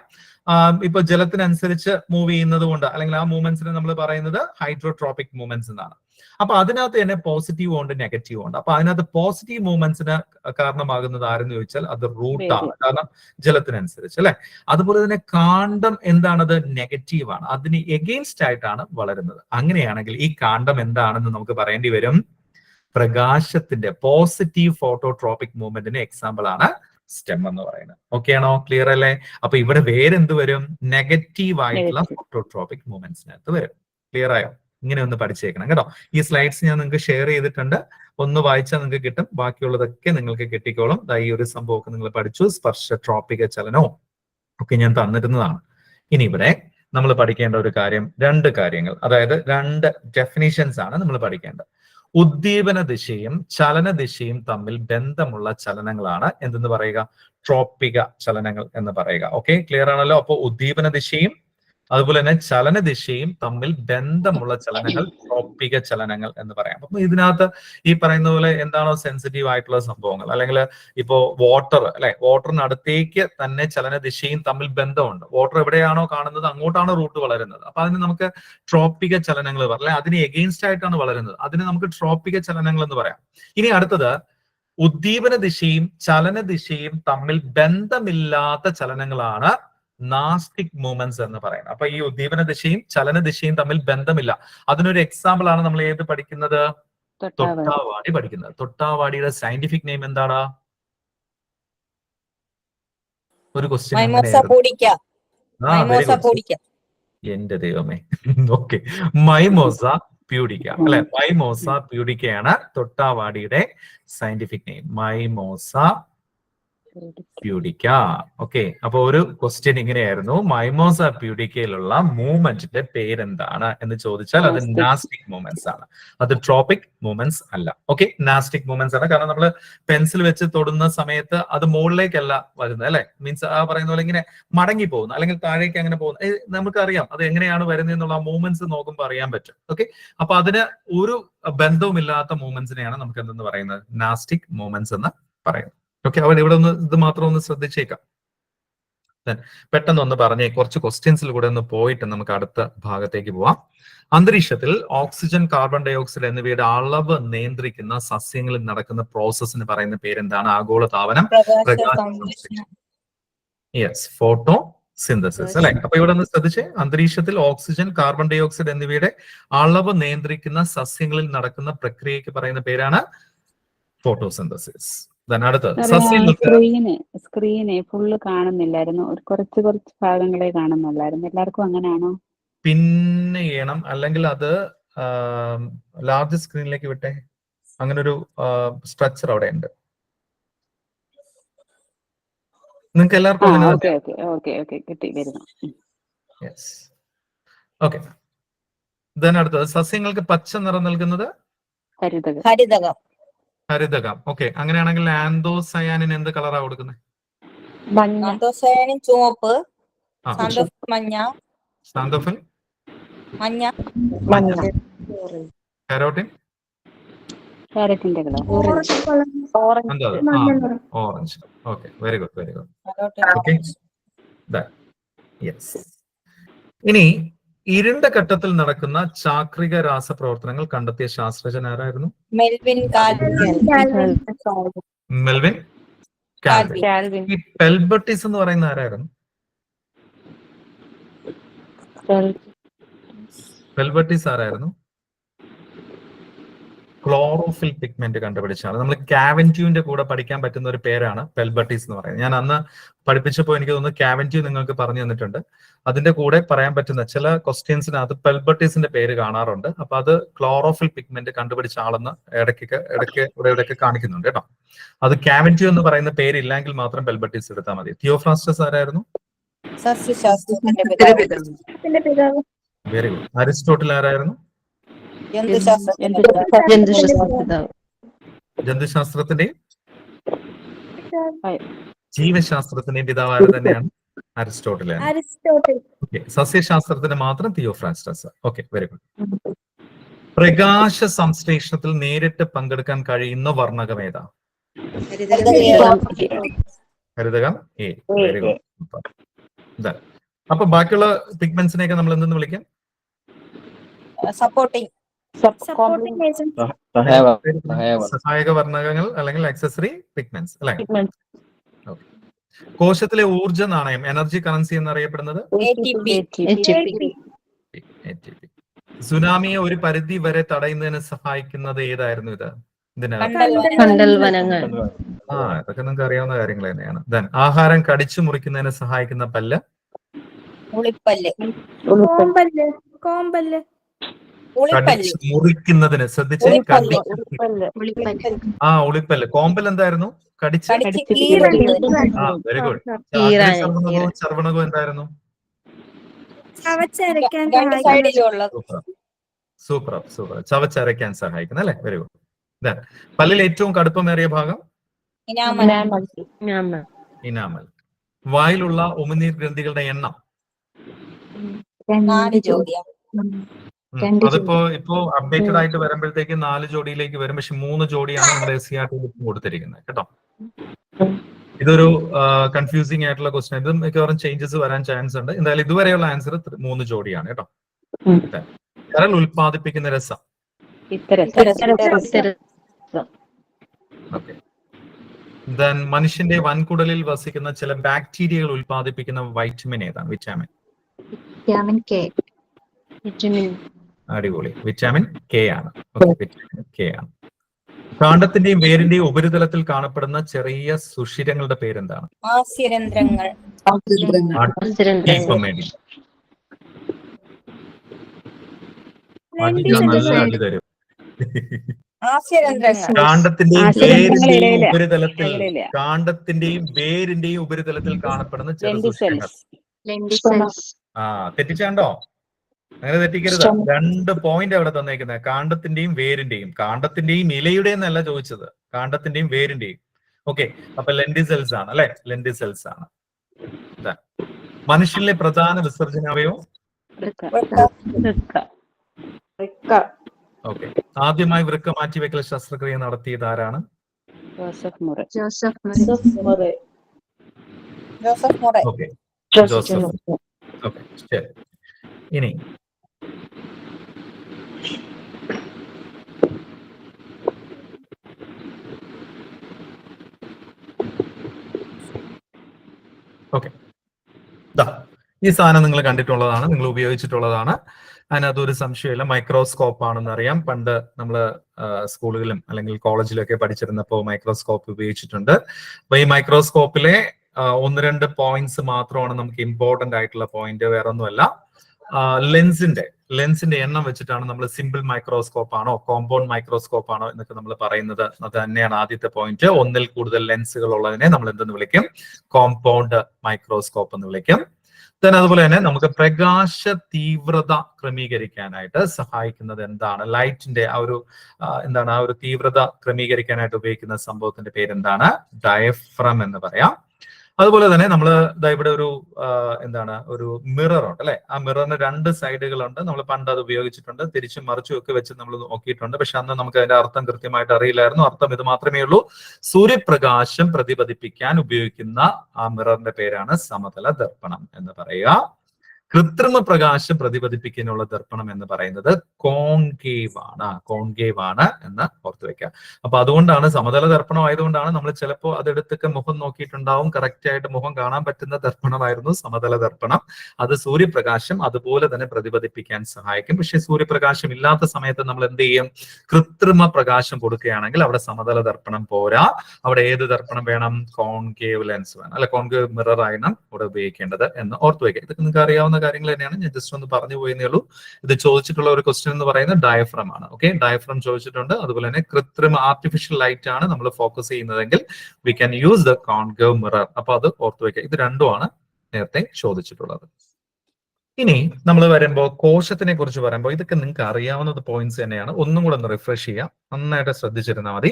ഇപ്പൊ ജലത്തിനനുസരിച്ച് മൂവ് ചെയ്യുന്നത് കൊണ്ട് അല്ലെങ്കിൽ ആ മൂവ്മെന്റ്സിനെ നമ്മൾ പറയുന്നത് ഹൈഡ്രോട്രോപ്പിക് മൂവ്മെന്റ്സ് എന്നാണ്. അപ്പൊ അതിനകത്ത് തന്നെ പോസിറ്റീവ് ഉണ്ട്, നെഗറ്റീവ് ഉണ്ട്. അപ്പൊ അതിനകത്ത് പോസിറ്റീവ് മൂവ്മെന്റ്സിന് കാരണമാകുന്നത് ആരെന്ന് ചോദിച്ചാൽ അത് റൂട്ടാണ്, കാരണം ജലത്തിനനുസരിച്ച് അല്ലെ. അതുപോലെ തന്നെ കാണ്ഡം എന്താണത്? നെഗറ്റീവ് ആണ്, അതിന് എഗെയിൻസ്റ്റ് ആയിട്ടാണ് വളരുന്നത്. അങ്ങനെയാണെങ്കിൽ ഈ കാണ്ഡം എന്താണെന്ന് നമുക്ക് പറയേണ്ടി വരും, പ്രകാശത്തിന്റെ പോസിറ്റീവ് ഫോട്ടോട്രോപ്പിക് മൂവ്മെന്റിന് എക്സാമ്പിൾ ആണ് സ്റ്റെം എന്ന് പറയുന്നത്. ഓക്കെ ആണോ? ക്ലിയർ അല്ലേ? അപ്പൊ ഇവിടെ വേറെന്ത് വരും? നെഗറ്റീവ് ആയിട്ടുള്ള ഫോട്ടോട്രോപ്പിക് മൂവ്മെന്റ്സിനകത്ത് വരും. ക്ലിയർ ആയോ? ഇങ്ങനെ ഒന്ന് പഠിച്ചേക്കണം കേട്ടോ. ഈ സ്ലൈഡ്സ് ഞാൻ നിങ്ങൾക്ക് ഷെയർ ചെയ്തിട്ടുണ്ട്, ഒന്ന് വായിച്ചാൽ നിങ്ങൾക്ക് കിട്ടും. ബാക്കിയുള്ളതൊക്കെ നിങ്ങൾക്ക് കിട്ടിക്കോളും. ഈ ഒരു സംഭവമൊക്കെ നിങ്ങൾ പഠിച്ചു. സ്പർശ ട്രോപ്പിക ചലനവും ഒക്കെ ഞാൻ തന്നിരുന്നതാണ്. ഇനി ഇവിടെ നമ്മൾ പഠിക്കേണ്ട ഒരു കാര്യം, രണ്ട് കാര്യങ്ങൾ, അതായത് രണ്ട് ഡെഫിനിഷൻസ് ആണ് നമ്മൾ പഠിക്കേണ്ടത്. ഉദ്ദീപന ദിശയും ചലന ദിശയും തമ്മിൽ ബന്ധമുള്ള ചലനങ്ങളാണ് എന്തെന്ന് പറയുക? ട്രോപ്പിക ചലനങ്ങൾ എന്ന് പറയുക. ഓക്കെ, ക്ലിയർ ആണല്ലോ? അപ്പോൾ ഉദ്ദീപന ദിശയും അതുപോലെ തന്നെ ചലന ദിശയും തമ്മിൽ ബന്ധമുള്ള ചലനങ്ങൾ ട്രോപ്പിക ചലനങ്ങൾ എന്ന് പറയാം. അപ്പൊ ഇതിനകത്ത് ഈ പറയുന്ന പോലെ എന്താണോ സെൻസിറ്റീവ് ആയിട്ടുള്ള സംഭവങ്ങൾ, അല്ലെങ്കിൽ ഇപ്പോ വാട്ടർ അല്ലെ, വാട്ടറിനടുത്തേക്ക് തന്നെ ചലന ദിശയും തമ്മിൽ ബന്ധമുണ്ട്. വാട്ടർ എവിടെയാണോ കാണുന്നത് അങ്ങോട്ടാണ് റൂട്ട് വളരുന്നത്. അപ്പൊ അതിന് നമുക്ക് ട്രോപ്പിക ചലനങ്ങൾ പറയാം, അല്ലെ അതിന് എഗെയിൻസ്റ്റ് ആയിട്ടാണ് വളരുന്നത്, അതിന് നമുക്ക് ട്രോപ്പിക ചലനങ്ങൾ എന്ന് പറയാം. ഇനി അടുത്തത് ഉദ്ദീപന ദിശയും ചലന ദിശയും തമ്മിൽ ബന്ധമില്ലാത്ത ചലനങ്ങളാണ് നാസ്റ്റിക് മൂവ്മെന്റ്സ് എന്ന് പറയുന്നത്. അപ്പൊ ഈ ഉദ്ദീപന ദിശയും ചലന ദിശയും തമ്മിൽ ബന്ധമില്ല. അതിനൊരു എക്സാമ്പിൾ ആണ് നമ്മൾ ഏത് പഠിക്കുന്നത്? തൊട്ടാവാടി പഠിക്കുന്നത്. തൊട്ടാവാടിയുടെ സയന്റിഫിക് നെയിം എന്താണ്? ഒരു ക്വസ്റ്റ്യൻ. എന്റെ ദൈവമേ. ഓക്കെ, മൈമോസ പ്യൂഡിക്ക അല്ലെ, മൈമോസ പ്യൂഡിക്കയാണ് തൊട്ടാവാടിയുടെ scientific name, Mimosa pudica. Okay, അപ്പൊ ഒരു ക്വസ്റ്റ്യൻ ഇങ്ങനെയായിരുന്നു, മൈമോസ പ്യൂഡിക്കയിലുള്ള മൂവ്മെന്റിന്റെ പേരെന്താണ് എന്ന് ചോദിച്ചാൽ അത് നാസ്റ്റിക് മൂവ്മെന്റ്സ് ആണ്, അത് ട്രോപ്പിക് മൂവ്മെന്റ്സ് അല്ല. ഓക്കെ, നാസ്റ്റിക് മൂവ്മെന്റ്സ് ആണ്. കാരണം നമ്മൾ പെൻസിൽ വെച്ച് തൊടുന്ന സമയത്ത് അത് മുകളിലേക്കല്ല വരുന്നത് അല്ലെ, മീൻസ് ആ പറയുന്ന പോലെ ഇങ്ങനെ മടങ്ങി പോകുന്നു അല്ലെങ്കിൽ താഴേക്ക് അങ്ങനെ പോകുന്നു. നമുക്കറിയാം അത് എങ്ങനെയാണ് വരുന്നത് എന്നുള്ള മൂവ്മെന്റ്സ് നോക്കുമ്പോൾ അറിയാൻ പറ്റും. ഓക്കെ, അപ്പൊ അതിന് ഒരു ബന്ധവുമില്ലാത്ത മൂവ്മെന്റ്സിനെയാണ് നമുക്ക് എന്തെന്ന് പറയുന്നത്? നാസ്റ്റിക് മൂവ്മെന്റ്സ് എന്ന് പറയുന്നത്. ഓക്കെ, അവിടെ ഇവിടെ ഒന്ന് ഇത് മാത്രം ഒന്ന് ശ്രദ്ധിച്ചേക്കാം. പെട്ടെന്ന് ഒന്ന് പറഞ്ഞേ, കുറച്ച് ക്വസ്റ്റ്യൻസിൽ കൂടെ ഒന്ന് പോയിട്ട് നമുക്ക് അടുത്ത ഭാഗത്തേക്ക് പോവാം. അന്തരീക്ഷത്തിൽ ഓക്സിജൻ, കാർബൺ ഡൈ ഓക്സൈഡ് എന്നിവയുടെ അളവ് നിയന്ത്രിക്കുന്ന സസ്യങ്ങളിൽ നടക്കുന്ന പ്രോസസ്സിന് പറയുന്ന പേരെന്താണ്? ആഗോളതാപനം, യെസ്, ഫോട്ടോ സിന്തസിസ് അല്ലെ. അപ്പൊ ഇവിടെ ഒന്ന് ശ്രദ്ധിച്ചേ, അന്തരീക്ഷത്തിൽ ഓക്സിജൻ, കാർബൺ ഡൈ ഓക്സൈഡ് എന്നിവയുടെ അളവ് നിയന്ത്രിക്കുന്ന സസ്യങ്ങളിൽ നടക്കുന്ന പ്രക്രിയക്ക് പറയുന്ന പേരാണ് ഫോട്ടോസിന്തസിസ്. സ്ക്രീന് ഫുള്ള് കാണുന്നില്ലായിരുന്നു, കുറച്ച് ഭാഗങ്ങളെ കാണുന്നുള്ളായിരുന്നു. എല്ലാവർക്കും അങ്ങനെയാണോ? പിന്നെ ചെയ്യണം, അല്ലെങ്കിൽ അത് ലാർജ് സ്ക്രീനിലേക്ക് വിട്ടേ. അങ്ങനെ ഒരു സ്ട്രക്ചർ അവിടെ ഉണ്ട്. നിങ്ങൾക്ക് എല്ലാവർക്കും അങ്ങനെ ഓക്കെ ഓക്കെ ഓക്കെ ഓക്കെ കിട്ടി വരുന്നു. യെസ്. ഓക്കെ. ദെൻ അടുത്തത് സസ്യങ്ങൾക്ക് പച്ച നിറം നൽകുന്നത് ഹരിതകം. ഹരിതകം. ഹരിതകം. ഓക്കെ, അങ്ങനെയാണെങ്കിൽ ആന്തോസയാനിന് എന്ത് കളറാ കൊടുക്കുന്നത്? മഞ്ഞ. ആന്തോസയാനിൻ ചുവപ്പ്, ആ, സാന്തോഫിൻ മഞ്ഞ, സാന്തോഫിൻ മഞ്ഞ, മഞ്ഞ. കാരോട്ടിൻ ക്യാരറ്റിന്റെ കളർ ഓറഞ്ച്. എന്താ? Orange. Okay, very good, very good. Carotene okay, yes. ഇനി ഇരുണ്ട ഘട്ടത്തിൽ നടക്കുന്ന ചാക്രിക രാസപ്രവർത്തനങ്ങൾ കണ്ടെത്തിയ ശാസ്ത്രജ്ഞൻ ആരായിരുന്നു? Melvin Calvin. Melvin Calvin. Calvin. ഈ പെൽബട്ടിസ് എന്ന് പറയുന്ന ആരായിരുന്നു? പെൽബട്ടിസ് ആരായിരുന്നു? ക്ലോറോഫിൽ പിഗ്മെന്റ് കണ്ടുപിടിച്ചാണ്. നമ്മൾ കാവൻറ്റ്യൂവിന്റെ കൂടെ പഠിക്കാൻ പറ്റുന്ന ഒരു പേരാണ് പെൽബട്ടീസ് എന്ന് പറയുന്നത്. ഞാൻ അന്ന് പഠിപ്പിച്ചപ്പോൾ എനിക്ക് തോന്നുന്നു കാവൻറ്റ്യൂ നിങ്ങൾക്ക് പറഞ്ഞു തന്നിട്ടുണ്ട്. അതിന്റെ കൂടെ പറയാൻ പറ്റുന്ന ചില ക്വസ്റ്റ്യൻസിനകത്ത് പെൽബട്ടീസിന്റെ പേര് കാണാറുണ്ട്. അപ്പൊ അത് ക്ലോറോഫിൽ പിഗ്മെന്റ് കണ്ടുപിടിച്ച ആളെന്ന് ഇടയ്ക്ക് കാണിക്കുന്നുണ്ട് കേട്ടോ. അത് കാവൻറ്റ്യൂ എന്ന് പറയുന്ന പേരില്ലെങ്കിൽ മാത്രം പെൽബട്ടീസ് എടുത്താൽ മതി. തിയോഫ്രാസ്റ്റസ് ആരായിരുന്നു? സസ്യശാസ്ത്രത്തിന്റെ പിതാവ്. Very good. അരിസ്റ്റോട്ടിൽ ആരായിരുന്നു? ജന്തുശാസ്ത്രത്തിന്റെയും ജീവശാസ്ത്രത്തിന്റെയും പിതാവ് തന്നെയാണ് അരിസ്റ്റോട്ടിൽ. ഓക്കെ, സസ്യശാസ്ത്രത്തിന് മാത്രം തിയോഫ്രാസ്റ്റസ്. Okay, very good. പ്രകാശ സംശ്ലേഷണത്തിൽ നേരിട്ട് പങ്കെടുക്കാൻ കഴിയുന്ന വർണ്ണകം ഏതാ? ഹരിതകം എ. Very good. അപ്പൊ ബാക്കിയുള്ള പിഗ്മെന്റ്സിനെയൊക്കെ നമ്മൾ എന്തെന്ന് വിളിക്കാം? സപ്പോർട്ടിംഗ് സഹായക വർണ്ണകങ്ങൾ അല്ലെങ്കിൽ ആക്സസറി പിഗ്മെന്റ്സ് അല്ലെ? കോശത്തിലെ ഊർജ്ജ നാണയം, എനർജി കറൻസി എന്നറിയപ്പെടുന്നത് ATP. സുനാമിയെ ഒരു പരിധി വരെ തടയുന്നതിന് സഹായിക്കുന്നത് ഏതായിരുന്നു? ഇതൊക്കെ നിങ്ങൾക്ക് അറിയാവുന്ന കാര്യങ്ങൾ തന്നെയാണ്. ദെൻ ആഹാരം കടിച്ചു മുറിക്കുന്നതിന് സഹായിക്കുന്ന പല്ല്? കടിച്ചു മുറിക്കുന്നതിന് ശ്രദ്ധിച്ച്. ഉളിപ്പല്ല്. കോമ്പൽ എന്തായിരുന്നു? Very good. ചർവണകവും എന്തായിരുന്നു? സൂപ്പർ. ചവച്ചരയ്ക്കാൻ സഹായിക്കുന്ന അല്ലെ? Very good. പല്ലിൽ ഏറ്റവും കടുപ്പമേറിയ ഭാഗം? ഇനാമൽ. വായിലുള്ള ഉമിനീർ ഗ്രന്ഥികളുടെ എണ്ണം? അതിപ്പോ അപ്ഡേറ്റഡ് ആയിട്ട് വരുമ്പോഴത്തേക്ക് 4 ജോഡിയിലേക്ക് വരും. പക്ഷെ 3 ജോഡിയാണ് നമ്മുടെ SCERT കൊടുത്തിരിക്കുന്നത് കേട്ടോ. ഇതൊരു കൺഫ്യൂസിംഗ് ആയിട്ടുള്ള ക്വസ്റ്റൻ. ഇത് മിക്കവാറും ചേഞ്ചസ് വരാൻ ചാൻസ് ഉണ്ട്. എന്തായാലും ഇതുവരെയുള്ള ആൻസർ 3 ജോഡിയാണ് കേട്ടോ. കരൾ ഉൽപ്പാദിപ്പിക്കുന്ന രസം? ഓക്കെ. ദെൻ മനുഷ്യന്റെ വൻകുടലിൽ വസിക്കുന്ന ചില ബാക്ടീരിയകൾ ഉൽപ്പാദിപ്പിക്കുന്ന വൈറ്റമിൻ ഏതാണ്? വിറ്റാമിൻ അടിപൊളി. വിറ്റാമിൻ കെ ആണ്. വിറ്റാമിൻ കെ ആണ്. കാണ്ഡത്തിന്റെയും വേരിന്റെയും ഉപരിതലത്തിൽ കാണപ്പെടുന്ന ചെറിയ സുഷിരങ്ങളുടെ പേരെന്താണ്? ആസ്യരന്ധ്രങ്ങൾ. കാണ്ഡത്തിന്റെയും വേരിന്റെയും ഉപരിതലത്തിൽ കാണപ്പെടുന്ന ചെറിയ സുഷിരങ്ങൾ. തെറ്റിച്ചാണ്ടോ? അങ്ങനെ തെറ്റിക്കരുത്. 2 പോയിന്റ് അവിടെ തന്നേക്കുന്നത്. കാണ്ഡത്തിന്റെയും വേരിന്റെയും. കാണ്ഡത്തിന്റെയും ഇലയുടെയും എന്നല്ല ചോദിച്ചത്, കാണ്ഡത്തിന്റെയും വേരിന്റെയും. ഓക്കെ, അപ്പൊ ലെന്റിസെൽസ് ആണ് അല്ലെ? ലെന്റിസെൽസ് ആണ്. മനുഷ്യനിലെ പ്രധാന വിസർജനാവയവം? ഓക്കെ. ആദ്യമായി വൃക്ക മാറ്റിവെക്കൽ ശസ്ത്രക്രിയ നടത്തിയത് ആരാണ്? Okay, Joseph. ഓക്കെ, ശരി. ഇനി ഓക്കെ, ഈ സാധനം നിങ്ങൾ കണ്ടിട്ടുള്ളതാണ്, നിങ്ങൾ ഉപയോഗിച്ചിട്ടുള്ളതാണ്. അതിനകത്തൊരു സംശയമില്ല. മൈക്രോസ്കോപ്പ് ആണെന്ന് അറിയാം. പണ്ട് നമ്മൾ സ്കൂളുകളിലും അല്ലെങ്കിൽ കോളേജിലൊക്കെ പഠിച്ചിരുന്നപ്പോൾ മൈക്രോസ്കോപ്പ് ഉപയോഗിച്ചിട്ടുണ്ട്. അപ്പൊ ഈ മൈക്രോസ്കോപ്പിലെ 1-2 പോയിന്റ്സ് മാത്രമാണ് നമുക്ക് ഇമ്പോർട്ടന്റ് ആയിട്ടുള്ള പോയിന്റ്, വേറെ ഒന്നുമല്ല. ലെൻസിന്റെ എണ്ണം വെച്ചിട്ടാണ് നമ്മൾ സിമ്പിൾ മൈക്രോസ്കോപ്പ് ആണോ കോമ്പൗണ്ട് മൈക്രോസ്കോപ്പ് ആണോ എന്നൊക്കെ നമ്മൾ പറയുന്നത്. അത് തന്നെയാണ് ആദ്യത്തെ പോയിന്റ്. ഒന്നിൽ കൂടുതൽ ലെൻസുകൾ ഉള്ളതിനെ നമ്മൾ എന്തെന്ന് വിളിക്കും? കോമ്പൗണ്ട് മൈക്രോസ്കോപ്പ് എന്ന് വിളിക്കും. അതുപോലെ തന്നെ നമുക്ക് പ്രകാശ തീവ്രത ക്രമീകരിക്കാനായിട്ട് സഹായിക്കുന്നത് എന്താണ്? ലൈറ്റിന്റെ ആ ഒരു തീവ്രത ക്രമീകരിക്കാനായിട്ട് ഉപയോഗിക്കുന്ന സംഭവത്തിന്റെ പേരെന്താണ്? ഡയഫ്രം എന്ന് പറയാം. അതുപോലെ തന്നെ നമ്മൾ ഇവിടെ ഒരു ഒരു മിറർ ഉണ്ട് അല്ലെ. ആ മിററിന് 2 സൈഡുകളുണ്ട്. നമ്മൾ പണ്ട് അത് ഉപയോഗിച്ചിട്ടുണ്ട്. തിരിച്ചും മറിച്ചും ഒക്കെ വെച്ച് നമ്മൾ നോക്കിയിട്ടുണ്ട്. പക്ഷെ അന്ന് നമുക്ക് അതിന്റെ അർത്ഥം കൃത്യമായിട്ട് അറിയില്ലായിരുന്നു. അർത്ഥം ഇത് മാത്രമേ ഉള്ളൂ: സൂര്യപ്രകാശം പ്രതിപദിപ്പിക്കാൻ ഉപയോഗിക്കുന്ന ആ മിററിന്റെ പേരാണ് സമതല ദർപ്പണം എന്ന് പറയുക. കൃത്രിമ പ്രകാശം പ്രതിപദിപ്പിക്കാനുള്ള ദർപ്പണം എന്ന് പറയുന്നത് കോൺകേവ് ആണ് എന്ന് ഓർത്തു വെക്കുക. അപ്പൊ അതുകൊണ്ടാണ് സമതല ദർപ്പണം ആയതുകൊണ്ടാണ് നമ്മൾ ചിലപ്പോൾ അതെടുത്തൊക്കെ മുഖം നോക്കിയിട്ടുണ്ടാവും. കറക്റ്റ് ആയിട്ട് മുഖം കാണാൻ പറ്റുന്ന ദർപ്പണമായിരുന്നു സമതല ദർപ്പണം. അത് സൂര്യപ്രകാശം അതുപോലെ തന്നെ പ്രതിപദിപ്പിക്കാൻ സഹായിക്കും. പക്ഷെ സൂര്യപ്രകാശം ഇല്ലാത്ത സമയത്ത് നമ്മൾ എന്ത് ചെയ്യും? കൃത്രിമ പ്രകാശം കൊടുക്കുകയാണെങ്കിൽ അവിടെ സമതല ദർപ്പണം പോരാ. അവിടെ ഏത് ദർപ്പണം വേണം? കോൺകേവ് ലെൻസ് വേണം അല്ലെ. കോൺകേവ് മിറർ ആയിരുന്നു ഇവിടെ ഉപയോഗിക്കേണ്ടത് എന്ന് ഓർത്തു വയ്ക്കുക. ഇതൊക്കെ നിങ്ങൾക്ക് അറിയാവുന്ന കാര്യങ്ങൾ തന്നെയാണ്. ഞാൻ ജസ്റ്റ് ഒന്ന് പറഞ്ഞു പോയെന്നേ ഉള്ളൂ. ഇത് ചോദിച്ചിട്ടുള്ള ഒരു ക്വസ്റ്റ്യൻ എന്ന് പറയുന്നത് ഡയഫ്രം ആണ്. ഓക്കെ, ഡയഫ്രം ചോദിച്ചിട്ടുണ്ട്. അതുപോലെ തന്നെ കൃത്രിമ ആർട്ടിഫിഷ്യൽ ലൈറ്റ് ആണ് നമ്മൾ ഫോക്കസ് ചെയ്യുന്നതെങ്കിൽ we can use the concave mirror. അപ്പൊ അത് ഓർത്തു വയ്ക്കുക. ഇത് രണ്ടുമാണ് നേരത്തെ ചോദിച്ചിട്ടുള്ളത്. ഇനി നമ്മൾ വരുമ്പോൾ കോശത്തിനെ കുറിച്ച് പറയുമ്പോൾ ഇതൊക്കെ നിങ്ങൾക്ക് അറിയാവുന്നത് പോയിന്റ്സ് തന്നെയാണ്. ഒന്നും കൂടെ ഒന്ന് റിഫ്രഷ് ചെയ്യാം. നന്നായിട്ട് ശ്രദ്ധിച്ചിരുന്നാൽ മതി.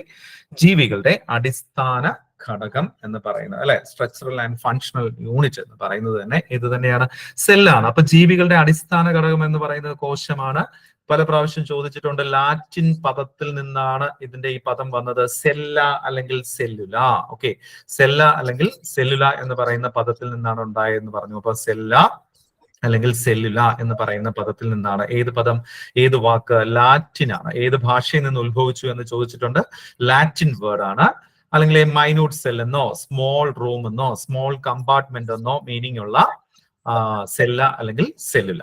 ജീവികളുടെ അടിസ്ഥാന ഘടകം എന്ന് പറയുന്നത് അല്ലെ, സ്ട്രക്ചറൽ ആൻഡ് ഫങ്ഷണൽ യൂണിറ്റ് എന്ന് പറയുന്നത് തന്നെ ഇത് തന്നെയാണ്, സെല്ലാണ്. അപ്പൊ ജീവികളുടെ അടിസ്ഥാന ഘടകം എന്ന് പറയുന്നത് കോശമാണ്. പല പ്രാവശ്യം ചോദിച്ചിട്ടുണ്ട്. ലാറ്റിൻ പദത്തിൽ നിന്നാണ് ഇതിന്റെ ഈ പദം വന്നത്. സെല്ല അല്ലെങ്കിൽ സെല്ലുല. ഓക്കെ, സെല്ല അല്ലെങ്കിൽ സെല്ലുല എന്ന് പറയുന്ന പദത്തിൽ നിന്നാണ് ഉണ്ടായതെന്ന് പറഞ്ഞു. അപ്പൊ സെല്ല അല്ലെങ്കിൽ സെല്ലുല എന്ന് പറയുന്ന പദത്തിൽ നിന്നാണ്. ഏത് പദം, ഏത് വാക്ക്? ലാറ്റിൻ ആണ്. ഏത് ഭാഷയിൽ നിന്ന് ഉത്ഭവിച്ചു എന്ന് ചോദിച്ചിട്ടുണ്ട്. ലാറ്റിൻ വേർഡ് ആണ്. അല്ലെങ്കിൽ മൈന്യൂട്ട് സെൽ എന്നോ സ്മോൾ റൂം എന്നോ സ്മോൾ കമ്പാർട്ട്മെന്റ് എന്നോ മീനിങ് ഉള്ള സെല്ല അല്ലെങ്കിൽ സെല്ലുല.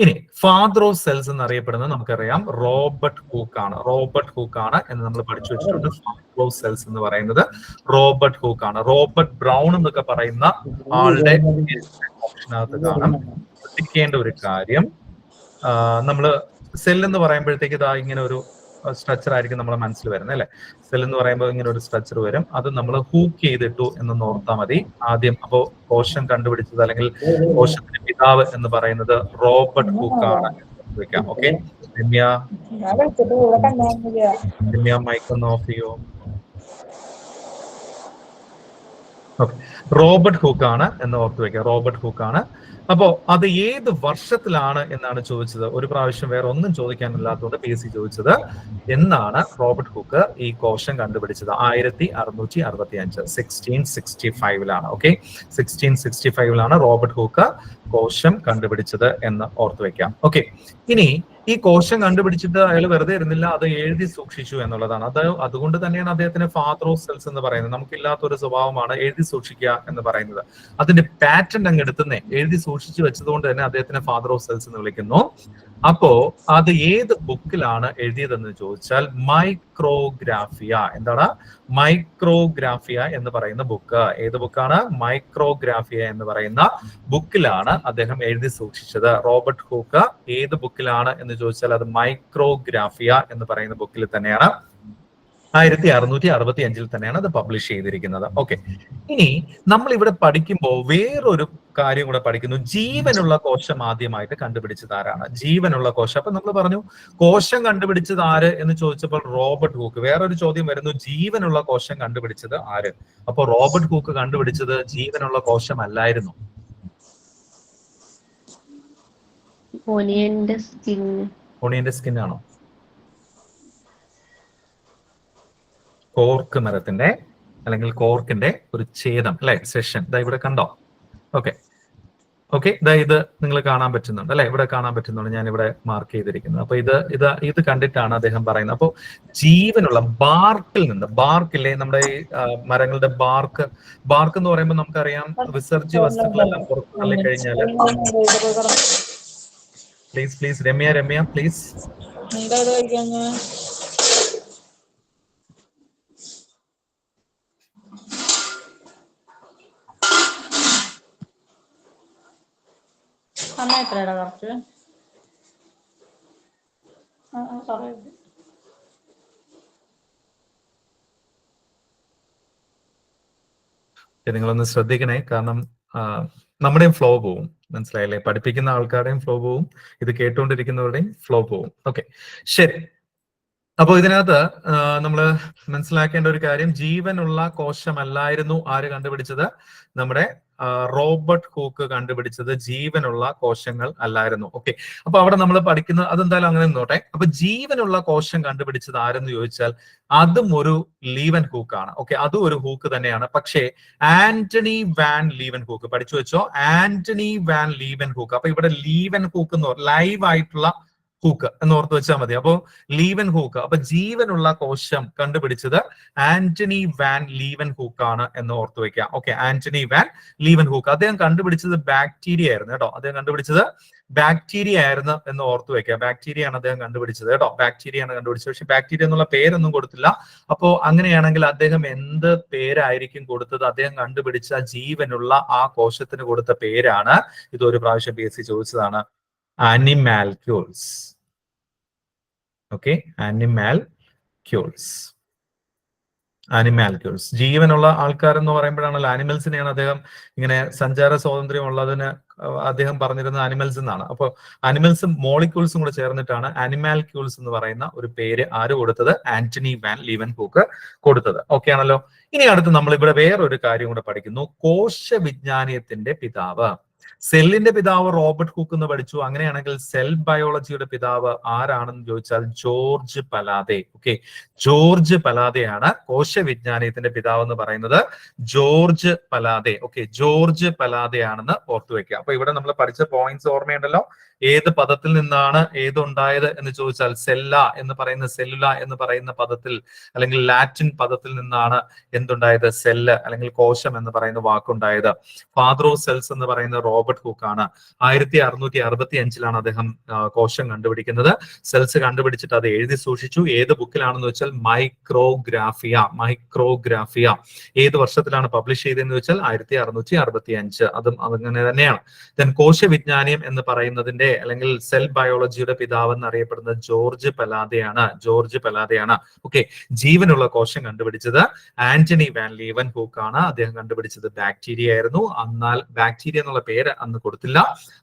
ഇനി ഫാദർ ഓഫ് സെൽസ് എന്നറിയപ്പെടുന്നത് നമുക്കറിയാം റോബർട്ട് ഹൂക്ക് ആണ്. റോബർട്ട് ഹൂക്ക് ആണ് എന്ന് നമ്മൾ പഠിച്ചു വെച്ചിട്ടുണ്ട്. ഫാദർ ഓഫ് സെൽസ് എന്ന് പറയുന്നത് റോബർട്ട് ഹൂക്ക് ആണ്. റോബർട്ട് ബ്രൗൺ എന്നൊക്കെ പറയുന്ന ആളുടെ ഓപ്ഷനകത്ത് കാണാം. ശ്രദ്ധിക്കേണ്ട ഒരു കാര്യം, നമ്മള് സെൽ എന്ന് പറയുമ്പോഴത്തേക്ക് ഇതാ ഇങ്ങനെ ഒരു സ്ട്രക്ചർ ആയിരിക്കും നമ്മുടെ മനസ്സിൽ വരുന്നത് അല്ലെ. സെൽ എന്ന് പറയുമ്പോൾ ഇങ്ങനെ ഒരു സ്ട്രക്ചർ വരും. അത് നമ്മൾ ഹൂക്ക് ചെയ്തിട്ടു എന്ന് ഓർത്താൽ മതി ആദ്യം. അപ്പോ കോശം കണ്ടുപിടിച്ചത് അല്ലെങ്കിൽ കോശത്തിന്റെ പിതാവ് എന്ന് പറയുന്നത് റോബർട്ട് ഹൂക്ക് ആണ്. ഓക്കെ, രമ്യ മൈക്ക് ഒന്ന് ഓഫ് ചെയ്യോ? റോബർട്ട് ഹൂക്ക് ആണ് എന്ന് ഓർത്തു വെക്കുക. റോബർട്ട് ഹൂക്ക് ആണ്. അപ്പോ അത് ഏത് വർഷത്തിലാണ് എന്നാണ് ചോദിച്ചത്. ഒരു പ്രാവശ്യം വേറെ ഒന്നും ചോദിക്കാനില്ലാത്തതുകൊണ്ട് PSC ചോദിച്ചത് എന്നാണ് റോബർട്ട് ഹൂക്ക് ഈ കോശം കണ്ടുപിടിച്ചത്. 1665 1665 ഓക്കെ, 1665 റോബർട്ട് ഹൂക്ക് കോശം കണ്ടുപിടിച്ചത് എന്ന് ഓർത്തു വെക്കാം. ഓക്കെ, ഇനി ഈ കോശം കണ്ടുപിടിച്ചിട്ട് അയാൾ വെറുതെ ഇരുന്നില്ല, അത് എഴുതി സൂക്ഷിച്ചു എന്നുള്ളതാണ്. അതുകൊണ്ട് തന്നെയാണ് അദ്ദേഹത്തിന് ഫാദർ ഓഫ് സെൽസ് എന്ന് പറയുന്നത്. നമുക്കില്ലാത്ത ഒരു സ്വഭാവമാണ് എഴുതി സൂക്ഷിക്കുക എന്ന് പറയുന്നത്. അതിന്റെ പാറ്റന്റ് അങ്ങ് എടുത്തുന്നേ എഴുതി സൂക്ഷിച്ചു വെച്ചതുകൊണ്ട് തന്നെ അദ്ദേഹത്തിന് ഫാദർ ഓഫ് സെൽസ് എന്ന് വിളിക്കുന്നു. അപ്പോ അത് ഏത് ബുക്കിലാണ് എഴുതിയതെന്ന് ചോദിച്ചാൽ മൈക്രോഗ്രാഫിയ. എന്താണ് മൈക്രോഗ്രാഫിയ എന്ന് പറയുന്ന ബുക്ക്? ഏത് ബുക്കാണ്? മൈക്രോഗ്രാഫിയ എന്ന് പറയുന്ന ബുക്കിലാണ് അദ്ദേഹം എഴുതി സൂക്ഷിച്ചത്. റോബർട്ട് ഹൂക്ക് ഏത് ബുക്കിലാണ് എന്ന് ചോദിച്ചാൽ അത് മൈക്രോഗ്രാഫിയ എന്ന് പറയുന്ന ബുക്കിൽ തന്നെയാണ്. 1665 തന്നെയാണ് അത് പബ്ലിഷ് ചെയ്തിരിക്കുന്നത്. ഓക്കെ, ഇനി നമ്മൾ ഇവിടെ പഠിക്കുമ്പോൾ വേറൊരു കാര്യം കൂടെ പഠിക്കുന്നു. ജീവനുള്ള കോശം ആദ്യമായിട്ട് കണ്ടുപിടിച്ചത് ആരാണ്? ജീവനുള്ള കോശം. അപ്പൊ നമ്മൾ പറഞ്ഞു കോശം കണ്ടുപിടിച്ചത് ആര് എന്ന് ചോദിച്ചപ്പോൾ റോബർട്ട് ഹൂക്ക്. വേറൊരു ചോദ്യം വരുന്നു, ജീവനുള്ള കോശം കണ്ടുപിടിച്ചത് ആര്? അപ്പൊ റോബർട്ട് ഹൂക്ക് കണ്ടുപിടിച്ചത് ജീവനുള്ള കോശം അല്ലായിരുന്നു. ഒണിയന്റെ സ്കിൻ ആണോ? കോർക്ക് മരത്തിന്റെ അല്ലെങ്കിൽ കോർക്കിന്റെ ഒരു ഛേദം അല്ലെ, സെഷൻ. ഇതാ ഇവിടെ കണ്ടോ? ഓക്കെ ഓക്കെ, ഇതാ ഇത് നിങ്ങൾ കാണാൻ പറ്റുന്നുണ്ട് അല്ലെ, ഇവിടെ കാണാൻ പറ്റുന്നുണ്ട്. ഞാൻ ഇവിടെ മാർക്ക് ചെയ്തിരിക്കുന്നത്. അപ്പൊ ഇത് കണ്ടിട്ടാണ് അദ്ദേഹം പറയുന്നത്. അപ്പൊ ജീവനുള്ള ബാർക്കിൽ നിന്ന്, ബാർക്കില്ലേ നമ്മുടെ ഈ മരങ്ങളുടെ ബാർക്ക് എന്ന് പറയുമ്പോൾ നമുക്കറിയാം വിസർജ്യ വസ്തുക്കളെല്ലാം പുറത്തു തള്ളി കഴിഞ്ഞാൽ. Please Ramya please. സമയം എത്രയാടാ കുറച്ച് നിങ്ങളൊന്ന് ശ്രദ്ധിക്കണേ, കാരണം നമ്മുടെയും ഫ്ലോ പോവും. മനസ്സിലായില്ലേ? പഠിപ്പിക്കുന്ന ആൾക്കാരുടെയും ഫ്ലോ പോവും, ഇത് കേട്ടുകൊണ്ടിരിക്കുന്നവരുടെയും ഫ്ലോ പോവും. ഓക്കെ, ശരി. അപ്പോൾ ഇതിനകത്ത് നമ്മൾ മനസ്സിലാക്കേണ്ട ഒരു കാര്യം, ജീവനുള്ള കോശമല്ലായിരുന്നു ആര് കണ്ടുപിടിച്ചത്? നമ്മുടെ റോബർട്ട് ഹൂക്ക് കണ്ടുപിടിച്ചത് ജീവനുള്ള കോശങ്ങൾ അല്ലായിരുന്നു. ഓക്കെ, അപ്പൊ അവിടെ നമ്മൾ പഠിക്കുന്ന അതെന്തായാലും അങ്ങനെ നിന്നോട്ടെ. അപ്പൊ ജീവനുള്ള കോശം കണ്ടുപിടിച്ചത് ആരെന്ന് ചോദിച്ചാൽ അതും ഒരു ലീവൻ ഹൂക്കാണ്. ഓക്കെ, അതും ഒരു ഹൂക്ക് തന്നെയാണ്. പക്ഷേ ആന്റണി വാൻ ലീവൻ ഹൂക്ക് പഠിച്ചു വെച്ചോ, ആന്റണി വാൻ ലീവൻ ഹൂക്ക്. അപ്പൊ ഇവിടെ ലീവൻ ഹൂക്ക് എന്ന് പറഞ്ഞാൽ ലൈവ് ആയിട്ടുള്ള ഹൂക്ക് എന്ന് ഓർത്ത് വെച്ചാൽ മതി. അപ്പോ ലീവൻ ഹൂക്ക്, അപ്പൊ ജീവനുള്ള കോശം കണ്ടുപിടിച്ചത് ആന്റണി വാൻ ലീവൻ ഹൂക്ക് ആണ് എന്ന് ഓർത്ത് വെക്കുക. ഓക്കെ, ആന്റണി വാൻ ലീവൻ ഹൂക്ക്. അദ്ദേഹം കണ്ടുപിടിച്ചത് ബാക്ടീരിയ ആയിരുന്നു കേട്ടോ. അദ്ദേഹം കണ്ടുപിടിച്ചത് ബാക്ടീരിയ ആയിരുന്നു എന്ന് ഓർത്ത് വെക്കുക. ബാക്ടീരിയ ആണ് അദ്ദേഹം കണ്ടുപിടിച്ചത് കേട്ടോ. ബാക്ടീരിയ ആണ് കണ്ടുപിടിച്ചത്. പക്ഷെ ബാക്ടീരിയ എന്നുള്ള പേരൊന്നും കൊടുത്തില്ല. അപ്പോ അങ്ങനെയാണെങ്കിൽ അദ്ദേഹം എന്ത് പേരായിരിക്കും കൊടുത്തത്? അദ്ദേഹം കണ്ടുപിടിച്ച ജീവനുള്ള ആ കോശത്തിന് കൊടുത്ത പേരാണ്, ഇതൊരു പ്രാവശ്യം PSC ചോദിച്ചതാണ്, ആനിമാൽക്യൂൾസ്. ഓക്കെ, ആനിമാൽക്യൂൾസ്. ആനിമാൽക്യൂൾസ് ജീവനുള്ള ആൾക്കാർ എന്ന് പറയുമ്പോഴാണല്ലോ, ആനിമൽസിനെയാണ് അദ്ദേഹം ഇങ്ങനെ സഞ്ചാര സ്വാതന്ത്ര്യം ഉള്ളതിന് അദ്ദേഹം പറഞ്ഞിരുന്നത് ആനിമൽസ് എന്നാണ്. അപ്പോൾ ആനിമൽസും മോളിക്യൂൾസും കൂടെ ചേർന്നിട്ടാണ് ആനിമാൽക്യൂൾസ് എന്ന് പറയുന്ന ഒരു പേര് ആര് കൊടുത്തത്? ആന്റണി വാൻ ലീവൻ ഹൂക്ക് കൊടുത്തത്. ഓക്കെ ആണല്ലോ. ഇനി അടുത്ത് നമ്മൾ ഇവിടെ വേറൊരു കാര്യം കൂടെ പഠിക്കുന്നു, കോശവിജ്ഞാനീയത്തിന്റെ പിതാവ്. സെല്ലിന്റെ പിതാവ് റോബർട്ട് ഹൂക്ക് എന്ന് പഠിച്ചു. അങ്ങനെയാണെങ്കിൽ സെൽ ബയോളജിയുടെ പിതാവ് ആരാണെന്ന് ചോദിച്ചാൽ ജോർജ് പലാദെ. ഓക്കെ, ജോർജ് പലാദെയാണ് കോശവിജ്ഞാനീയത്തിന്റെ പിതാവ് എന്ന് പറയുന്നത്, ജോർജ് പലാദെ. ഓക്കെ, ജോർജ് പലാദെയാണെന്ന് ഓർത്തു വെക്കുക. അപ്പൊ ഇവിടെ നമ്മൾ പഠിച്ച പോയിന്റ്സ് ഓർമ്മയുണ്ടല്ലോ. ഏത് പദത്തിൽ നിന്നാണ് ഏതുണ്ടായത് എന്ന് ചോദിച്ചാൽ സെല്ല എന്ന് പറയുന്ന, സെല്ലുല എന്ന് പറയുന്ന പദത്തിൽ അല്ലെങ്കിൽ ലാറ്റിൻ പദത്തിൽ നിന്നാണ് എന്തുണ്ടായത്? സെല്ല് അല്ലെങ്കിൽ കോശം എന്ന് പറയുന്ന വാക്കുണ്ടായത്. ഫാദർ ഓഫ് സെൽസ് എന്ന് പറയുന്ന റോബർട്ട് ഹൂക്കാണ്. 1665 അദ്ദേഹം കോശം കണ്ടുപിടിക്കുന്നത്. സെൽസ് കണ്ടുപിടിച്ചിട്ട് അത് എഴുതി സൂക്ഷിച്ചു. ഏത് ബുക്കിലാണെന്ന് വെച്ചാൽ മൈക്രോഗ്രാഫിയ. മൈക്രോഗ്രാഫിയ ഏത് വർഷത്തിലാണ് പബ്ലിഷ് ചെയ്തതെന്ന് വെച്ചാൽ 1665. അതും അങ്ങനെ തന്നെയാണ്. ദെൻ കോശവിജ്ഞാനീയം എന്ന് പറയുന്നതിന്റെ അല്ലെങ്കിൽ സെൽ ബയോളജിയുടെ പിതാവ് എന്നറിയപ്പെടുന്നത് ജോർജ് പലാദെയാണ്. ജോർജ് പലാദെയാണ്. ഓക്കെ, ജീവനുള്ള കോശം കണ്ടുപിടിച്ചത് ആന്റണി വാൻ ലീവൻ ഹൂക്ക് ആണ്. അദ്ദേഹം കണ്ടുപിടിച്ചത് ബാക്ടീരിയ ആയിരുന്നു. എന്നാൽ ബാക്ടീരിയ എന്നുള്ള പേര് അന്ന് കൊടുത്തില്ല.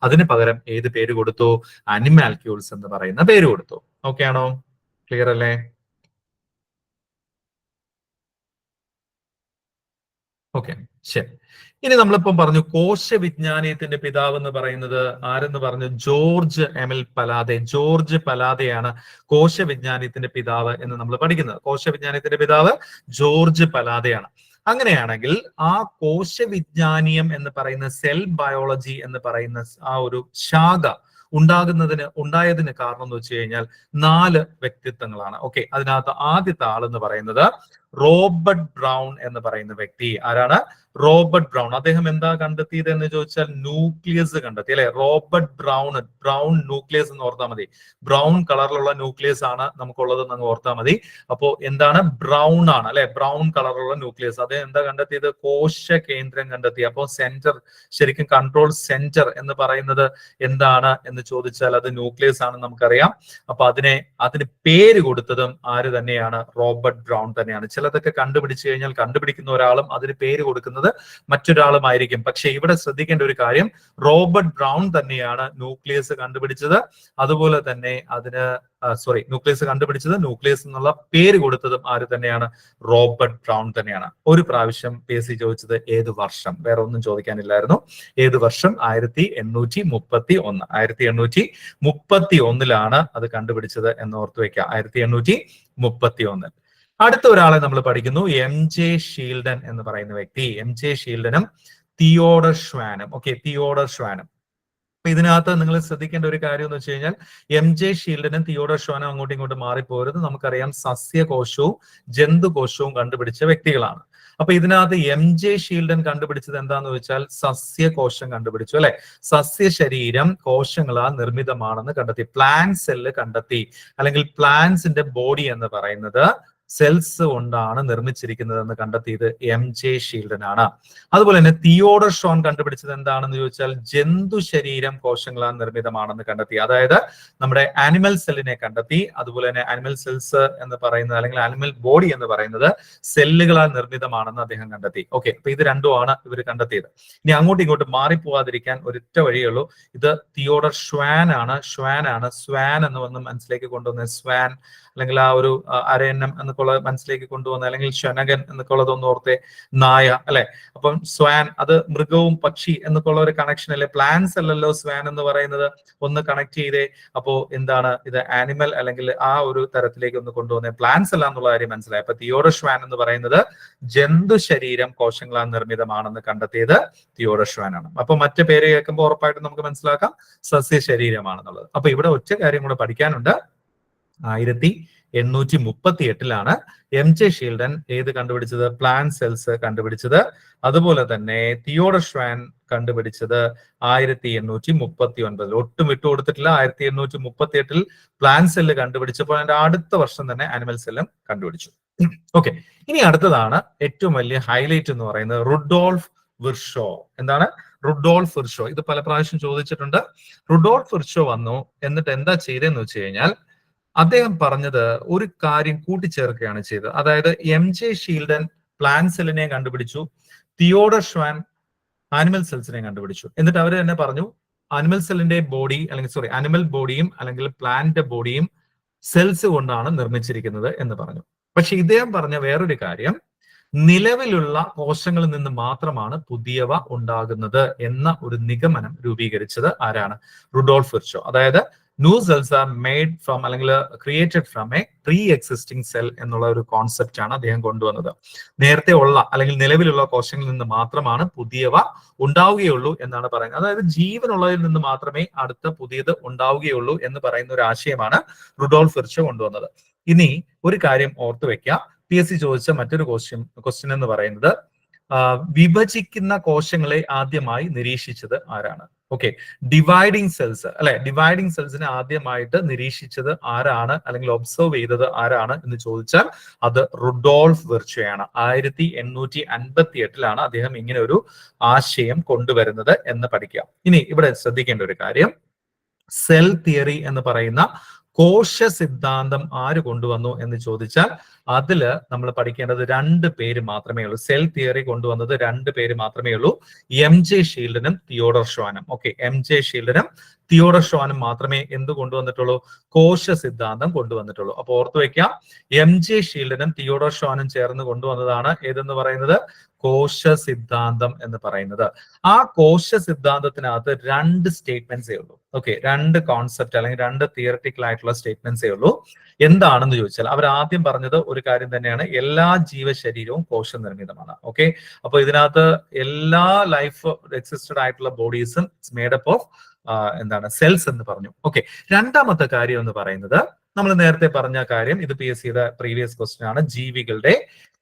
അതിന് പകരം ഏത് പേര് കൊടുത്തു? ആനിമാൽക്യൂൾസ് എന്ന് പറയുന്ന പേര് കൊടുത്തു. ഓക്കെ ആണോ? ക്ലിയർ അല്ലേ? ഓക്കെ, ശരി. ഇനി നമ്മളിപ്പം പറഞ്ഞു കോശവിജ്ഞാനീയത്തിന്റെ പിതാവ് എന്ന് പറയുന്നത് ആരെന്ന് പറഞ്ഞു? ജോർജ് എമിൽ പലാദെ. ജോർജ് പലാദെയാണ് കോശവിജ്ഞാനീയത്തിന്റെ പിതാവ് എന്ന് നമ്മൾ പഠിക്കുന്നത്. കോശവിജ്ഞാനീയത്തിന്റെ പിതാവ് ജോർജ് പലാദെയാണ്. അങ്ങനെയാണെങ്കിൽ ആ കോശവിജ്ഞാനീയം എന്ന് പറയുന്ന സെൽ ബയോളജി എന്ന് പറയുന്ന ആ ഒരു ശാഖ ഉണ്ടായതിന് കാരണം എന്ന് വെച്ച് കഴിഞ്ഞാൽ 4 വ്യക്തിത്വങ്ങളാണ്. ഓക്കെ, അതിനകത്ത് ആദ്യത്തെ ആളെന്ന് പറയുന്നത് റോബർട്ട് ബ്രൗൺ എന്ന് പറയുന്ന വ്യക്തി. ആരാണ്? Robert brown. അദ്ദേഹം എന്താ കണ്ടെത്തിയത് എന്ന് ചോദിച്ചാൽ ന്യൂക്ലിയസ് കണ്ടെത്തി, അല്ലെ? റോബർട്ട് ബ്രൗൺ ന്യൂക്ലിയസ് എന്ന് ഓർത്താൽ മതി. ബ്രൗൺ കളറിലുള്ള ന്യൂക്ലിയസ് ആണ് നമുക്കുള്ളത് എന്ന് ഓർത്താൽ മതി. അപ്പോ എന്താണ്? ബ്രൗൺ ആണ്, അല്ലെ? ബ്രൗൺ കളറുള്ള ന്യൂക്ലിയസ്. അദ്ദേഹം എന്താ കണ്ടെത്തിയത്? കോശ കേന്ദ്രം കണ്ടെത്തി. അപ്പോൾ സെന്റർ, ശരിക്കും കൺട്രോൾ സെന്റർ എന്ന് പറയുന്നത് എന്താണ് എന്ന് ചോദിച്ചാൽ അത് ന്യൂക്ലിയസ് ആണെന്ന് നമുക്കറിയാം. അപ്പൊ അതിന് പേര് കൊടുത്തതും ആര് തന്നെയാണ്? റോബർട്ട് ബ്രൗൺ തന്നെയാണ്. ചിലതൊക്കെ കണ്ടുപിടിച്ചു കഴിഞ്ഞാൽ കണ്ടുപിടിക്കുന്ന ഒരാളും അതിന് പേര് കൊടുക്കുന്നത് മറ്റൊരാളുമായിരിക്കും. പക്ഷെ ഇവിടെ ശ്രദ്ധിക്കേണ്ട ഒരു കാര്യം, റോബർട്ട് ബ്രൗൺ തന്നെയാണ് ന്യൂക്ലിയസ് കണ്ടുപിടിച്ചത്. അതുപോലെ തന്നെ ന്യൂക്ലിയസ് എന്നുള്ള പേര് കൊടുത്തതും ആര് തന്നെയാണ്? റോബർട്ട് ബ്രൗൺ തന്നെയാണ്. ഒരു പ്രാവശ്യം PSC ചോദിച്ചത് ഏത് വർഷം, വേറെ ഒന്നും ചോദിക്കാനില്ലായിരുന്നു. ഏത് വർഷം? 1831. 1831 അത് കണ്ടുപിടിച്ചത് എന്ന് ഓർത്തു വെക്കുക. 1831. അടുത്ത ഒരാളെ നമ്മൾ പഠിക്കുന്നു, MJ ഷീൽഡൻ എന്ന് പറയുന്ന വ്യക്തി. MJ ഷീൽഡനും തിയോഡർ ഷ്വാനും. ഓക്കെ, തിയോഡർ ഷ്വാനും. അപ്പൊ ഇതിനകത്ത് നിങ്ങൾ ശ്രദ്ധിക്കേണ്ട ഒരു കാര്യം എന്ന് വെച്ച് കഴിഞ്ഞാൽ MJ ഷീൽഡനും തിയോഡർ ഷ്വാനും അങ്ങോട്ടും ഇങ്ങോട്ടും മാറിപ്പോരുത്. നമുക്കറിയാം സസ്യകോശവും ജന്തുകോശവും കണ്ടുപിടിച്ച വ്യക്തികളാണ്. അപ്പൊ ഇതിനകത്ത് MJ ഷീൽഡൻ കണ്ടുപിടിച്ചത് എന്താന്ന് വെച്ചാൽ സസ്യകോശം കണ്ടുപിടിച്ചു, അല്ലെ? സസ്യശരീരം കോശങ്ങളാൽ നിർമ്മിതമാണെന്ന് കണ്ടെത്തി. പ്ലാന്റ് സെല്ല് കണ്ടെത്തി, അല്ലെങ്കിൽ പ്ലാന്റ്സിന്റെ ബോഡി എന്ന് പറയുന്നത് സെൽസ് കൊണ്ടാണ് നിർമ്മിച്ചിരിക്കുന്നതെന്ന് കണ്ടെത്തിയത് MJ ഷീൽഡൻ ആണ്. അതുപോലെ തന്നെ തിയോഡർ ഷ്വാൻ കണ്ടുപിടിച്ചത് എന്താണെന്ന് ചോദിച്ചാൽ ജന്തു ശരീരം കോശങ്ങളാൽ നിർമ്മിതമാണെന്ന് കണ്ടെത്തി. അതായത് നമ്മുടെ ആനിമൽ സെല്ലിനെ കണ്ടെത്തി. അതുപോലെ തന്നെ ആനിമൽ സെൽസ് എന്ന് പറയുന്നത് അല്ലെങ്കിൽ ആനിമൽ ബോഡി എന്ന് പറയുന്നത് സെല്ലുകളാൽ നിർമ്മിതമാണെന്ന് അദ്ദേഹം കണ്ടെത്തി. ഓക്കെ, അപ്പൊ ഇത് രണ്ടുമാണ് ഇവർ കണ്ടെത്തിയത്. ഇനി അങ്ങോട്ടും ഇങ്ങോട്ടും മാറിപ്പോവാതിരിക്കാൻ ഒരൊറ്റ വഴിയേ ഉള്ളൂ. ഇത് തിയോഡർ ഷ്വാൻ ആണ്. സ്വാൻ എന്ന് വന്ന് മനസ്സിലേക്ക് കൊണ്ടുവന്ന സ്വാൻ അല്ലെങ്കിൽ ആ ഒരു അരയന്നം എന്നൊക്കെയുള്ള മനസ്സിലേക്ക് കൊണ്ടുവന്ന അല്ലെങ്കിൽ ക്ഷനകൻ എന്നൊക്കെ ഉള്ളതൊന്നും ഓർത്തെ, നായ അല്ലെ. അപ്പം സ്വാൻ അത് മൃഗവും പക്ഷി എന്നൊക്കെ ഉള്ള ഒരു കണക്ഷൻ അല്ലെ. പ്ലാന്റ്സ് അല്ലല്ലോ സ്വാൻ എന്ന് പറയുന്നത്. ഒന്ന് കണക്ട് ചെയ്തേ. അപ്പോ എന്താണ് ഇത് ആനിമൽ അല്ലെങ്കിൽ ആ ഒരു തരത്തിലേക്ക് ഒന്ന് കൊണ്ടുവന്നേ. പ്ലാന്റ്സ് അല്ല എന്നുള്ള കാര്യം മനസ്സിലായി. അപ്പൊ തിയോഡർ ഷ്വാൻ എന്ന് പറയുന്നത് ജന്തു ശരീരം കോശങ്ങളാൽ നിർമ്മിതമാണെന്ന് കണ്ടെത്തിയത് തിയോഡർ ഷ്വാൻ ആണ്. അപ്പൊ മറ്റു പേര് കേൾക്കുമ്പോൾ ഉറപ്പായിട്ടും നമുക്ക് മനസ്സിലാക്കാം സസ്യ ശരീരമാണെന്നുള്ളത്. അപ്പൊ ഇവിടെ ഒറ്റ കാര്യം കൂടെ പഠിക്കാനുണ്ട്. 1838 MJ ഷീൽഡൻ ഏത് കണ്ടുപിടിച്ചത്? പ്ലാന്റ് സെൽസ് കണ്ടുപിടിച്ചത്. അതുപോലെ തന്നെ തിയോഡർ ഷ്വാൻ കണ്ടുപിടിച്ചത് 1839. ഒട്ടും വിട്ടുകൊടുത്തിട്ടില്ല. 1838 പ്ലാന്റ് സെല്ല് കണ്ടുപിടിച്ചപ്പോൾ അതിന്റെ അടുത്ത വർഷം തന്നെ ആനിമൽ സെല്ലും കണ്ടുപിടിച്ചു. ഓക്കെ, ഇനി അടുത്തതാണ് ഏറ്റവും വലിയ ഹൈലൈറ്റ് എന്ന് പറയുന്നത് റുഡോൾഫ് വിർഷോ. എന്താണ് റുഡോൾഫ് വിർഷോ? ഇത് പല പ്രാവശ്യം ചോദിച്ചിട്ടുണ്ട്. റുഡോൾഫ് വിർഷോ വന്നു, എന്നിട്ട് എന്താ ചെയ്തതെന്ന് വെച്ച് കഴിഞ്ഞാൽ അദ്ദേഹം പറഞ്ഞത് ഒരു കാര്യം കൂട്ടിച്ചേർക്കുകയാണ് ചെയ്തത്. അതായത് MJ ഷീൽഡൻ പ്ലാന്റ് സെല്ലിനെ കണ്ടുപിടിച്ചു, തിയോഡർ ഷ്വാൻ ആനിമൽ സെൽസിനെ കണ്ടുപിടിച്ചു. എന്നിട്ട് അവർ തന്നെ പറഞ്ഞു ആനിമൽ സെല്ലിന്റെ ബോഡി അല്ലെങ്കിൽ ആനിമൽ ബോഡിയും അല്ലെങ്കിൽ പ്ലാന്റ് ബോഡിയും സെൽസ് കൊണ്ടാണ് നിർമ്മിച്ചിരിക്കുന്നത് എന്ന് പറഞ്ഞു. പക്ഷെ ഇദ്ദേഹം പറഞ്ഞ വേറൊരു കാര്യം, നിലവിലുള്ള കോശങ്ങളിൽ നിന്ന് മാത്രമാണ് പുതിയവ ഉണ്ടാകുന്നത് എന്ന ഒരു നിഗമനം രൂപീകരിച്ചത് ആരാണ്? Rudolf Virchow. അതായത് new cells are made from അല്ലെങ്കിൽ created from a pre existing cell എന്നുള്ള ഒരു കോൺസെപ്റ്റ് ആണ് അദ്ദേഹം കൊണ്ടുവന്നത്. നേരത്തെ ഉള്ള അല്ലെങ്കിൽ നിലവിലുള്ള കോശങ്ങളിൽ നിന്ന് മാത്രമാണ് പുതിയവ ഉണ്ടാവുകയുള്ളൂ എന്നാണ് പറയുന്നത്. അതായത് ജീവനുള്ളതിൽ നിന്ന് മാത്രമേ അടുത്ത പുതിയത് ഉണ്ടാവുകയുള്ളൂ എന്ന് പറയുന്ന ഒരു ആശയമാണ് റുഡോൾഫ് വിർഷോ കൊണ്ടുവന്നത്. ഇനി ഒരു കാര്യം ഓർത്തു വെക്കുക, PSC ചോദിച്ച മറ്റൊരു ക്വസ്റ്റ്യൻ എന്ന് പറയുന്നത് വിഭജിക്കുന്ന കോശങ്ങളെ ആദ്യമായി നിരീക്ഷിച്ചത് ആരാണ്? ഓക്കെ, ഡിവൈഡിങ് സെൽസ് അല്ലെ. ഡിവൈഡിങ് സെൽസിനെ ആദ്യമായിട്ട് നിരീക്ഷിച്ചത് ആരാണ് അല്ലെങ്കിൽ ഒബ്സർവ് ചെയ്തത് ആരാണ് എന്ന് ചോദിച്ചാൽ അത് റുഡോൾഫ് വിർഷോയാണ്. 1858 അദ്ദേഹം ഇങ്ങനെ ഒരു ആശയം കൊണ്ടുവരുന്നത് എന്ന് പഠിക്കുക. ഇനി ഇവിടെ ശ്രദ്ധിക്കേണ്ട ഒരു കാര്യം, സെൽ തിയറി എന്ന് പറയുന്ന കോശ സിദ്ധാന്തം ആര് കൊണ്ടുവന്നു എന്ന് ചോദിച്ചാൽ അതില് നമ്മൾ പഠിക്കേണ്ടത് 2 പേര് മാത്രമേ ഉള്ളൂ. സെൽ തിയറി കൊണ്ടുവന്നത് 2 പേര് മാത്രമേ ഉള്ളൂ, MJ ഷീൽഡനും തിയോഡർ ഷ്വാനും. ഓക്കെ, MJ ഷീൽഡനും തിയോഡർ ഷ്വാനും മാത്രമേ എന്ത് കൊണ്ടുവന്നിട്ടുള്ളൂ? കോശ സിദ്ധാന്തം കൊണ്ടുവന്നിട്ടുള്ളൂ. അപ്പൊ ഓർത്തു വെക്കാം, MJ ഷീൽഡനും തിയോഡർ ഷ്വാനും ചേർന്ന് കൊണ്ടുവന്നതാണ് ഏതെന്ന് പറയുന്നത്? കോശ സിദ്ധാന്തം എന്ന് പറയുന്നത്. ആ കോശ സിദ്ധാന്തത്തിനകത്ത് 2 സ്റ്റേറ്റ്മെന്റ്സേ ഉള്ളൂ. ഓക്കെ, 2 കോൺസെപ്റ്റ് അല്ലെങ്കിൽ 2 തിയററ്റിക്കൽ ആയിട്ടുള്ള സ്റ്റേറ്റ്മെന്റ്സേ ഉള്ളൂ. എന്താണെന്ന് ചോദിച്ചാൽ അവർ ആദ്യം പറഞ്ഞത് ഒരു കാര്യം തന്നെയാണ്, എല്ലാ ജീവശരീരവും കോശ നിർമ്മിതമാണ്. ഓക്കെ, അപ്പൊ ഇതിനകത്ത് എല്ലാ ലൈഫ് എക്സിസ്റ്റഡ് ആയിട്ടുള്ള ബോഡീസും മേഡപ്പ് ഓഫ് സെൽസ് എന്ന് പറഞ്ഞു. ഓക്കെ, രണ്ടാമത്തെ കാര്യം എന്ന് പറയുന്നത് നമ്മൾ നേരത്തെ പറഞ്ഞ കാര്യം, ഇത് PSCയുടെ പ്രീവിയസ് ക്വസ്റ്റ്യൻ ആണ്, ജീവികളുടെ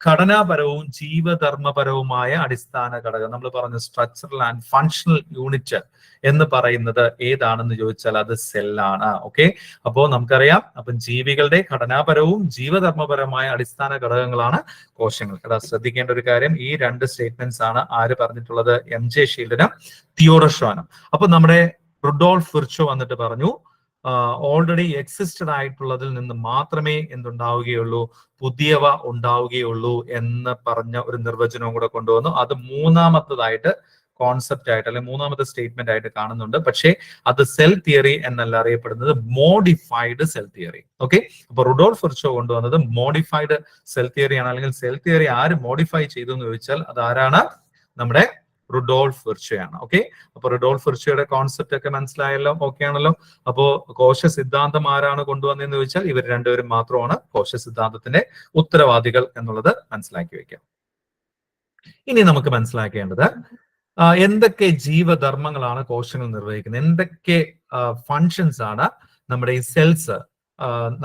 ഘടനാപരവും ജീവധർമ്മപരവുമായ അടിസ്ഥാന ഘടകം. നമ്മൾ പറഞ്ഞു സ്ട്രക്ചറൽ ആൻഡ് ഫങ്ഷണൽ യൂണിറ്റ് എന്ന് പറയുന്നത് ഏതാണെന്ന് ചോദിച്ചാൽ അത് സെല്ലാണ്. ഓക്കെ, അപ്പോ നമുക്കറിയാം, അപ്പം ജീവികളുടെ ഘടനാപരവും ജീവധർമ്മപരമായ അടിസ്ഥാന ഘടകങ്ങളാണ് കോശങ്ങൾ. അതാ ശ്രദ്ധിക്കേണ്ട ഒരു കാര്യം, ഈ 2 സ്റ്റേറ്റ്മെന്റ്സ് ആണ് ആര് പറഞ്ഞിട്ടുള്ളത്? MJ ഷീൽഡനും തിയോഡർ ഷ്വാനും. അപ്പൊ നമ്മുടെ റുഡോൾഫ് വിർഷോ വന്നിട്ട് പറഞ്ഞു ഓൾറെഡി എക്സിസ്റ്റഡ് ആയിട്ടുള്ളതിൽ നിന്ന് മാത്രമേ എന്തുണ്ടാവുകയുള്ളൂ? പുതിയവ ഉണ്ടാവുകയുള്ളൂ എന്ന് പറഞ്ഞ ഒരു നിർവചനവും കൂടെ കൊണ്ടുവന്നു. അത് മൂന്നാമത്തതായിട്ട് കോൺസെപ്റ്റ് ആയിട്ട് അല്ലെങ്കിൽ മൂന്നാമത്തെ സ്റ്റേറ്റ്മെന്റ് ആയിട്ട് കാണുന്നുണ്ട്. പക്ഷേ അത് സെൽ തിയറി എന്നല്ല അറിയപ്പെടുന്നത്, മോഡിഫൈഡ് സെൽ തിയറി. ഓക്കെ, അപ്പൊ റുഡോൾഫ് വിർഷോ കൊണ്ടുവന്നത് മോഡിഫൈഡ് സെൽ തിയറിയാണ്. അല്ലെങ്കിൽ സെൽ തിയറി ആര് മോഡിഫൈ ചെയ്തു എന്ന് ചോദിച്ചാൽ അത് ആരാണ്? നമ്മുടെ റുഡോൾഫ് വിർഷോയാണ്. ഓക്കെ, അപ്പൊ റുഡോൾഫ് വിർഷോയുടെ കോൺസെപ്റ്റ് ഒക്കെ മനസ്സിലായല്ലോ? ഓക്കെ ആണല്ലോ? അപ്പോ കോശ സിദ്ധാന്തം ആരാണ് കൊണ്ടുവന്നതെന്ന് ചോദിച്ചാൽ ഇവർ 2 പേരും മാത്രമാണ് കോശ സിദ്ധാന്തത്തിന്റെ ഉത്തരവാദികൾ എന്നുള്ളത് മനസ്സിലാക്കി വെക്കാം. ഇനി നമുക്ക് മനസ്സിലാക്കേണ്ടത് എന്തൊക്കെ ജീവധർമ്മങ്ങളാണ് കോശങ്ങൾ നിർവഹിക്കുന്നത്, എന്തൊക്കെ ഫങ്ഷൻസ് ആണ് നമ്മുടെ ഈ സെൽസ്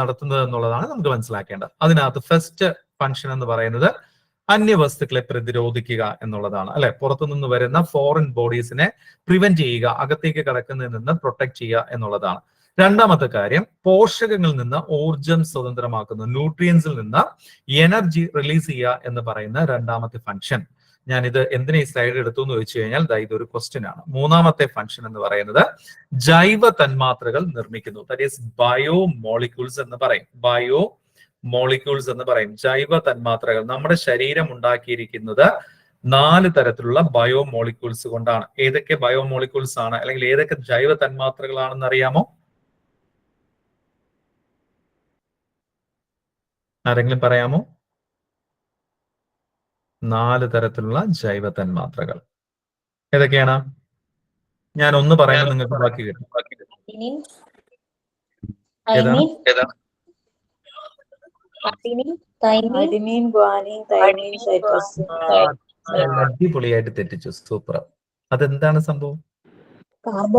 നടത്തുന്നത് എന്നുള്ളതാണ് നമുക്ക് മനസ്സിലാക്കേണ്ടത്. അതിനകത്ത് ഫസ്റ്റ് ഫങ്ഷൻ എന്ന് പറയുന്നത് അന്യവസ്തുക്കളെ പ്രതിരോധിക്കുക എന്നുള്ളതാണ് അല്ലെ. പുറത്തുനിന്ന് വരുന്ന ഫോറിൻ ബോഡീസിനെ പ്രിവെന്റ് ചെയ്യുക, അകത്തേക്ക് കടക്കുന്നതിൽ നിന്ന് പ്രൊട്ടക്ട് ചെയ്യുക എന്നുള്ളതാണ്. രണ്ടാമത്തെ കാര്യം, പോഷകങ്ങളിൽ നിന്ന് ഊർജം സ്വതന്ത്രമാക്കുന്നു, ന്യൂട്രിയൻസിൽ നിന്ന് എനർജി റിലീസ് ചെയ്യുക എന്ന് പറയുന്ന രണ്ടാമത്തെ ഫംഗ്ഷൻ. ഞാൻ ഇത് എന്തിനാ ഈ സ്ലൈഡ് എടുത്തു എന്ന് ചോദിച്ചു കഴിഞ്ഞാൽ ഇതൊരു ക്വസ്റ്റ്യൻ ആണ്. മൂന്നാമത്തെ ഫംഗ്ഷൻ എന്ന് പറയുന്നത് ജൈവ തന്മാത്രകൾ നിർമ്മിക്കുന്നു. ദാറ്റ് ഈസ് ബയോ മോളിക്യൂൾസ് എന്ന് പറയും. ബയോ മോളിക്യൂൾസ് എന്ന് പറയും. ജൈവ തന്മാത്രകൾ. നമ്മുടെ ശരീരം ഉണ്ടാക്കിയിരിക്കുന്നത് 4 തരത്തിലുള്ള ബയോ മോളിക്യൂൾസ് കൊണ്ടാണ്. ഏതൊക്കെ ബയോ മോളിക്യൂൾസ് ആണ്, അല്ലെങ്കിൽ ഏതൊക്കെ ജൈവ തന്മാത്രകളാണെന്ന് അറിയാമോ? ആരെങ്കിലും പറയാമോ? 4 തരത്തിലുള്ള ജൈവ തന്മാത്രകൾ ഏതൊക്കെയാണ്? ഞാൻ ഒന്ന് പറയുമ്പോൾ നിങ്ങൾക്ക് ബാക്കി കിട്ടും. അടിപൊളിയായിട്ട് തെറ്റിച്ചു. സൂപ്പർ. അതെന്താണ് സംഭവം?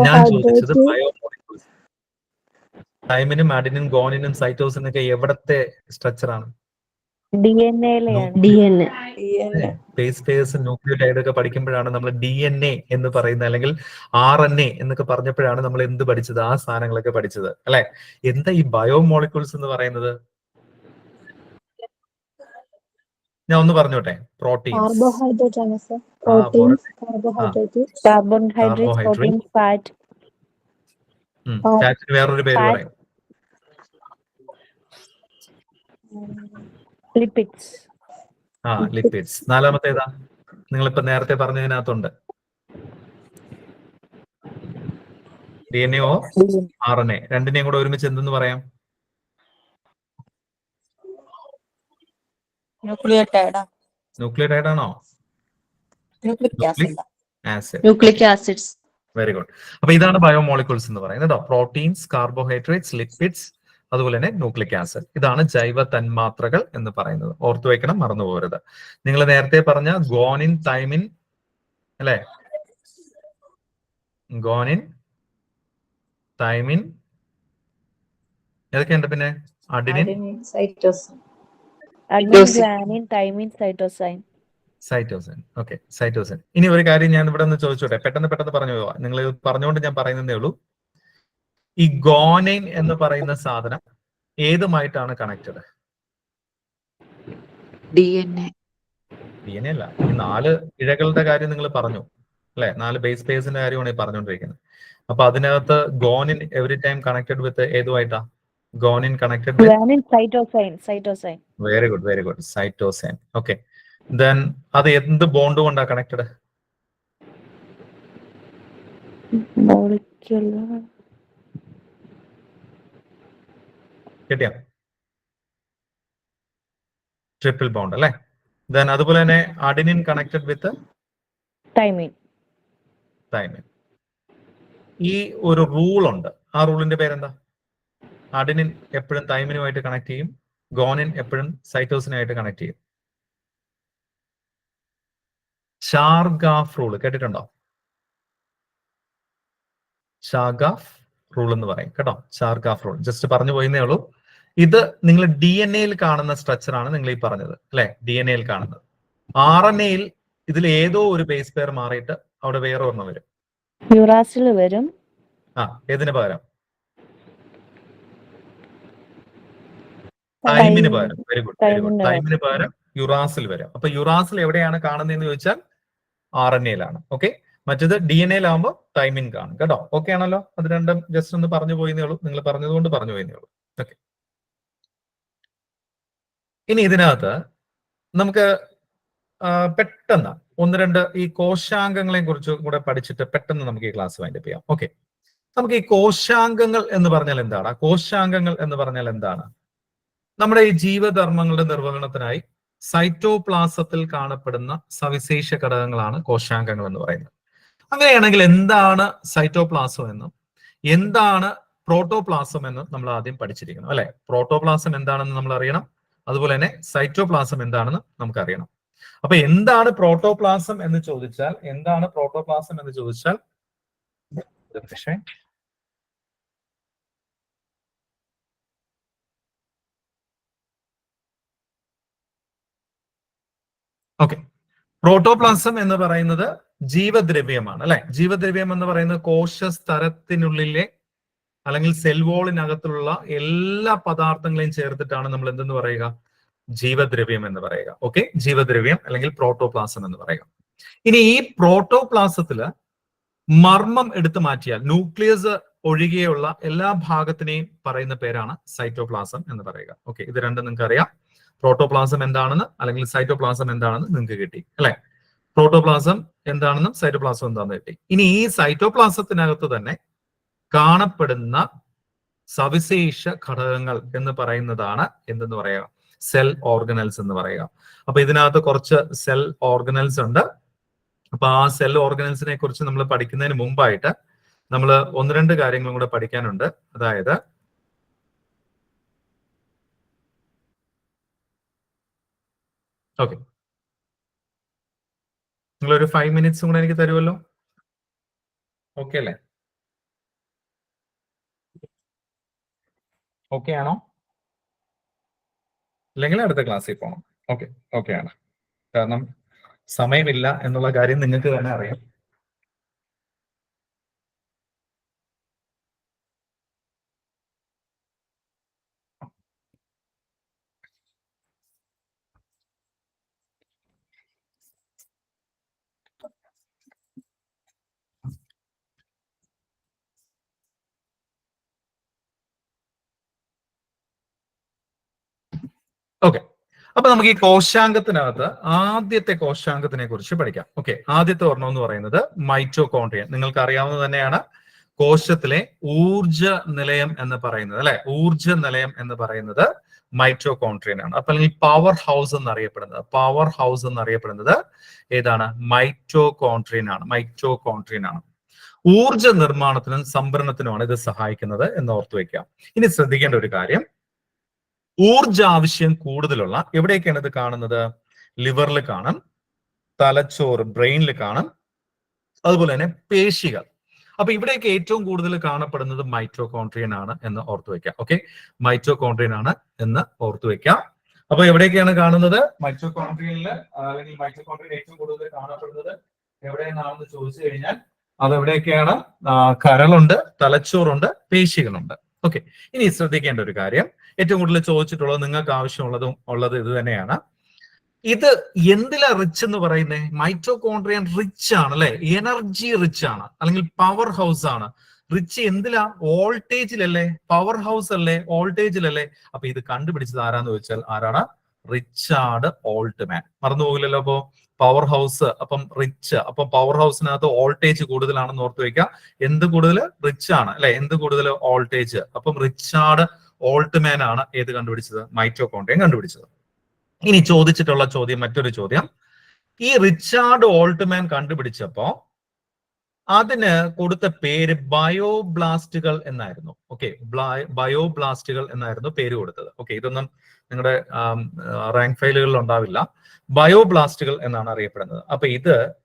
ഞാൻ ചോദിച്ചത് ബയോമോളിക്യൂൾസ്. തൈമിനും അഡിനിനും ഗോണിനും സൈറ്റോസിനും ഒക്കെ എവിടത്തെ സ്ട്രക്ചറാണ്? ബേസ് പേഴ്സ് ന്യൂക്ലിയോടൈഡ് ഒക്കെ പഠിക്കുമ്പോഴാണ് നമ്മൾ DNA എന്ന് പറയുന്നത്, അല്ലെങ്കിൽ RNA എന്നൊക്കെ പറഞ്ഞപ്പോഴാണ് നമ്മൾ എന്ത് പഠിച്ചത്? ആ സാധനങ്ങളൊക്കെ പഠിച്ചത് അല്ലെ? എന്താ ഈ ബയോമോളിക്യൂൾസ് എന്ന് പറയുന്നത്? ഞാൻ ഒന്ന് പറഞ്ഞോട്ടെ. Proteins, carbohydrate, fat. ഫാറ്റിന് വേറൊരു പേര് പറയും. ലിപ്പിഡ്സ്. ലിപ്പിഡ്സ്. നാലാമത്തേതാ? നിങ്ങളിപ്പോ നേരത്തെ പറഞ്ഞതിനകത്തുണ്ട്. DNA ഓ RNA രണ്ടിനെയും കൂടെ ഒരുമിച്ച് എന്തെന്ന് പറയാം? ന്യൂക്ലിയോടൈഡ് ആണോ? Nucleic acids. Very good. അപ്പൊ ഇതാണ് ബയോമോളിക്യൂൾസ് എന്ന് പറയുന്നത്. പ്രോട്ടീൻസ്, കാർബോഹൈഡ്രേറ്റ്സ്, ലിപ്പിഡ്സ്, അതുപോലെ തന്നെ ന്യൂക്ലിക് ആസിഡ്. ഇതാണ് ജൈവ തന്മാത്രകൾ എന്ന് പറയുന്നത്. ഓർത്തു വെക്കണം, മറന്നു പോകരുത്. നിങ്ങൾ നേരത്തെ പറഞ്ഞ ഗോണിൻ, തൈമിൻ അല്ലെ? ഗോണിൻ, തൈമിൻ, ഏതൊക്കെയുണ്ട്? പിന്നെ അഡിനിൻ, സൈറ്റോസിൻ. Okay, cytosine. ഇനി ഒരു കാര്യം ഞാൻ ഇവിടെ ഒന്ന് ചോദിച്ചോട്ടെ, പെട്ടെന്ന് പറഞ്ഞു പോവാ. നിങ്ങൾ പറഞ്ഞുകൊണ്ട് ഞാൻ പറയുന്നതേ ഉള്ളൂ. ഈ ഗോനൈൻ എന്ന് പറയുന്ന സാധനം ഏതുമായിട്ടാണ് കണക്റ്റഡ്? DNA അല്ല, ഈ 4 ഇഴകളുടെ കാര്യം നിങ്ങൾ പറഞ്ഞു അല്ലെ? 4 ബേസ് പേഴ്സിന്റെ കാര്യമാണ് ഈ പറഞ്ഞുകൊണ്ടിരിക്കുന്നത്. അപ്പൊ അതിനകത്ത് guanine every time connected with ഏതുമായിട്ടാ? Guanine connected cytosine. Very good. Cytosine. Okay, then അത് എന്ത് ബോണ്ട് കൊണ്ടാ കണക്റ്റഡ്? കിട്ടിയോ? ട്രിപ്പിൾ ബോണ്ട് അല്ലെ? ദെൻ അതുപോലെ തന്നെ അഡിനിൻ കണക്റ്റഡ് വിത്ത് തൈമിൻ. ഈ ഒരു റൂൾ ഉണ്ട്. ആ റൂളിന്റെ പേരെന്താ? അഡിനിൻ എപ്പോഴും തൈമിനുമായിട്ട് കണക്ട് ചെയ്യും, ഗോനിൻ എപ്പോഴും സൈറ്റോസിനായിട്ട് കണക്ട് ചെയ്യും. ഷാർഗാഫ് റൂൾ കേട്ടിട്ടുണ്ടോ? ഷാർഗാഫ് റൂൾ എന്ന് പറയും കേട്ടോ. ഷാർഗാഫ് റൂൾ ജസ്റ്റ് പറഞ്ഞു പോയിന്നേ ഉള്ളൂ. ഇത് നിങ്ങൾ DNA-യിൽ കാണുന്ന സ്ട്രക്ചർ ആണ് നിങ്ങൾ ഈ പറഞ്ഞത് അല്ലെ? DNA-യിൽ കാണുന്നത്. RNA-യിൽ ഇതിൽ ഏതോ ഒരു ബേസ് പെയർ മാറിയിട്ട് അവിടെ വേറെ ഒരെണ്ണം വരും. യുറാസിൽ വരും. ഏതിന് പകരം? തൈമിന് പകരം. Very good. തൈമിന് പകരം യുറാസിൽ വരും. അപ്പൊ യുറാസിൽ എവിടെയാണ് കാണുന്നതെന്ന് ചോദിച്ചാൽ RNA-യിലാണ്. ഓക്കെ, മറ്റത് DNA-യിലാവുമ്പോൾ തൈമിൻ കാണും കേട്ടോ. ഓക്കെ ആണല്ലോ? അത് രണ്ടും ജസ്റ്റ് ഒന്ന് പറഞ്ഞു പോയിന്നേ ഉള്ളൂ. നിങ്ങൾ പറഞ്ഞതുകൊണ്ട് പറഞ്ഞു പോയിന്നേ ഉള്ളൂ. ഓക്കെ, ഇനി ഇതിനകത്ത് നമുക്ക് പെട്ടെന്ന് 1-2 ഈ കോശാംഗങ്ങളെ കുറിച്ച് കൂടെ പഠിച്ചിട്ട് പെട്ടെന്ന് നമുക്ക് ഈ ക്ലാസ് വൈൻഡപ്പ് ചെയ്യാം. ഓക്കെ, നമുക്ക് ഈ കോശാംഗങ്ങൾ എന്ന് പറഞ്ഞാൽ എന്താണ്? കോശാംഗങ്ങൾ എന്ന് പറഞ്ഞാൽ എന്താണ്? നമ്മുടെ ഈ ജീവധർമ്മങ്ങളുടെ നിർവഹണത്തിനായി സൈറ്റോപ്ലാസത്തിൽ കാണപ്പെടുന്ന സവിശേഷ ഘടകങ്ങളാണ് കോശാംഗങ്ങൾ എന്ന് പറയുന്നത്. അങ്ങനെയാണെങ്കിൽ എന്താണ് സൈറ്റോപ്ലാസം എന്നും എന്താണ് പ്രോട്ടോപ്ലാസം എന്നും നമ്മൾ ആദ്യം പഠിച്ചിരിക്കണം അല്ലെ? പ്രോട്ടോപ്ലാസം എന്താണെന്ന് നമ്മൾ അറിയണം, അതുപോലെ തന്നെ സൈറ്റോപ്ലാസം എന്താണെന്ന് നമുക്കറിയണം. അപ്പൊ എന്താണ് പ്രോട്ടോപ്ലാസം എന്ന് ചോദിച്ചാൽ ഓക്കെ, പ്രോട്ടോപ്ലാസം എന്ന് പറയുന്നത് ജീവദ്രവ്യമാണ് അല്ലെ? ജീവദ്രവ്യം എന്ന് പറയുന്നത് കോശസ്തരത്തിനുള്ളിലെ അല്ലെങ്കിൽ സെൽ വോളിനകത്തുള്ള എല്ലാ പദാർത്ഥങ്ങളെയും ചേർത്തിട്ടാണ് നമ്മൾ എന്തെന്ന് പറയുക? ജീവദ്രവ്യം എന്ന് പറയുക. ഓക്കെ, ജീവദ്രവ്യം അല്ലെങ്കിൽ പ്രോട്ടോപ്ലാസം എന്ന് പറയുക. ഇനി ഈ പ്രോട്ടോപ്ലാസത്തില് മർമ്മം എടുത്തു മാറ്റിയാൽ ന്യൂക്ലിയസ് ഒഴികെയുള്ള എല്ലാ ഭാഗത്തിനെയും പറയുന്ന പേരാണ് സൈറ്റോപ്ലാസം എന്ന് പറയുക. ഓക്കെ, ഇത് രണ്ടും നിങ്ങൾക്ക് അറിയാം. പ്രോട്ടോപ്ലാസം എന്താണെന്ന് അല്ലെങ്കിൽ സൈറ്റോപ്ലാസം എന്താണെന്ന് നിങ്ങൾക്ക് കിട്ടി അല്ലെ? പ്രോട്ടോപ്ലാസം എന്താണെന്നും സൈറ്റോപ്ലാസം എന്താണെന്ന് കിട്ടി. ഇനി ഈ സൈറ്റോപ്ലാസത്തിനകത്ത് തന്നെ കാണപ്പെടുന്ന സവിശേഷ ഘടകങ്ങൾ എന്ന് പറയുന്നതാണ് എന്തെന്ന് പറയുക? സെൽ ഓർഗനൽസ് എന്ന് പറയുക. അപ്പൊ ഇതിനകത്ത് കുറച്ച് സെൽ ഓർഗനൽസ് ഉണ്ട്. അപ്പൊ ആ സെൽ ഓർഗനൽസിനെ കുറിച്ച് നമ്മൾ പഠിക്കുന്നതിന് മുമ്പായിട്ട് നമ്മൾ 1-2 കാര്യങ്ങളും കൂടെ പഠിക്കാനുണ്ട്. അതായത് ഓക്കെ, നിങ്ങളൊരു 5 minutes കൂടെ എനിക്ക് തരുമല്ലോ? ഓക്കെ അല്ലേ? ഓക്കെ ആണോ? അല്ലെങ്കിൽ അടുത്ത ക്ലാസ്സിൽ പോകണം. ഓക്കെ, ഓക്കെ ആണ്. കാരണം സമയമില്ല എന്നുള്ള കാര്യം നിങ്ങൾക്ക് തന്നെ അറിയാം. ഓക്കെ, അപ്പൊ നമുക്ക് ഈ കോശാംഗത്തിനകത്ത് ആദ്യത്തെ കോശാംഗത്തിനെ കുറിച്ച് പഠിക്കാം. ഓക്കെ, ആദ്യത്തെ ഒരെണ്ണം എന്ന് പറയുന്നത് മൈറ്റോകോൺട്രിയ. നിങ്ങൾക്ക് അറിയാവുന്നത് തന്നെയാണ്. കോശത്തിലെ ഊർജ നിലയം എന്ന് പറയുന്നത് അല്ലെ, ഊർജ നിലയം എന്ന് പറയുന്നത് മൈറ്റോകോൺട്രിയനാണ്. അപ്പൊ അല്ലെങ്കിൽ പവർ ഹൗസ് എന്നറിയപ്പെടുന്നത് ഏതാണ്? മൈറ്റോകോൺട്രിയനാണ്. ഊർജ നിർമ്മാണത്തിനും സംഭരണത്തിനുമാണ് ഇത് സഹായിക്കുന്നത് എന്ന് ഓർത്തു വെക്കാം. ഇനി ശ്രദ്ധിക്കേണ്ട ഒരു കാര്യം, ഊർജ ആവശ്യം കൂടുതലുള്ള എവിടെയൊക്കെയാണ് ഇത് കാണുന്നത്? ലിവറിൽ കാണും, തലച്ചോറ് ബ്രെയിനിൽ കാണും, അതുപോലെ തന്നെ പേശികൾ. അപ്പൊ ഇവിടെയൊക്കെ ഏറ്റവും കൂടുതൽ കാണപ്പെടുന്നത് മൈറ്റോകോൺട്രിയൻ ആണ് എന്ന് ഓർത്തു വെക്കാം. ഓക്കെ, മൈറ്റോകോൺട്രിയൻ ആണ് എന്ന് ഓർത്തു വെക്കാം. അപ്പൊ എവിടെയൊക്കെയാണ് കാണുന്നത്? മൈറ്റോകോൺട്രിയനില് അല്ലെങ്കിൽ മൈറ്റോകോൺട്രിയൻ ഏറ്റവും കൂടുതൽ കാണപ്പെടുന്നത് എവിടെയെന്നാണെന്ന് ചോദിച്ചു കഴിഞ്ഞാൽ അത് എവിടെയൊക്കെയാണ്? കരളുണ്ട്, തലച്ചോറുണ്ട്, പേശികളുണ്ട്. ഓക്കെ, ഇനി ശ്രദ്ധിക്കേണ്ട ഒരു കാര്യം, ഏറ്റവും കൂടുതൽ ചോദിച്ചിട്ടുള്ളത് നിങ്ങൾക്ക് ആവശ്യമുള്ളത് ഇത് തന്നെയാണ്. ഇത് എന്തിലാ റിച്ച് എന്ന് പറയുന്നത്? മൈറ്റോകോൺട്രിയൻ റിച്ച് ആണ് അല്ലെ, എനർജി റിച്ച് ആണ് അല്ലെങ്കിൽ പവർ ഹൗസ് ആണ്. റിച്ച് എന്തിലാ? വോൾട്ടേജിലല്ലേ? പവർ ഹൗസ് അല്ലേ? വോൾട്ടേജിലല്ലേ? അപ്പൊ ഇത് കണ്ടുപിടിച്ചത് ആരാന്ന് ചോദിച്ചാൽ ആരാണ്? Richard Altmann. മറന്നുപോകില്ലല്ലോ. അപ്പോ പവർ ഹൗസ്, അപ്പം റിച്ച്, അപ്പം പവർ ഹൗസിനകത്ത് വോൾട്ടേജ് കൂടുതലാണെന്ന് ഓർത്ത് വയ്ക്കുക. എന്ത് കൂടുതൽ? റിച്ച് ആണ് അല്ലെ, എന്ത് കൂടുതൽ? വോൾട്ടേജ്. അപ്പം റിച്ചാർഡ് ഓൾട്ട്മാൻ ആണ് ഏത് കണ്ടുപിടിച്ചത്? മൈറ്റോകോൺട്രിയൻ കണ്ടുപിടിച്ചത്. ഇനി ചോദിച്ചിട്ടുള്ള മറ്റൊരു ചോദ്യം, ഈ റിച്ചാർഡ് ഓൾട്ട്മാൻ കണ്ടുപിടിച്ചപ്പോ അതിന് കൊടുത്ത പേര് ബയോബ്ലാസ്റ്റുകൾ എന്നായിരുന്നു. ഓക്കെ, ബയോബ്ലാസ്റ്റുകൾ എന്നായിരുന്നു പേര് കൊടുത്തത്. ഓക്കെ, ഇതൊന്നും നിങ്ങളുടെ റാങ്ക് ഫയലുകളിൽ ഉണ്ടാവില്ല. ബയോബ്ലാസ്റ്റുകൾ എന്നാണ് അറിയപ്പെടുന്നത്. അപ്പൊ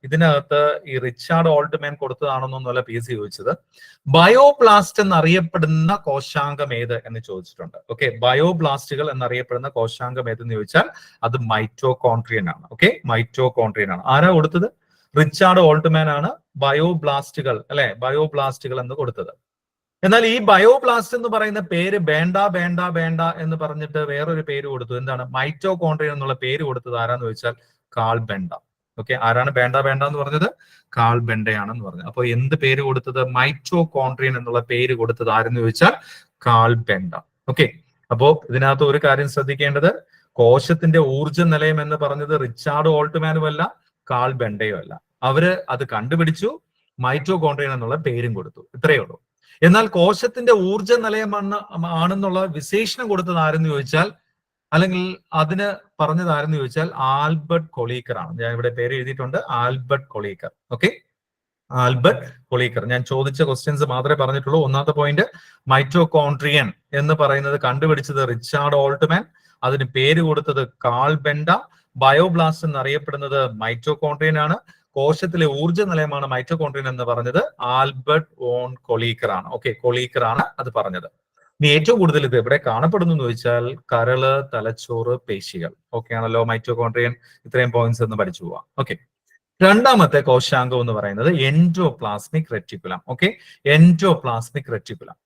ഇതിനകത്ത് ഈ റിച്ചാർഡ് ഓൾട്ട്മാൻ കൊടുത്തതാണെന്നൊന്നുമല്ല PSC ചോദിച്ചത്. ബയോബ്ലാസ്റ്റ് എന്നറിയപ്പെടുന്ന കോശാംഗം ഏത് എന്ന് ചോദിച്ചിട്ടുണ്ട്. ഓക്കെ, ബയോബ്ലാസ്റ്റുകൾ എന്നറിയപ്പെടുന്ന കോശാംഗം ഏതെന്ന് ചോദിച്ചാൽ അത് മൈറ്റോകോൺട്രിയൻ ആണ്. ഓക്കെ, മൈറ്റോകോൺട്രിയൻ ആണ്. ആരാ കൊടുത്തത്? റിച്ചാർഡ് ഓൾട്ട്മാൻ ആണ് ബയോബ്ലാസ്റ്റുകൾ അല്ലെ, ബയോബ്ലാസ്റ്റുകൾ എന്ന് കൊടുത്തത്. എന്നാൽ ഈ ബയോബ്ലാസ്റ്റ് എന്ന് പറയുന്ന പേര് വേണ്ട എന്ന് പറഞ്ഞിട്ട് വേറൊരു പേര് കൊടുത്തു. എന്താണ്? മൈറ്റോകോൺട്രിയൻ എന്നുള്ള പേര് കൊടുത്തത് ആരാന്ന് ചോദിച്ചാൽ കാൾ ബെണ്ട. ഓക്കെ, ആരാണ് വേണ്ട എന്ന് പറഞ്ഞത്? കാൾ ബെണ്ടയാണെന്ന് പറഞ്ഞത്. അപ്പൊ എന്ത് പേര് കൊടുത്തത്? മൈറ്റോകോൺട്രിയൻ എന്നുള്ള പേര് കൊടുത്തത് ആരെന്ന് ചോദിച്ചാൽ കാൾ ബെണ്ട. ഓക്കെ, അപ്പോ ഇതിനകത്ത് ഒരു കാര്യം ശ്രദ്ധിക്കേണ്ടത്, കോശത്തിന്റെ ഊർജ്ജ നിലയം എന്ന് പറഞ്ഞത് റിച്ചാർഡ് ഓൾട്ട്മാനും അല്ല, കാൾ ബെണ്ടയും അല്ല. അവര് അത് കണ്ടുപിടിച്ചു, മൈറ്റോകോൺട്രിയൻ എന്നുള്ള പേരും കൊടുത്തു. ഇത്രയേ ഉള്ളൂ. എന്നാൽ കോശത്തിന്റെ ഊർജ നിലയമാണെന്നുള്ള വിശേഷണം കൊടുത്തത് ആരെന്ന് ചോദിച്ചാൽ, അല്ലെങ്കിൽ അതിന് പറഞ്ഞത് ആരെന്ന് ചോദിച്ചാൽ ആൽബർട്ട് കൊളീക്കർ ആണ്. ഞാൻ ഇവിടെ പേര് എഴുതിയിട്ടുണ്ട്, Albert Kolliker. Okay, Albert Kolliker. ഞാൻ ചോദിച്ച ക്വസ്റ്റ്യൻസ് മാത്രമേ പറഞ്ഞിട്ടുള്ളൂ. ഒന്നാമത്തെ പോയിന്റ്, മൈറ്റോകോൺട്രിയൻ എന്ന് പറയുന്നത് കണ്ടുപിടിച്ചത് റിച്ചാർഡ് ഓൾട്ട്മാൻ, അതിന് പേര് കൊടുത്തത് കാൾ ബെണ്ട. ബയോബ്ലാസ്റ്റ് എന്നറിയപ്പെടുന്നത് മൈറ്റോകോൺട്രിയൻ ആണ്. കോശത്തിലെ ഊർജ്ജ നിലയമാണ് മൈറ്റോകോൺട്രിയൻ എന്ന് പറഞ്ഞത് ആൽബർട്ട് വോൺ കൊളീക്കർ ആണ്. ഓക്കെ, കൊളീക്കർ ആണ് അത് പറഞ്ഞത്. ഇനി ഏറ്റവും കൂടുതൽ ഇത് എവിടെ കാണപ്പെടുന്നു എന്ന് ചോദിച്ചാൽ കരള്, തലച്ചോറ്, പേശികൾ. ഓക്കെ ആണല്ലോ, മൈറ്റോകോൺട്രിയൻ. ഇത്രയും പോയിന്റ്സ് ഒന്ന് പഠിച്ചു പോവാം. ഓക്കെ, രണ്ടാമത്തെ കോശാംഗം എന്ന് പറയുന്നത് endoplasmic reticulum. Okay, endoplasmic reticulum.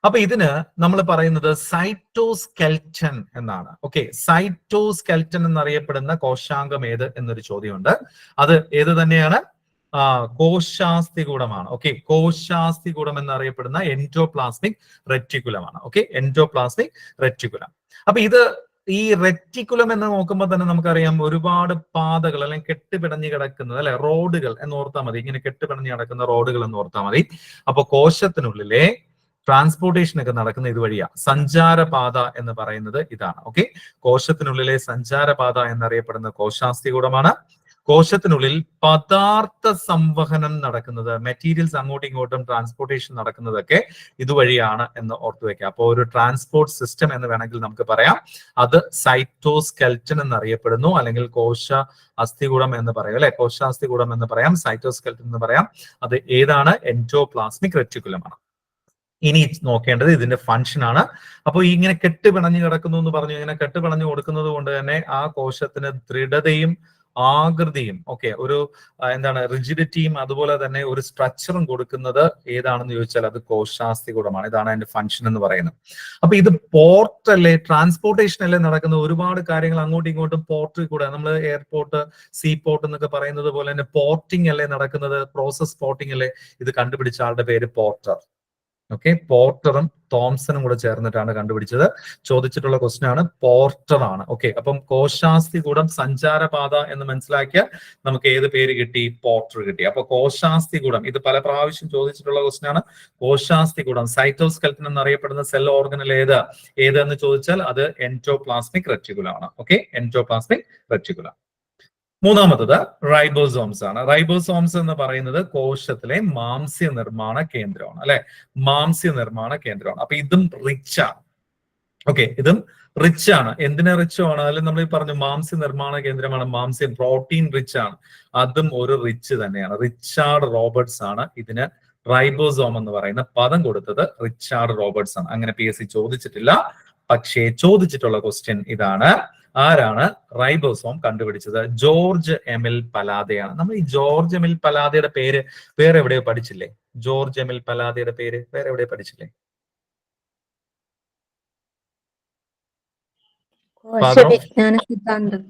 അപ്പൊ ഇതിന് നമ്മൾ പറയുന്നത് സൈറ്റോസ്കെൽറ്റൻ എന്നാണ്. ഓക്കെ, സൈറ്റോസ്കെൽറ്റൻ എന്നറിയപ്പെടുന്ന കോശാംഗം ഏത് എന്നൊരു ചോദ്യമുണ്ട്. അത് ഏത് തന്നെയാണ്? കോശാസ്ഥികൂടമാണ്. ഓക്കെ, കോശാസ്ഥികൂടം എന്നറിയപ്പെടുന്ന എൻഡോപ്ലാസ്മിക് റെറ്റിക്കുലമാണ്. Okay, endoplasmic reticulum. അപ്പൊ ഇത് ഈ റെറ്റിക്കുലം എന്ന് നോക്കുമ്പോൾ തന്നെ നമുക്കറിയാം ഒരുപാട് പാതകൾ അല്ലെങ്കിൽ കെട്ടുപിടഞ്ഞു കിടക്കുന്നത്, അല്ലെ, റോഡുകൾ എന്ന് ഓർത്താൽ മതി. ഇങ്ങനെ കെട്ടുപിടഞ്ഞു കിടക്കുന്ന റോഡുകൾ എന്ന് ഓർത്താൽ മതി. അപ്പൊ കോശത്തിനുള്ളിലെ ട്രാൻസ്പോർട്ടേഷൻ ഒക്കെ നടക്കുന്ന ഇതുവഴിയാ. സഞ്ചാരപാത എന്ന് പറയുന്നത് ഇതാണ്. ഓക്കെ, കോശത്തിനുള്ളിലെ സഞ്ചാരപാത എന്നറിയപ്പെടുന്ന കോശാസ്ഥികൂടമാണ്. കോശത്തിനുള്ളിൽ പദാർത്ഥ സംവഹനം നടക്കുന്നത്, മെറ്റീരിയൽസ് അങ്ങോട്ടും ഇങ്ങോട്ടും ട്രാൻസ്പോർട്ടേഷൻ നടക്കുന്നതൊക്കെ ഇതുവഴിയാണ് എന്ന് ഓർത്തു വെക്കുക. അപ്പോൾ ഒരു ട്രാൻസ്പോർട്ട് സിസ്റ്റം എന്ന് വേണമെങ്കിൽ നമുക്ക് പറയാം. അത് സൈറ്റോസ്കെൽറ്റൻ എന്നറിയപ്പെടുന്നു, അല്ലെങ്കിൽ കോശ അസ്ഥികൂടം എന്ന് പറയാം, അല്ലെ, കോശാസ്ഥികൂടം എന്ന് പറയാം, സൈറ്റോസ്കെൽറ്റൻ എന്ന് പറയാം. അത് ഏതാണ്? എൻഡോപ്ലാസ്മിക് റെറ്റിക്കുലമാണ്. ഇനി നോക്കേണ്ടത് ഇതിന്റെ ഫംഗ്ഷൻ ആണ്. അപ്പോൾ ഇങ്ങനെ കെട്ടുപിണഞ്ഞു കിടക്കുന്നു എന്ന് പറഞ്ഞു, ഇങ്ങനെ കെട്ടുപിണഞ്ഞു കൊടുക്കുന്നത് കൊണ്ട് തന്നെ ആ കോശത്തിന് ദൃഢതയും ആകൃതിയും, ഓക്കെ, ഒരു എന്താണ്, റിജിഡിറ്റിയും അതുപോലെ തന്നെ ഒരു സ്ട്രക്ചറും കൊടുക്കുന്നത് ഏതാണെന്ന് ചോദിച്ചാൽ അത് കോശാസ്ഥികൂടമാണ്. ഇതാണ് അതിന്റെ ഫംഗ്ഷൻ എന്ന് പറയുന്നത്. അപ്പൊ ഇത് പോർട്ട് അല്ലേ, ട്രാൻസ്പോർട്ടേഷൻ അല്ലേ നടക്കുന്ന, ഒരുപാട് കാര്യങ്ങൾ അങ്ങോട്ടും ഇങ്ങോട്ടും പോർട്ടിൽ കൂടെ, നമ്മൾ എയർപോർട്ട്, സീ പോർട്ട് എന്നൊക്കെ പറയുന്നത് പോലെ തന്നെ പോർട്ടിംഗ് അല്ലേ നടക്കുന്നത്, പ്രോസസ് പോർട്ടിംഗ് അല്ലേ. ഇത് കണ്ടുപിടിച്ച ആളുടെ പേര് പോർട്ടർ. ഓക്കെ, പോർട്ടറും തോംസണും കൂടെ ചേർന്നിട്ടാണ് കണ്ടുപിടിച്ചത്. ചോദിച്ചിട്ടുള്ള ക്വസ്റ്റ്യൻ ആണ്, പോർട്ടർ ആണ്. ഓക്കെ, അപ്പം കോശാസ്ഥികൂടം സഞ്ചാരപാത എന്ന് മനസ്സിലാക്കിയാൽ നമുക്ക് ഏത് പേര് കിട്ടി? പോർട്ടർ കിട്ടി. അപ്പൊ കോശാസ്ഥികൂടം, ഇത് പല പ്രാവശ്യം ചോദിച്ചിട്ടുള്ള ക്വസ്റ്റ്യൻ ആണ്. കോശാസ്ഥികൂടം, സൈറ്റോസ്കെൽറ്റൻ എന്നറിയപ്പെടുന്ന സെൽ ഓർഗനൽ ഏതെന്ന് ചോദിച്ചാൽ അത് എൻഡോപ്ലാസ്മിക് റെറ്റിക്കുലം ആണ്. Okay, endoplasmic reticulum. മൂന്നാമത്തത് റൈബോസോംസ് ആണ്. റൈബോസോംസ് എന്ന് പറയുന്നത് കോശത്തിലെ മാംസ്യ നിർമ്മാണ കേന്ദ്രമാണ്, അല്ലെ, മാംസ്യ നിർമ്മാണ കേന്ദ്രമാണ്. അപ്പൊ ഇതും റിച്ച് ആണ്. ഓക്കെ, ഇതും റിച്ച് ആണ്. എന്തിനാ റിച്ച് ആണ്? അതിൽ നമ്മൾ പറഞ്ഞു മാംസ്യ നിർമ്മാണ കേന്ദ്രമാണ്, മാംസ്യം, പ്രോട്ടീൻ റിച്ച് ആണ്. അതും ഒരു റിച്ച് തന്നെയാണ്. റിച്ചാർഡ് റോബർട്ട്സ് ആണ് ഇതിന് റൈബോസോം എന്ന് പറയുന്ന പദം കൊടുത്തത്. റിച്ചാർഡ് റോബർട്ട്സ് ആണ്. അങ്ങനെ PSC ചോദിച്ചിട്ടില്ല, പക്ഷേ ചോദിച്ചിട്ടുള്ള ക്വസ്റ്റ്യൻ ഇതാണ്. ആരാണ് റൈബോസോം കണ്ടുപിടിച്ചത്? ജോർജ് എമിൽ പലാദയാണ്. നമ്മൾ ഈ ജോർജ് എമിൽ പലാദയുടെ പേര് വേറെ എവിടെയോ പഠിച്ചില്ലേ? ജോർജ് എമിൽ പലാദയുടെ പേര് വേറെ എവിടെയോ പഠിച്ചില്ലേ? കോശവിജ്ഞാന സിദ്ധാന്തം.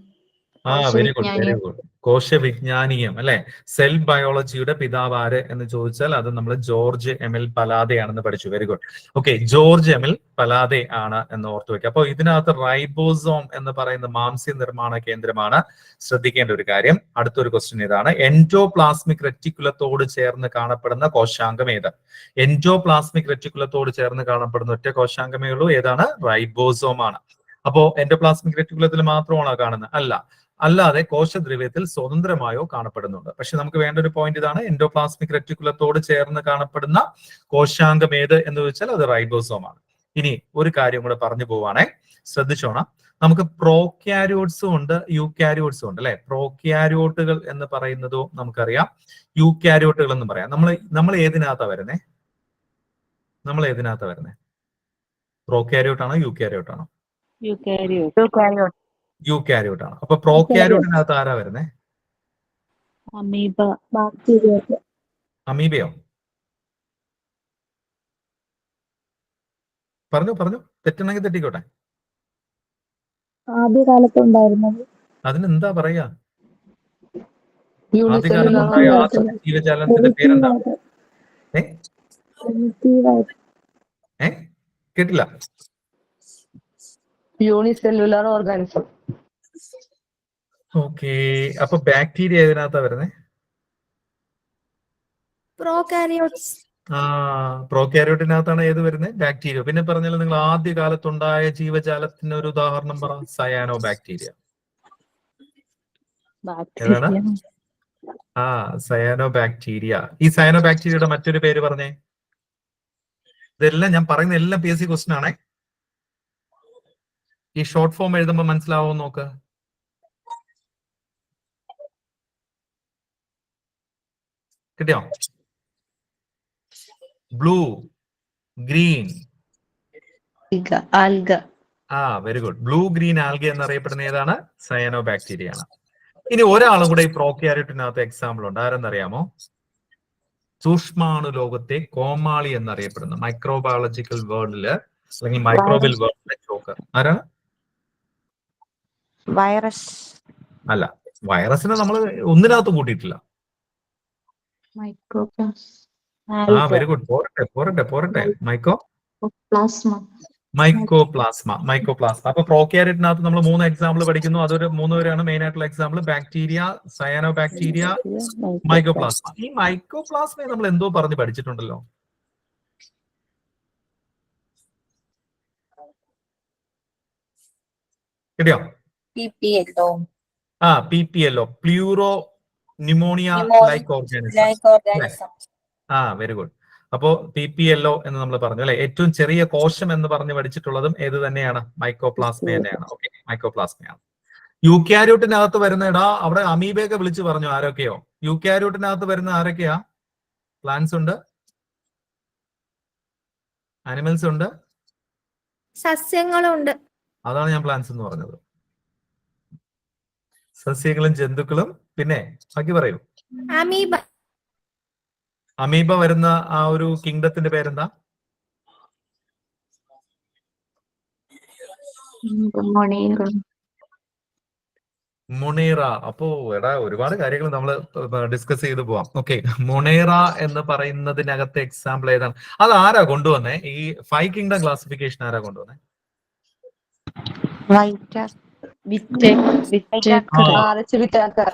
Very good, very good. കോശവിജ്ഞാനീയം, അല്ലെ. സെൽ ബയോളജിയുടെ പിതാവ് ആര് എന്ന് ചോദിച്ചാൽ അത് നമ്മൾ ജോർജ് എമിൽ പലാദയാണെന്ന് പഠിച്ചു. Very good. ഓക്കെ, ജോർജ് എമിൽ പലാദെ ആണ് എന്ന് ഓർത്തു വെക്കുക. അപ്പോൾ ഇതിനകത്ത് റൈബോസോം എന്ന് പറയുന്ന മാംസ്യ നിർമ്മാണ കേന്ദ്രമാണ്. ശ്രദ്ധിക്കേണ്ട ഒരു കാര്യം. അടുത്തൊരു ക്വസ്റ്റ്യൻ ഇതാണ്, എൻഡോപ്ലാസ്മിക് റെറ്റിക്കുലത്തോട് ചേർന്ന് കാണപ്പെടുന്ന കോശാംഗം ഏത്? എൻഡോപ്ലാസ്മിക് റെറ്റിക്കുലത്തോട് ചേർന്ന് കാണപ്പെടുന്ന ഒറ്റ കോശാംഗമേ ഉള്ളൂ. ഏതാണ്? റൈബോസോം ആണ്. അപ്പോ എൻഡോപ്ലാസ്മിക് റെറ്റിക്കുലത്തിൽ മാത്രമാണോ കാണുന്നത്? അല്ലാതെ കോശദ്രവ്യത്തിൽ സ്വതന്ത്രമായോ കാണപ്പെടുന്നുണ്ട്. പക്ഷെ നമുക്ക് വേണ്ട ഒരു പോയിന്റ് ഇതാണ്, എൻഡോപ്ലാസ്മിക് റെറ്റിക്കുലത്തോട് ചേർന്ന് കാണപ്പെടുന്ന കോശാംഗം ഏത് എന്ന് ചോദിച്ചാൽ അത് റൈബോസോം ആണ്. ഇനി ഒരു കാര്യം കൂടെ പറഞ്ഞു പോവാണേ, ശ്രദ്ധിച്ചോണം. നമുക്ക് പ്രോക്യാരിയോട്സും ഉണ്ട്, യൂക്യാരിയോട്സും ഉണ്ട്, അല്ലെ. പ്രോക്യാരിയോട്ടുകൾ എന്ന് പറയുന്നതും നമുക്കറിയാം, യൂക്യാരിയോട്ടുകൾ എന്ന് പറയാം. നമ്മൾ ഏതിനകത്താ വരുന്നേ? പ്രോക്യാരിയോട്ട് ആണോ യൂക്യാരിയോട്ട് ആണോ? യൂക്യാരിയോട്ട് ആണ്. അപ്പൊ പ്രോക്യാരിയോട്ടിനകത്ത് ആരാ വരുന്നേ? അമീബയോ? പറഞ്ഞു തെറ്റണമെങ്കിൽ തെറ്റിക്കോട്ടെ. ആദ്യകാലത്ത് ഉണ്ടായിരുന്നത് അതിനെന്താ പറയാ? ആദ്യകാലത്തുണ്ടായ ജീവജാലത്തിന്റെ പേരെന്താ? കേട്ടില്ല. Unicellular organism. ഓക്കെ, അപ്പൊ ബാക്ടീരിയ ഏതിനകത്താ വരുന്നേ? പ്രോകാരിയോട്സ്. പ്രോകാരിയോട്ടിനകത്താണ് ഏത് വരുന്നത്? ബാക്ടീരിയ. പിന്നെ പറഞ്ഞാൽ നിങ്ങൾ ആദ്യകാലത്തുണ്ടായ ജീവജാലത്തിന് ഒരു ഉദാഹരണം പറ. Cyanobacteria. ഏതാണ്? Cyanobacteria. ഈ സയാനോ ബാക്ടീരിയയുടെ മറ്റൊരു പേര് പറഞ്ഞേ. ഇതെല്ലാം ഞാൻ പറയുന്ന എല്ലാം PSC ക്വസ്റ്റ്യൻ ആണേ. ഈ ഷോർട്ട് ഫോം എഴുതുമ്പോൾ മനസ്സിലാവും നോക്ക്. കിട്ടിയോ? Blue, green, algae. Very good. Blue green algae എന്നറിയപ്പെടുന്ന ഏതാണ്? സയാനോ ബാക്ടീരിയ ആണ്. ഇനി ഒരാളും കൂടെ ഈ പ്രോക്യാരിയോട്ടിനകത്ത് എക്സാമ്പിൾ ഉണ്ട്. ആരെന്നറിയാമോ? സൂക്ഷ്മാണു ലോകത്തെ കോമാളി എന്നറിയപ്പെടുന്ന മൈക്രോബയോളജിക്കൽ വേൾഡില് അല്ലെങ്കിൽ മൈക്രോബിയൽ വേൾഡിലെ ചോക്കർ ആരാണ്? വൈറസ്. അല്ല, വൈറസിനെ നമ്മൾ ഒന്നിനകത്ത് കൂട്ടിയിട്ടില്ല. Very good. പോരട്ടെ. മൈക്കോപ്ലാസ്മ. അപ്പൊ പ്രോക്യാരിയറ്റിനകത്ത് നമ്മൾ 3 എക്സാമ്പിൾ പഠിക്കുന്നു. അതൊരു 3 പേരാണ് മെയിൻ ആയിട്ടുള്ള example. Bacteria, cyano bacteria, mycoplasma. ഈ മൈക്കോപ്ലാസ്മയെ നമ്മൾ എന്തോ പറഞ്ഞ് പഠിച്ചിട്ടുണ്ടല്ലോ. കിട്ടിയോ? PPLO, pleuro pneumonia like organism. Very good. അപ്പോ PPLO എന്ന് നമ്മൾ പറഞ്ഞു അല്ലെ. ഏറ്റവും ചെറിയ കോശം എന്ന് പറഞ്ഞ് പഠിച്ചിട്ടുള്ളതും ഏത് തന്നെയാണ്? മൈക്കോപ്ലാസ്മ തന്നെയാണ്. ഓക്കെ, മൈക്കോപ്ലാസ്മയാണ്. യൂക്യാരിയോട്ടിനകത്ത് വരുന്ന അവിടെ അമീബയൊക്കെ വിളിച്ചു പറഞ്ഞു ആരൊക്കെയോ. യൂക്യാരിയോട്ടിനകത്ത് വരുന്ന ആരൊക്കെയാ? പ്ലാന്റ്സ് ഉണ്ട്, ആനിമൽസ് ഉണ്ട്, സസ്യങ്ങളുണ്ട്. അതാണ് ഞാൻ പ്ലാന്റ്സ് എന്ന് പറഞ്ഞത്. സസ്യങ്ങളും ജന്തുക്കളും, പിന്നെ ബാക്കി പറയൂ. അമീബ വരുന്ന ആ ഒരു കിങ്ഡത്തിന്റെ പേരെന്താ? മൊണേറ. അപ്പോ ഒരുപാട് കാര്യങ്ങൾ നമ്മൾ ഡിസ്കസ് ചെയ്ത് പോവാം. ഓക്കെ, മൊണേറ എന്ന് പറയുന്നതിനകത്തെ എക്സാമ്പിൾ ഏതാണ്? അത് ആരാ കൊണ്ടുവന്നേ? ഈ 5 കിങ്ഡം ക്ലാസിഫിക്കേഷൻ ആരാ കൊണ്ടുവന്നേ?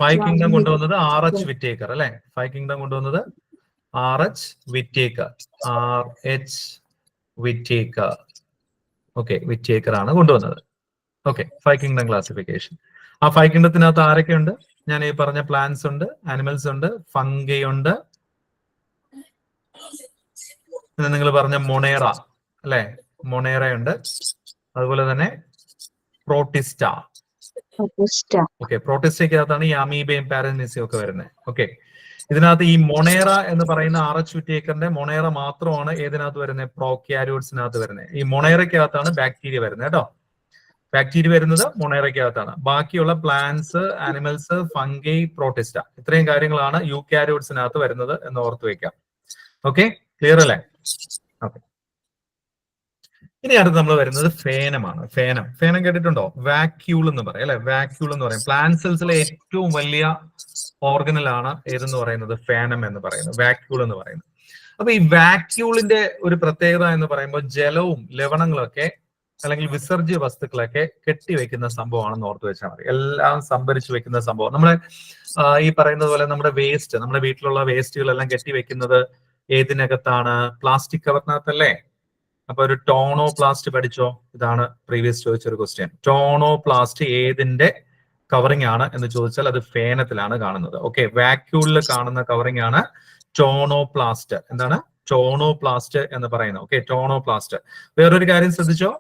5 കിങ്ഡം കൊണ്ടുവന്നത് RH വിറ്റേക്കർ അല്ലെ. 5 കിങ്ഡം കൊണ്ടുവന്നത് RH വിറ്റേക്കർ. ഓക്കെ, വിറ്റേക്കർ ആണ് കൊണ്ടുവന്നത്. Okay, 5 kingdom classification. ആ 5 കിങ്ഡത്തിനകത്ത് ആരൊക്കെ ഉണ്ട്? ഞാൻ ഈ പറഞ്ഞ പ്ലാന്റ്സ് ഉണ്ട്, ആനിമൽസ് ഉണ്ട്, ഫംഗൈ ഉണ്ട്, പിന്നെ നിങ്ങൾ പറഞ്ഞ മൊണേറ അല്ലെ, മൊണേറ ഉണ്ട്, അതുപോലെ തന്നെ പ്രോട്ടിസ്റ്റ. ഓക്കെ, പ്രോട്ടിസ്റ്റയ്ക്കകത്താണ് ഈ അമീബയും പാരനീസിയും ഒക്കെ വരുന്നത്. ഓക്കെ, ഇതിനകത്ത് ഈ മൊണേറ എന്ന് പറയുന്ന RH വിറ്റേക്കറിന്റെ മൊണേറ മാത്രമാണ് ഏതിനകത്ത് വരുന്നത്? പ്രോക്യാരിയോട്സിനകത്ത് വരുന്നത്. ഈ മൊണേറയ്ക്കകത്താണ് ബാക്ടീരിയ വരുന്നത് കേട്ടോ. ബാക്ടീരിയ വരുന്നത് മൊണേറയ്ക്കകത്താണ്. ബാക്കിയുള്ള പ്ലാന്റ്സ്, ആനിമൽസ്, ഫംഗൈ, പ്രോട്ടിസ്റ്റ, ഇത്രയും കാര്യങ്ങളാണ് യൂക്യാരിയോട്സിനകത്ത് വരുന്നത് എന്ന് ഓർത്ത് വെക്കാം. ഓക്കെ, ക്ലിയർ അല്ലേ? ഓക്കെ, ഇനി അടുത്ത് നമ്മൾ വരുന്നത് ഫേനമാണ്. ഫേനം കേട്ടിട്ടുണ്ടോ? വാക്യൂൾ എന്ന് പറയും അല്ലെ. വാക്യൂൾ എന്ന് പറയും. പ്ലാന്റ് സെൽസിലെ ഏറ്റവും വലിയ ഓർഗനലാണ് ഏതെന്ന് പറയുന്നത്? ഫേനം എന്ന് പറയുന്നത്, വാക്യൂൾ എന്ന് പറയുന്നത്. അപ്പൊ ഈ വാക്യൂളിന്റെ ഒരു പ്രത്യേകത എന്ന് പറയുമ്പോൾ ജലവും ലവണങ്ങളൊക്കെ അല്ലെങ്കിൽ വിസർജ്യ വസ്തുക്കളൊക്കെ കെട്ടിവെക്കുന്ന സംഭവമാണെന്ന് ഓർത്ത് വെച്ചാൽ മതി. എല്ലാം സംഭരിച്ചു വെക്കുന്ന സംഭവം. നമ്മുടെ ഈ പറയുന്നത് പോലെ നമ്മുടെ വേസ്റ്റ്, നമ്മുടെ വീട്ടിലുള്ള വേസ്റ്റുകളെല്ലാം കെട്ടിവെക്കുന്നത് ഏതിനകത്താണ്? പ്ലാസ്റ്റിക് കവറിനകത്തല്ലേ. അപ്പൊ ഒരു ടോണോപ്ലാസ്റ്റ് പഠിച്ചോ? ഇതാണ് പ്രീവിയസ് ചോദിച്ചൊരു ക്വസ്റ്റ്യൻ. ടോണോപ്ലാസ്റ്റ് ഏതിന്റെ കവറിംഗ് ആണ് എന്ന് ചോദിച്ചാൽ അത് ഫേനത്തിലാണ് കാണുന്നത്. ഓക്കെ, വാക്യൂളിൽ കാണുന്ന കവറിംഗ് ആണ് ടോണോപ്ലാസ്റ്റ്. എന്താണ് ടോണോപ്ലാസ്റ്റ് എന്ന് പറയുന്നത്? Okay, tonoplast. വേറൊരു കാര്യം ശ്രദ്ധിച്ചോ,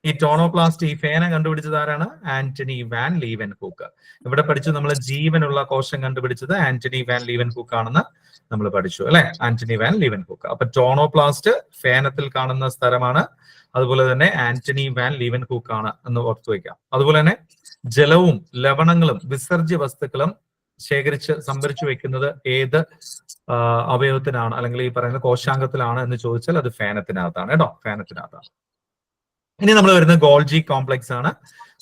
ഈ ടോണോപ്ലാസ്റ്റ്, ഈ ഫേനം കണ്ടുപിടിച്ചത് ആരാണ്? ആന്റണി വാൻ ലീവൻ ഹൂക്ക്. ഇവിടെ പഠിച്ചു നമ്മൾ ജീവനുള്ള കോശം കണ്ടുപിടിച്ചത് ആന്റണി വാൻ ലീവൻ ഹൂക്ക് ആണെന്ന് നമ്മൾ പഠിച്ചു അല്ലെ. ആന്റണി വാൻ ലീവൻ ഹൂക്ക്. അപ്പൊ ടോണോപ്ലാസ്റ്റ് ഫേനത്തിൽ കാണുന്ന സ്ഥലമാണ്. അതുപോലെ തന്നെ ആന്റണി വാൻ ലീവൻ ഹൂക്ക് ആണ് എന്ന് ഓർത്തു വയ്ക്കാം. അതുപോലെ തന്നെ ജലവും ലവണങ്ങളും വിസർജ്യ വസ്തുക്കളും ശേഖരിച്ച് സംഭരിച്ചു വെക്കുന്നത് ഏത് അവയവത്തിനാണ് അല്ലെങ്കിൽ ഈ പറയുന്ന കോശാംഗത്തിലാണ് എന്ന് ചോദിച്ചാൽ അത് ഫേനത്തിനകത്താണ് കേട്ടോ, ഫേനത്തിനകത്താണ്. ഇനി നമ്മൾ വരുന്നത് ഗോൾജി കോംപ്ലക്സ് ആണ്.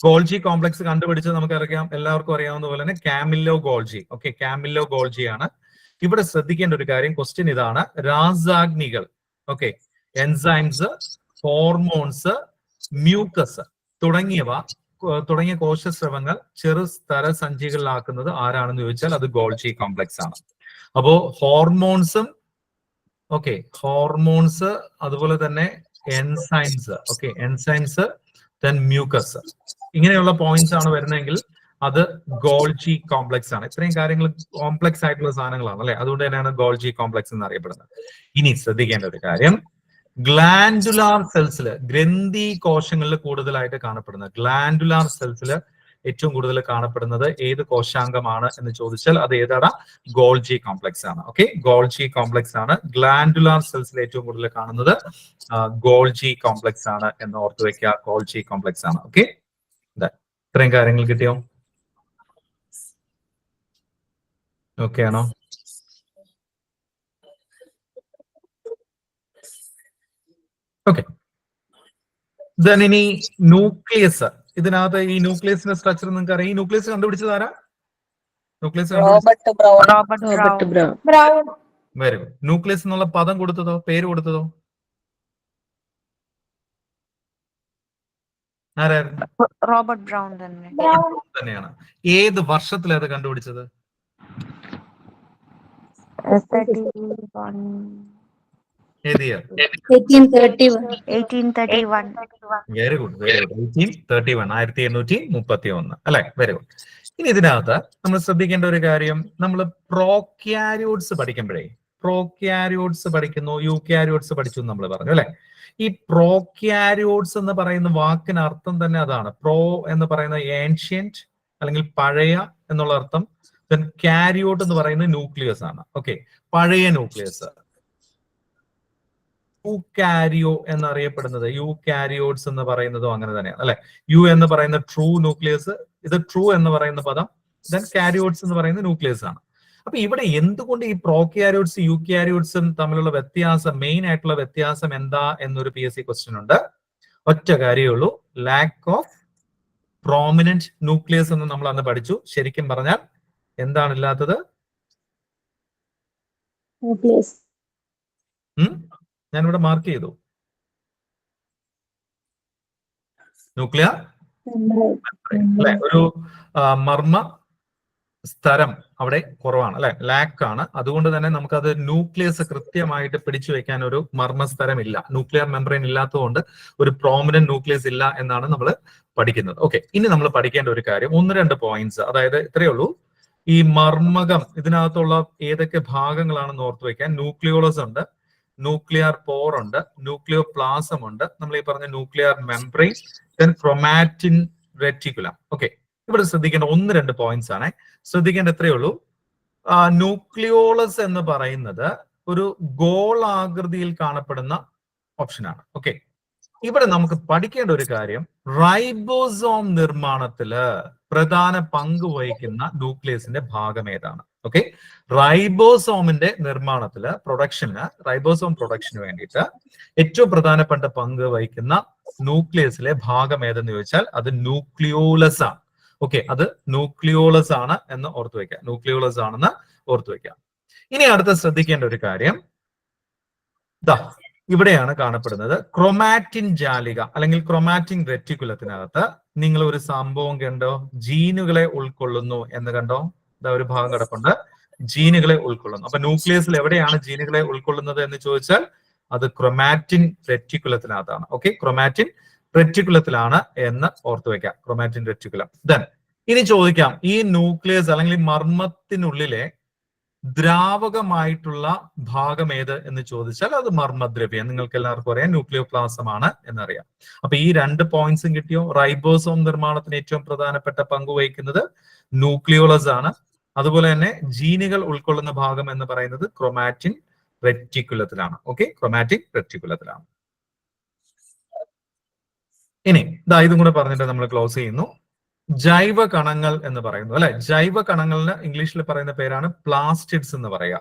ഗോൾജി കോംപ്ലക്സ് കണ്ടുപിടിച്ചത് നമുക്കറിയാം, എല്ലാവർക്കും അറിയാവുന്ന പോലെ തന്നെ Camillo Golgi. Okay, Camillo Golgi ആണ്. ഇവിടെ ശ്രദ്ധിക്കേണ്ട ഒരു കാര്യം, ക്വസ്റ്റ്യൻ ഇതാണ്: രാസാഗ്നികൾ, ഓക്കെ, എൻസൈംസ്, ഹോർമോൺസ്, മ്യൂക്കസ് തുടങ്ങിയ കോശസ്രവങ്ങൾ ചെറു സ്ഥലസഞ്ചികളിലാക്കുന്നത് ആരാണെന്ന് ചോദിച്ചാൽ അത് ഗോൾജി കോംപ്ലക്സ് ആണ്. അപ്പോ ഹോർമോൺസും, ഓക്കെ, ഹോർമോൺസ്, അതുപോലെ തന്നെ enzymes, okay, enzymes, then mucus, ഇങ്ങനെയുള്ള പോയിന്റ്സ് ആണ് വരുന്നതെങ്കിൽ അത് ഗോൾജി കോംപ്ലക്സ് ആണ്. ഇത്രയും കാര്യങ്ങൾ കോംപ്ലക്സ് ആയിട്ടുള്ള സാധനങ്ങളാണ് അല്ലെ. അതുകൊണ്ട് തന്നെയാണ് ഗോൾജി കോംപ്ലക്സ് എന്ന് അറിയപ്പെടുന്നത്. ഇനി ശ്രദ്ധിക്കേണ്ട ഒരു കാര്യം, ഗ്ലാൻഡുലാർ സെൽസിൽ, ഗ്രന്ഥി കോശങ്ങളിൽ കൂടുതലായിട്ട് കാണപ്പെടുന്നത്, ഗ്ലാൻഡുലാർ സെൽസിൽ ഏറ്റവും കൂടുതൽ കാണപ്പെടുന്നത് ഏത് കോശാംഗമാണ് എന്ന് ചോദിച്ചാൽ അത് ഏതാണ്? ഗോൾജി കോംപ്ലക്സ് ആണ്. ഓക്കെ, ഗോൾജി കോംപ്ലക്സ് ആണ്. ഗ്ലാൻഡുലാർ സെൽസിൽ ഏറ്റവും കൂടുതൽ കാണുന്നത് ഗോൾജി കോംപ്ലക്സ് ആണ് എന്ന് ഓർത്ത് വെക്കുക. ഗോൾജി കോംപ്ലക്സ് ആണ്. ഓക്കെ, ഇത്രയും കാര്യങ്ങൾ കിട്ടിയോ? ഓക്കെ ആണോ? ഓക്കെ, ദെൻ ഇനി ന്യൂക്ലിയസ്. ഇതിനകത്ത് ഈ ന്യൂക്ലിയസിന്റെ സ്ട്രക്ചർ നിങ്ങൾക്ക് അറിയാം. ഈ ന്യൂക്ലിയസ് കണ്ടുപിടിച്ചത് ആരാ? Nucleus Robert brown. Very good. Nucleus എന്നുള്ള പദം കൊടുത്തതോ, പേര് കൊടുത്തതോ ആരായിരുന്നു? റോബർട്ട് ബ്രൗൺ തന്നെയാണ്. ഏത് വർഷത്തിൽ അത് കണ്ടുപിടിച്ചത്? ഏത് year? 1831. Very good, very good. 1831, 1831 അല്ലെ? Very good. ഇനി ഇതിനകത്ത് നമ്മൾ ശ്രദ്ധിക്കേണ്ട ഒരു കാര്യം, നമ്മൾ പ്രോക്യാരിയോട്സ് പഠിക്കുന്നു, യൂക്യാരിയോട്സ് പഠിച്ചു എന്ന് നമ്മൾ പറഞ്ഞു അല്ലെ? ഈ പ്രോക്യാരിയോട്സ് എന്ന് പറയുന്ന വാക്കിന് അർത്ഥം തന്നെ അതാണ്. പ്രോ എന്ന് പറയുന്ന ഏൻഷ്യന്റ് അല്ലെങ്കിൽ പഴയ എന്നുള്ള അർത്ഥം. ദെൻ കാരിയോട്ട് എന്ന് പറയുന്നത് ന്യൂക്ലിയസ് ആണ്. ഓക്കെ, പഴയ ന്യൂക്ലിയസ്. യൂകാരിയോ എന്നറിയപ്പെടുന്നത്, യൂകാരിയോട്സ് എന്ന് പറയുന്നതും അങ്ങനെ തന്നെയാണ് അല്ലെ? യു എന്ന് പറയുന്ന ട്രൂ ന്യൂക്ലിയസ്, ഇത് ട്രൂ എന്ന് പറയുന്ന പദം. ദെൻ കാരിയോട്സ് എന്ന് പറയുന്ന ന്യൂക്ലിയസ് ആണ്. അപ്പൊ ഇവിടെ എന്തുകൊണ്ട് ഈ പ്രോക്യാരിയോട്സ് യൂക്യാരിയോട്സും തമ്മിലുള്ള വ്യത്യാസം, മെയിൻ ആയിട്ടുള്ള വ്യത്യാസം എന്താ എന്നൊരു PSC ക്വസ്റ്റ്യൻ ഉണ്ട്. ഒറ്റ കാര്യമേ ഉള്ളൂ, ലാക്ക് ഓഫ് പ്രോമിനന്റ് ന്യൂക്ലിയസ് എന്ന് നമ്മൾ അന്ന് പഠിച്ചു. ശരിക്കും പറഞ്ഞാൽ എന്താണ് ഇല്ലാത്തത്? ഞാനിവിടെ മാർക്ക് ചെയ്തു, ന്യൂക്ലിയർ അല്ലെ? ഒരു മർമ്മ സ്ഥലം അവിടെ കുറവാണ് അല്ലെ? ലാക്ക് ആണ്. അതുകൊണ്ട് തന്നെ നമുക്കത് ന്യൂക്ലിയസ് കൃത്യമായിട്ട് പിടിച്ചു വെക്കാൻ ഒരു മർമ്മസ്ഥലം ഇല്ല. ന്യൂക്ലിയർ മെംബ്രെയിൻ ഇല്ലാത്തതുകൊണ്ട് ഒരു പ്രോമിനന്റ് ന്യൂക്ലിയസ് ഇല്ല എന്നാണ് നമ്മൾ പഠിക്കുന്നത്. ഓക്കെ, ഇനി നമ്മൾ പഠിക്കേണ്ട ഒരു കാര്യം, 1-2 പോയിന്റ്സ്, അതായത് ഇത്രയേ ഉള്ളൂ. ഈ മർമ്മകം ഇതിനകത്തുള്ള ഏതൊക്കെ ഭാഗങ്ങളാണെന്ന് ഓർത്തു വെക്കാൻ. ന്യൂക്ലിയോളസ് ഉണ്ട്, ന്യൂക്ലിയർ പോർ ഉണ്ട്, ന്യൂക്ലിയോ പ്ലാസം ഉണ്ട്, നമ്മൾ ഈ പറഞ്ഞ nuclear membrane, then chromatin reticulum. Okay, ഇവിടെ ശ്രദ്ധിക്കേണ്ട 1-2 പോയിന്റ്സ് ആണ്. ശ്രദ്ധിക്കേണ്ട എത്രയേ ഉള്ളൂ. ന്യൂക്ലിയോളസ് എന്ന് പറയുന്നത് ഒരു ഗോളാകൃതിയിൽ കാണപ്പെടുന്ന ഓപ്ഷനാണ്. ഓക്കെ, ഇവിടെ നമുക്ക് പഠിക്കേണ്ട ഒരു കാര്യം, റൈബോസോം നിർമ്മാണത്തില് പ്രധാന പങ്ക് വഹിക്കുന്ന ന്യൂക്ലിയസിന്റെ ഭാഗം ഏതാണ്? ഓക്കെ, റൈബോസോമിന്റെ നിർമ്മാണത്തില് റൈബോസോം പ്രൊഡക്ഷന് വേണ്ടിയിട്ട് ഏറ്റവും പ്രധാനപ്പെട്ട പങ്ക് വഹിക്കുന്ന ന്യൂക്ലിയസിലെ ഭാഗം ഏതെന്ന് ചോദിച്ചാൽ അത് ന്യൂക്ലിയോളസ് ആണ്. ഓക്കെ, അത് ന്യൂക്ലിയോളസ് ആണ് എന്ന് ഓർത്തു വെക്കാം. ന്യൂക്ലിയോളസ് ആണെന്ന് ഓർത്തു വെക്കാം. ഇനി അടുത്ത ശ്രദ്ധിക്കേണ്ട ഒരു കാര്യം, ഇവിടെയാണ് കാണപ്പെടുന്നത്. ക്രൊമാറ്റിൻ ജാലിക അല്ലെങ്കിൽ ക്രൊമാറ്റിൻ റെറ്റിക്കുലത്തിനകത്ത് നിങ്ങൾ ഒരു സംഭവം കണ്ടോ? ജീനുകളെ ഉൾക്കൊള്ളുന്നു എന്ന് കണ്ടോ? ഒരു ഭാഗം കിടപ്പുണ്ട്, ജീനുകളെ ഉൾക്കൊള്ളുന്നു. അപ്പൊ ന്യൂക്ലിയസിൽ എവിടെയാണ് ജീനുകളെ ഉൾക്കൊള്ളുന്നത് എന്ന് ചോദിച്ചാൽ അത് ക്രൊമാറ്റിൻ റെറ്റിക്കുലത്തിനകത്താണ്. ഓക്കെ, ക്രൊമാറ്റിൻ റെറ്റിക്കുലത്തിലാണ് എന്ന് ഓർത്തു വെക്കാം. Chromatin reticulum. ദെൻ ഇനി ചോദിക്കാം, ഈ ന്യൂക്ലിയസ് അല്ലെങ്കിൽ മർമ്മത്തിനുള്ളിലെ ദ്രാവകമായിട്ടുള്ള ഭാഗം ഏത് എന്ന് ചോദിച്ചാൽ അത് മർമ്മദ്രവ്യം. നിങ്ങൾക്ക് എല്ലാവർക്കും അറിയാം, ന്യൂക്ലിയോപ്ലാസം ആണ് എന്നറിയാം. അപ്പൊ ഈ 2 പോയിന്റ്സും കിട്ടിയോ? റൈബോസോം നിർമ്മാണത്തിന് ഏറ്റവും പ്രധാനപ്പെട്ട പങ്ക് വഹിക്കുന്നത് ന്യൂക്ലിയോളസ് ആണ്. അതുപോലെ തന്നെ ജീനുകൾ ഉൾക്കൊള്ളുന്ന ഭാഗം എന്ന് പറയുന്നത് ക്രൊമാറ്റിൻ റെറ്റിക്കുലത്തിലാണ്. ഓക്കെ, ക്രൊമാറ്റിൻ റെറ്റിക്കുലത്തിലാണ്. ഇനി ഇതും കൂടെ പറഞ്ഞിട്ട് നമ്മൾ ക്ലോസ് ചെയ്യുന്നു. ജൈവ കണങ്ങൾ എന്ന് പറയുന്നു അല്ലെ? ജൈവ കണങ്ങളിന് ഇംഗ്ലീഷിൽ പറയുന്ന പേരാണ് പ്ലാസ്റ്റിഡ്സ് എന്ന് പറയുക.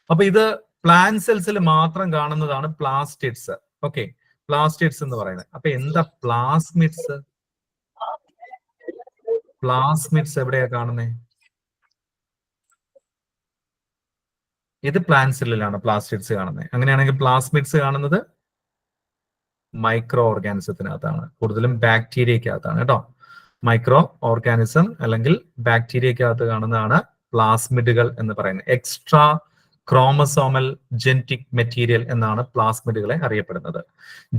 അപ്പൊ ഇത് പ്ലാന്റ് സെൽസിൽ മാത്രം കാണുന്നതാണ് പ്ലാസ്റ്റിഡ്സ്. ഓക്കെ, പ്ലാസ്റ്റിഡ്സ് എന്ന് പറയുന്നത്. അപ്പൊ എന്താ പ്ലാസ്മിഡ്സ്? പ്ലാസ്മിഡ്സ് എവിടെയാ കാണുന്നത്? ഇത് പ്ലാന്റ് സെല്ലിലാണ് പ്ലാസ്റ്റിഡ്സ് കാണുന്നത്. അങ്ങനെയാണെങ്കിൽ പ്ലാസ്മിഡ്സ് കാണുന്നത് മൈക്രോ ഓർഗാനിസത്തിനകത്താണ്, കൂടുതലും ബാക്ടീരിയക്കകത്താണ് കേട്ടോ. മൈക്രോ ഓർഗാനിസം അല്ലെങ്കിൽ ബാക്ടീരിയക്കകത്ത് കാണുന്നതാണ് പ്ലാസ്മിഡുകൾ എന്ന് പറയുന്നത്. എക്സ്ട്രാ ക്രോമസോമൽ ജെനറ്റിക് മെറ്റീരിയൽ എന്നാണ് പ്ലാസ്മിഡുകളെ അറിയപ്പെടുന്നത്.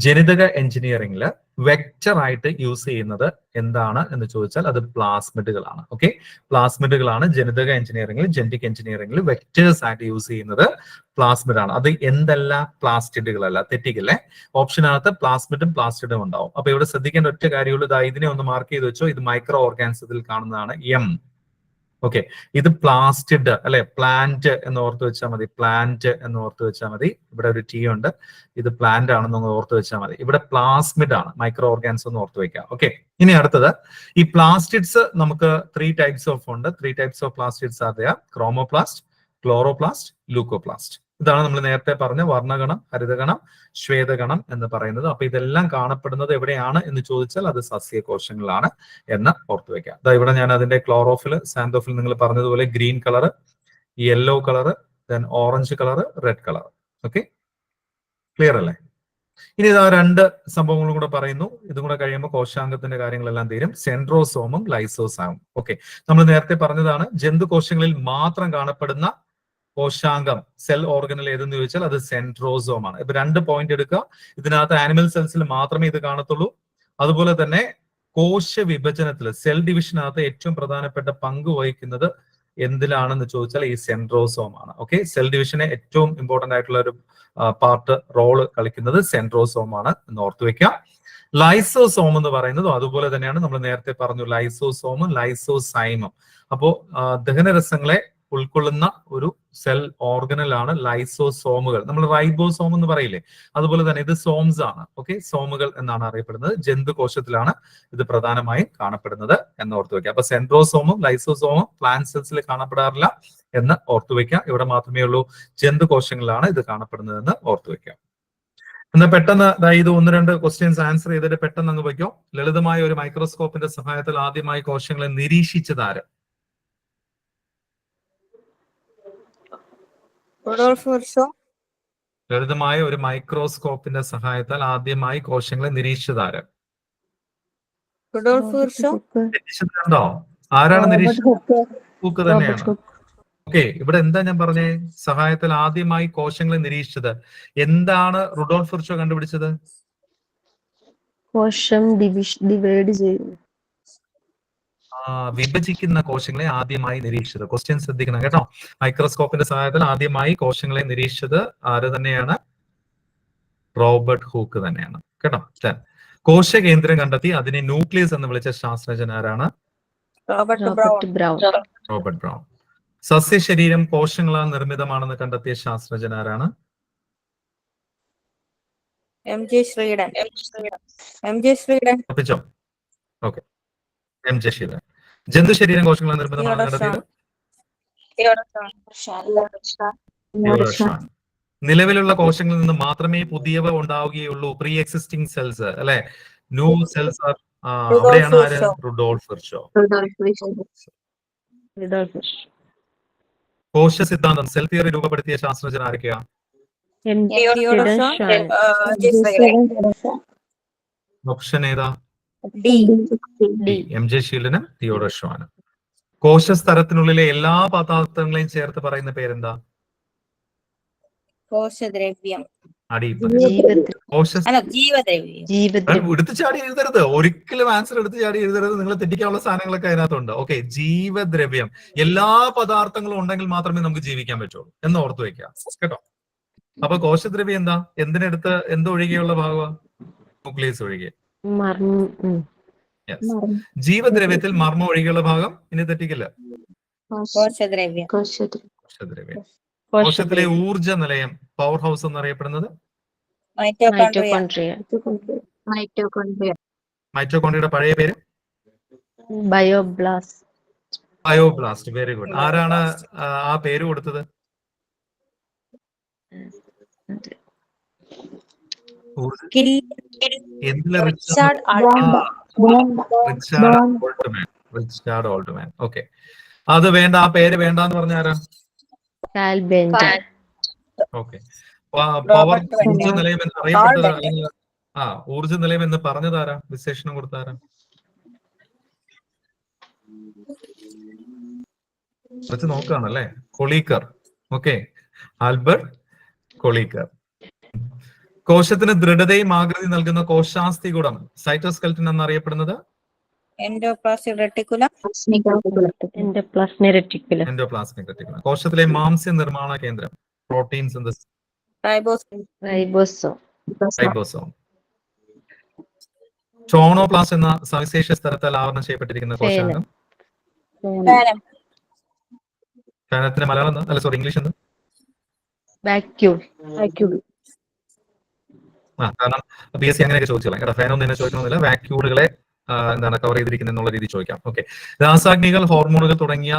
ജനിതക എഞ്ചിനീയറിംഗിൽ വെക്ടർ ആയിട്ട് യൂസ് ചെയ്യുന്നത് എന്താണ് എന്ന് ചോദിച്ചാൽ അത് പ്ലാസ്മിഡുകളാണ്. ഓക്കെ, പ്ലാസ്മിഡുകളാണ് ജനിതക എഞ്ചിനീയറിംഗിൽ, ജെനറ്റിക് എഞ്ചിനീയറിംഗിൽ വെക്ടേഴ്സ് ആയിട്ട് യൂസ് ചെയ്യുന്നത് പ്ലാസ്മിഡ് ആണ്. അത് എന്തല്ല? പ്ലാസ്റ്റിഡുകളല്ല. തെറ്റിക്കല്ലേ? ഓപ്ഷനകത്ത് പ്ലാസ്മിഡും പ്ലാസ്റ്റിഡും ഉണ്ടാവും. അപ്പൊ ഇവിടെ ശ്രദ്ധിക്കേണ്ട ഒറ്റ കാര്യമുള്ളൂ, ഇതിനെ ഒന്ന് മാർക്ക് ചെയ്ത് വെച്ചോ. ഇത് മൈക്രോ ഓർഗാനിസത്തിൽ കാണുന്നതാണ് എം. ഓക്കെ, ഇത് പ്ലാസ്റ്റിഡ് അല്ലെ? പ്ലാന്റ് എന്ന് ഓർത്ത് വെച്ചാൽ മതി. പ്ലാന്റ് എന്ന് ഓർത്ത് വെച്ചാൽ മതി. ഇവിടെ ഒരു ടി ഉണ്ട്, ഇത് പ്ലാന്റ് ആണെന്ന് ഓർത്ത് വെച്ചാൽ മതി. ഇവിടെ പ്ലാസ്മിഡ് ആണ്, മൈക്രോ ഓർഗാനിസം എന്ന് ഓർത്ത് വെക്കാം. ഓക്കെ, ഇനി അടുത്തത് ഈ പ്ലാസ്റ്റിഡ്സ് നമുക്ക് 3 ടൈപ്സ് ഓഫ് ഉണ്ട്. 3 types of plastids are there: chromoplast, chloroplast, leucoplast. ഇതാണ് നമ്മൾ നേരത്തെ പറഞ്ഞ വർണ്ണഗണം, ഹരിതഗണം, ശ്വേതഗണം എന്ന് പറയുന്നത്. അപ്പൊ ഇതെല്ലാം കാണപ്പെടുന്നത് എവിടെയാണ് എന്ന് ചോദിച്ചാൽ അത് സസ്യകോശങ്ങളിലാണ് എന്ന് ഓർത്തു വെക്കാം. അതാ ഇവിടെ ഞാൻ അതിന്റെ ക്ലോറോഫിൽ, സാന്തോഫിൽ നിങ്ങൾ പറഞ്ഞതുപോലെ green colour, yellow colour, then orange colour, red colour. Okay, clear അല്ലേ? ഇനി ഇതാ രണ്ട് സംഭവങ്ങളും കൂടെ പറയുന്നു. ഇതും കൂടെ കഴിയുമ്പോൾ കോശാംഗത്തിന്റെ കാര്യങ്ങളെല്ലാം തീരും. സെൻട്രോസോമും ലൈസോസോമും. ഓക്കെ, നമ്മൾ നേരത്തെ പറഞ്ഞതാണ് ജന്തുകോശങ്ങളിൽ മാത്രം കാണപ്പെടുന്ന കോശാംഗം, സെൽ ഓർഗനൽ ഏതെന്ന് ചോദിച്ചാൽ അത് സെൻട്രോസോം ആണ്. ഇപ്പൊ 2 പോയിന്റ് എടുക്കുക. ഇതിനകത്ത് ആനിമൽ സെൽസിൽ മാത്രമേ ഇത് കാണത്തുള്ളൂ. അതുപോലെ തന്നെ കോശ വിഭജനത്തിൽ, സെൽ ഡിവിഷനകത്ത് ഏറ്റവും പ്രധാനപ്പെട്ട പങ്ക് വഹിക്കുന്നത് എന്തിലാണെന്ന് ചോദിച്ചാൽ ഈ സെൻട്രോസോം ആണ്. ഓക്കെ, സെൽ ഡിവിഷനെ ഏറ്റവും ഇമ്പോർട്ടന്റ് ആയിട്ടുള്ള ഒരു പാർട്ട്, റോള് കളിക്കുന്നത് സെൻട്രോസോം ആണ് എന്ന് ഓർത്തു വെക്കാം. ലൈസോസോം എന്ന് പറയുന്നതും അതുപോലെ തന്നെയാണ്. നമ്മൾ നേരത്തെ പറഞ്ഞു ലൈസോസോമും ലൈസോസൈമും. അപ്പോ ദഹനരസങ്ങളെ ഉൾക്കൊള്ളുന്ന ഒരു സെൽ ഓർഗനലാണ് ലൈസോസോമുകൾ. നമ്മൾ റൈബോസോം എന്ന് പറയില്ലേ, അതുപോലെ തന്നെ ഇത് സോംസ് ആണ്. ഓക്കെ, സോമുകൾ എന്നാണ് അറിയപ്പെടുന്നത്. ജന്തുകോശത്തിലാണ് ഇത് പ്രധാനമായും കാണപ്പെടുന്നത് എന്ന് ഓർത്തു വെക്കാം. അപ്പൊ സെൻട്രോസോമും ലൈസോസോമും പ്ലാന്റ് സെൽസിൽ കാണപ്പെടാറില്ല എന്ന് ഓർത്തു വെക്കാം. ഇവിടെ മാത്രമേ ഉള്ളൂ ജന്തുകോശങ്ങളിലാണ് ഇത് കാണപ്പെടുന്നത് എന്ന് ഓർത്തു വെക്കാം. എന്നാൽ പെട്ടെന്ന് ഇത് 1-2 ക്വസ്റ്റ്യൻസ് ആൻസർ ചെയ്തിട്ട് പെട്ടെന്ന് അങ്ങ് വയ്ക്കോ. ലളിതമായ ഒരു മൈക്രോസ്കോപ്പിന്റെ സഹായത്തിൽ ആദ്യമായി കോശങ്ങളെ നിരീക്ഷിച്ചതാര്? ലളിതമായ ഒരു മൈക്രോസ്കോപ്പിന്റെ സഹായത്താൽ ആദ്യമായി കോശങ്ങളെ നിരീക്ഷിച്ചതാര്? നിരീക്ഷിച്ചിട്ടുണ്ടോ? ആരാണ് നിരീക്ഷിച്ചത്? ഹൂക്ക് തന്നെയാണ്. ഓക്കെ, ഇവിടെ എന്താ ഞാൻ പറഞ്ഞേ? സഹായത്താൽ ആദ്യമായി കോശങ്ങളെ നിരീക്ഷിച്ചത് എന്താണ്? റുഡോൾഫ് വിർച്ചോ കണ്ടുപിടിച്ചത് കോശം ഡിവൈഡ് ചെയ്യും, വിഭജിക്കുന്ന കോശങ്ങളെ ആദ്യമായി നിരീക്ഷിച്ചത്. ക്വസ്റ്റ്യൻ ശ്രദ്ധിക്കണം കേട്ടോ. മൈക്രോസ്കോപ്പിന്റെ സഹായത്തിൽ ആദ്യമായി കോശങ്ങളെ നിരീക്ഷിച്ചത് ആര് തന്നെയാണ്? റോബർട്ട് ഹൂക്ക് തന്നെയാണ് കേട്ടോ. കോശകേന്ദ്രം കണ്ടെത്തി അതിനെ ന്യൂക്ലിയസ് എന്ന് വിളിച്ച ശാസ്ത്രജ്ഞൻ ആരാണ്? Robert brown. സസ്യശരീരം കോശങ്ങളാൽ നിർമ്മിതമാണെന്ന് കണ്ടെത്തിയ ശാസ്ത്രജ്ഞൻ ആരാണ്? MJ ശ്രീധരൻ. ഓക്കെ, MJ ശ്രീധരൻ. ജന്തുശരീരം കോശങ്ങളാൽ നിർമ്മിതമാണെന്ന് കണ്ടെത്തിയത് നിലവിലുള്ള കോശങ്ങളിൽ നിന്ന് മാത്രമേ പുതിയവ ഉണ്ടാവുകയുള്ളൂ. പ്രീ എക്സിസ്റ്റിംഗ് സെൽസ് അല്ലെ, ന്യൂ സെൽസ് ആർ. അവിടെയാണ് ആര്? Rudolf Virchow. കോശ സിദ്ധാന്തം, സെൽ തിയറി രൂപപ്പെടുത്തിയ ശാസ്ത്രജ്ഞൻ ആരൊക്കെയാ? ഓപ്ഷൻ ഏതാ? MJ ശ്രീധരനും Theodore ഷ്വാനും. കോശസ്തരത്തിനുള്ളിലെ എല്ലാ പദാർത്ഥങ്ങളെയും ചേർത്ത് പറയുന്ന പേരെന്താ? കോശദ്രവ്യം. എടുത്തു ചാടി എഴുതരുത്, ഒരിക്കലും ആൻസർ എടുത്തു ചാടി എഴുതരുത്. നിങ്ങൾ തെറ്റിക്കാനുള്ള സാധനങ്ങളൊക്കെ അതിനകത്തുണ്ട്. ഓക്കെ, ജീവദ്രവ്യം. എല്ലാ പദാർത്ഥങ്ങളും ഉണ്ടെങ്കിൽ മാത്രമേ നമുക്ക് ജീവിക്കാൻ പറ്റുള്ളൂ എന്ന് ഓർത്തു വെക്കാം കേട്ടോ. അപ്പൊ കോശദ്രവ്യം എന്താ? എന്തിനെടുത്ത് എന്തൊഴികെയുള്ള ഭാഗമാണ്? ന്യൂക്ലിയസ് ഒഴികെ. ജീവദ്രവ്യത്തിൽ മർമ്മം ഒഴികെയുള്ള ഭാഗം ഇനി തെറ്റിക്കില്ല. കോശദ്രവ്യം. കോശത്തിലെ ഊർജ നിലയം, പവർ ഹൗസ് എന്നറിയപ്പെടുന്നത് മൈറ്റോകോൺഡ്രിയയുടെ പഴയ പേര് ബയോബ്ലാസ്റ്റ്. Very good. ആരാണ് ആ പേര് കൊടുത്തത്? Richard Altman. ഓക്കെ, അത് വേണ്ട, ആ പേര് വേണ്ടെന്ന് പറഞ്ഞ ആരാ? ഓക്കെ, പവർ ഊർജ നിലയം എന്ന് അറിയപ്പെട്ടത്, ഊർജ നിലയം എന്ന് പറഞ്ഞതാരാ? വിശേഷണം കൊടുത്താരാ? കുറച്ച് നോക്കുകയാണല്ലേ. കൊളീക്കർ. Okay, Albert കൊളീക്കർ. കോശത്തിന് ദൃഢതയും ആകൃതി നൽകുന്ന കോശാസ്ഥികൂടം, സൈറ്റോസ്കെൽറ്റൻ എന്നറിയപ്പെടുന്നത് എൻഡോപ്ലാസ്മിക് റെട്ടിക്കുലം. കോശത്തിലെ മാംസ്യ നിർമ്മാണ കേന്ദ്രം, പ്രോട്ടീൻ സിന്തസിസ്, റൈബോസോം. ടോണോപ്ലാസ്റ്റ് എന്ന സവിശേഷ സ്ഥലത്താൽ ആവരണം ചെയ്യപ്പെട്ടിരിക്കുന്ന കോശാംഗം, ഫാനത്തിന്റെ മലയാളം അല്ല, സോറി, ഇംഗ്ലീഷ് എന്ത്? കാരണം PSC അങ്ങനെയൊക്കെ ചോദിച്ചോളാം. ഫാനൊന്നും തന്നെ ചോദിക്കണമെന്നില്ല. വാക്യൂളുകളെ എന്താണ് കവർ ചെയ്തിരിക്കുന്നത് എന്നുള്ള രീതി ചോദിക്കാം. ഓക്കെ, രാസാഗ്നികൾ, ഹോർമോണുകൾ തുടങ്ങിയ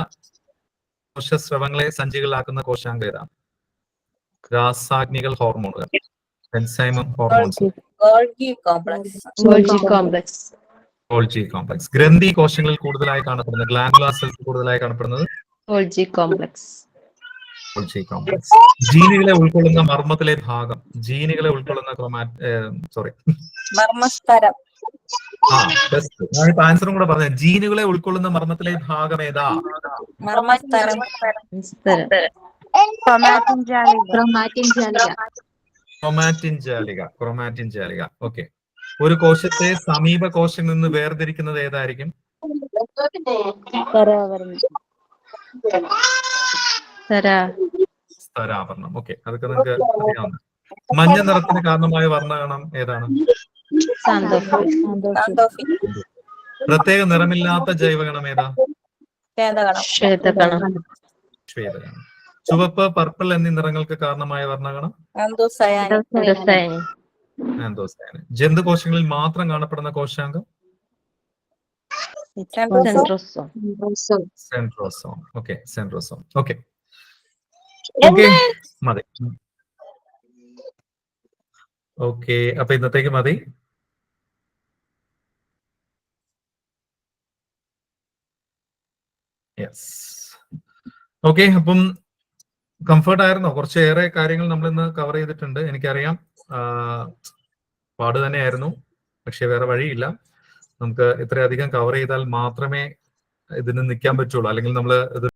കോശസ്രവങ്ങളെ സഞ്ചികളിലാക്കുന്ന കോശാംഗം ഏതാണ്? രാസാഗ്നികൾ ഹോർമോണുകൾ enzyme hormones Golgi complex. Golgi complex. Golgi complex. ഗ്രന്ഥി കോശങ്ങളിൽ കൂടുതലായി കാണപ്പെടുന്നത് ഗ്ലാൻഡുലാർ സെൽസ് കൂടുതലായി കാണപ്പെടുന്നത് Golgi complex. Golgi complex. ജീനുകളെ ഉൾക്കൊള്ളുന്ന മർമ്മത്തിലെ ഭാഗം ജീനുകളെ ഉൾക്കൊള്ളുന്ന സോറി മർമ്മസ്തരം. ബെസ്റ്റ്. ഞാനിപ്പോ ആൻസറും കൂടെ പറഞ്ഞ ജീനുകളെ ഉൾക്കൊള്ളുന്ന മർമ്മത്തിലെ ഭാഗം ഏതാ? മർമ്മസ്തരം. Stharam. ക്രൊമാറ്റിൻ ജാലിക. ഓക്കെ. ഒരു കോശത്തെ സമീപ കോശങ്ങളിൽ നിന്ന് വേർതിരിക്കുന്നത് ഏതായിരിക്കും? സ്തരാവരണം. ഓക്കെ, അതൊക്കെ നിങ്ങൾക്ക് അറിയാവുന്ന. മഞ്ഞ നിറത്തിന് കാരണമായ വർണ്ണകണം ഏതാണ്? സാന്തോഫിൽ. പ്രത്യേക നിറമില്ലാത്ത ജൈവകണം ഏതാ? ശ്വേതകണം. ശ്വേതകണം. ചുവപ്പ്, പർപ്പിൾ എന്നീ നിറങ്ങൾക്ക് കാരണമായ വർണ്ണകണം? ആന്തോസയാനിൻ. ആന്തോസയാനിൻ. ജന്തുകോശങ്ങളിൽ മാത്രം കാണപ്പെടുന്ന കോശാംഗം? സെൻട്രോസോം. Okay, centrosome. ഓക്കെ, മതി. ഓക്കെ, അപ്പൊ ഇന്നത്തേക്ക് മതി. യെസ്. ഓക്കെ, അപ്പം കംഫർട്ട് ആയിരുന്നോ? കുറച്ചേറെ കാര്യങ്ങൾ നമ്മൾ ഇന്ന് കവർ ചെയ്തിട്ടുണ്ട്. എനിക്കറിയാം പാട് തന്നെയായിരുന്നു, പക്ഷെ വേറെ വഴിയില്ല. നമുക്ക് ഇത്രയധികം കവർ ചെയ്താൽ മാത്രമേ ഇതിന് നിൽക്കാൻ പറ്റുള്ളൂ. അല്ലെങ്കിൽ നമ്മൾ ഇത്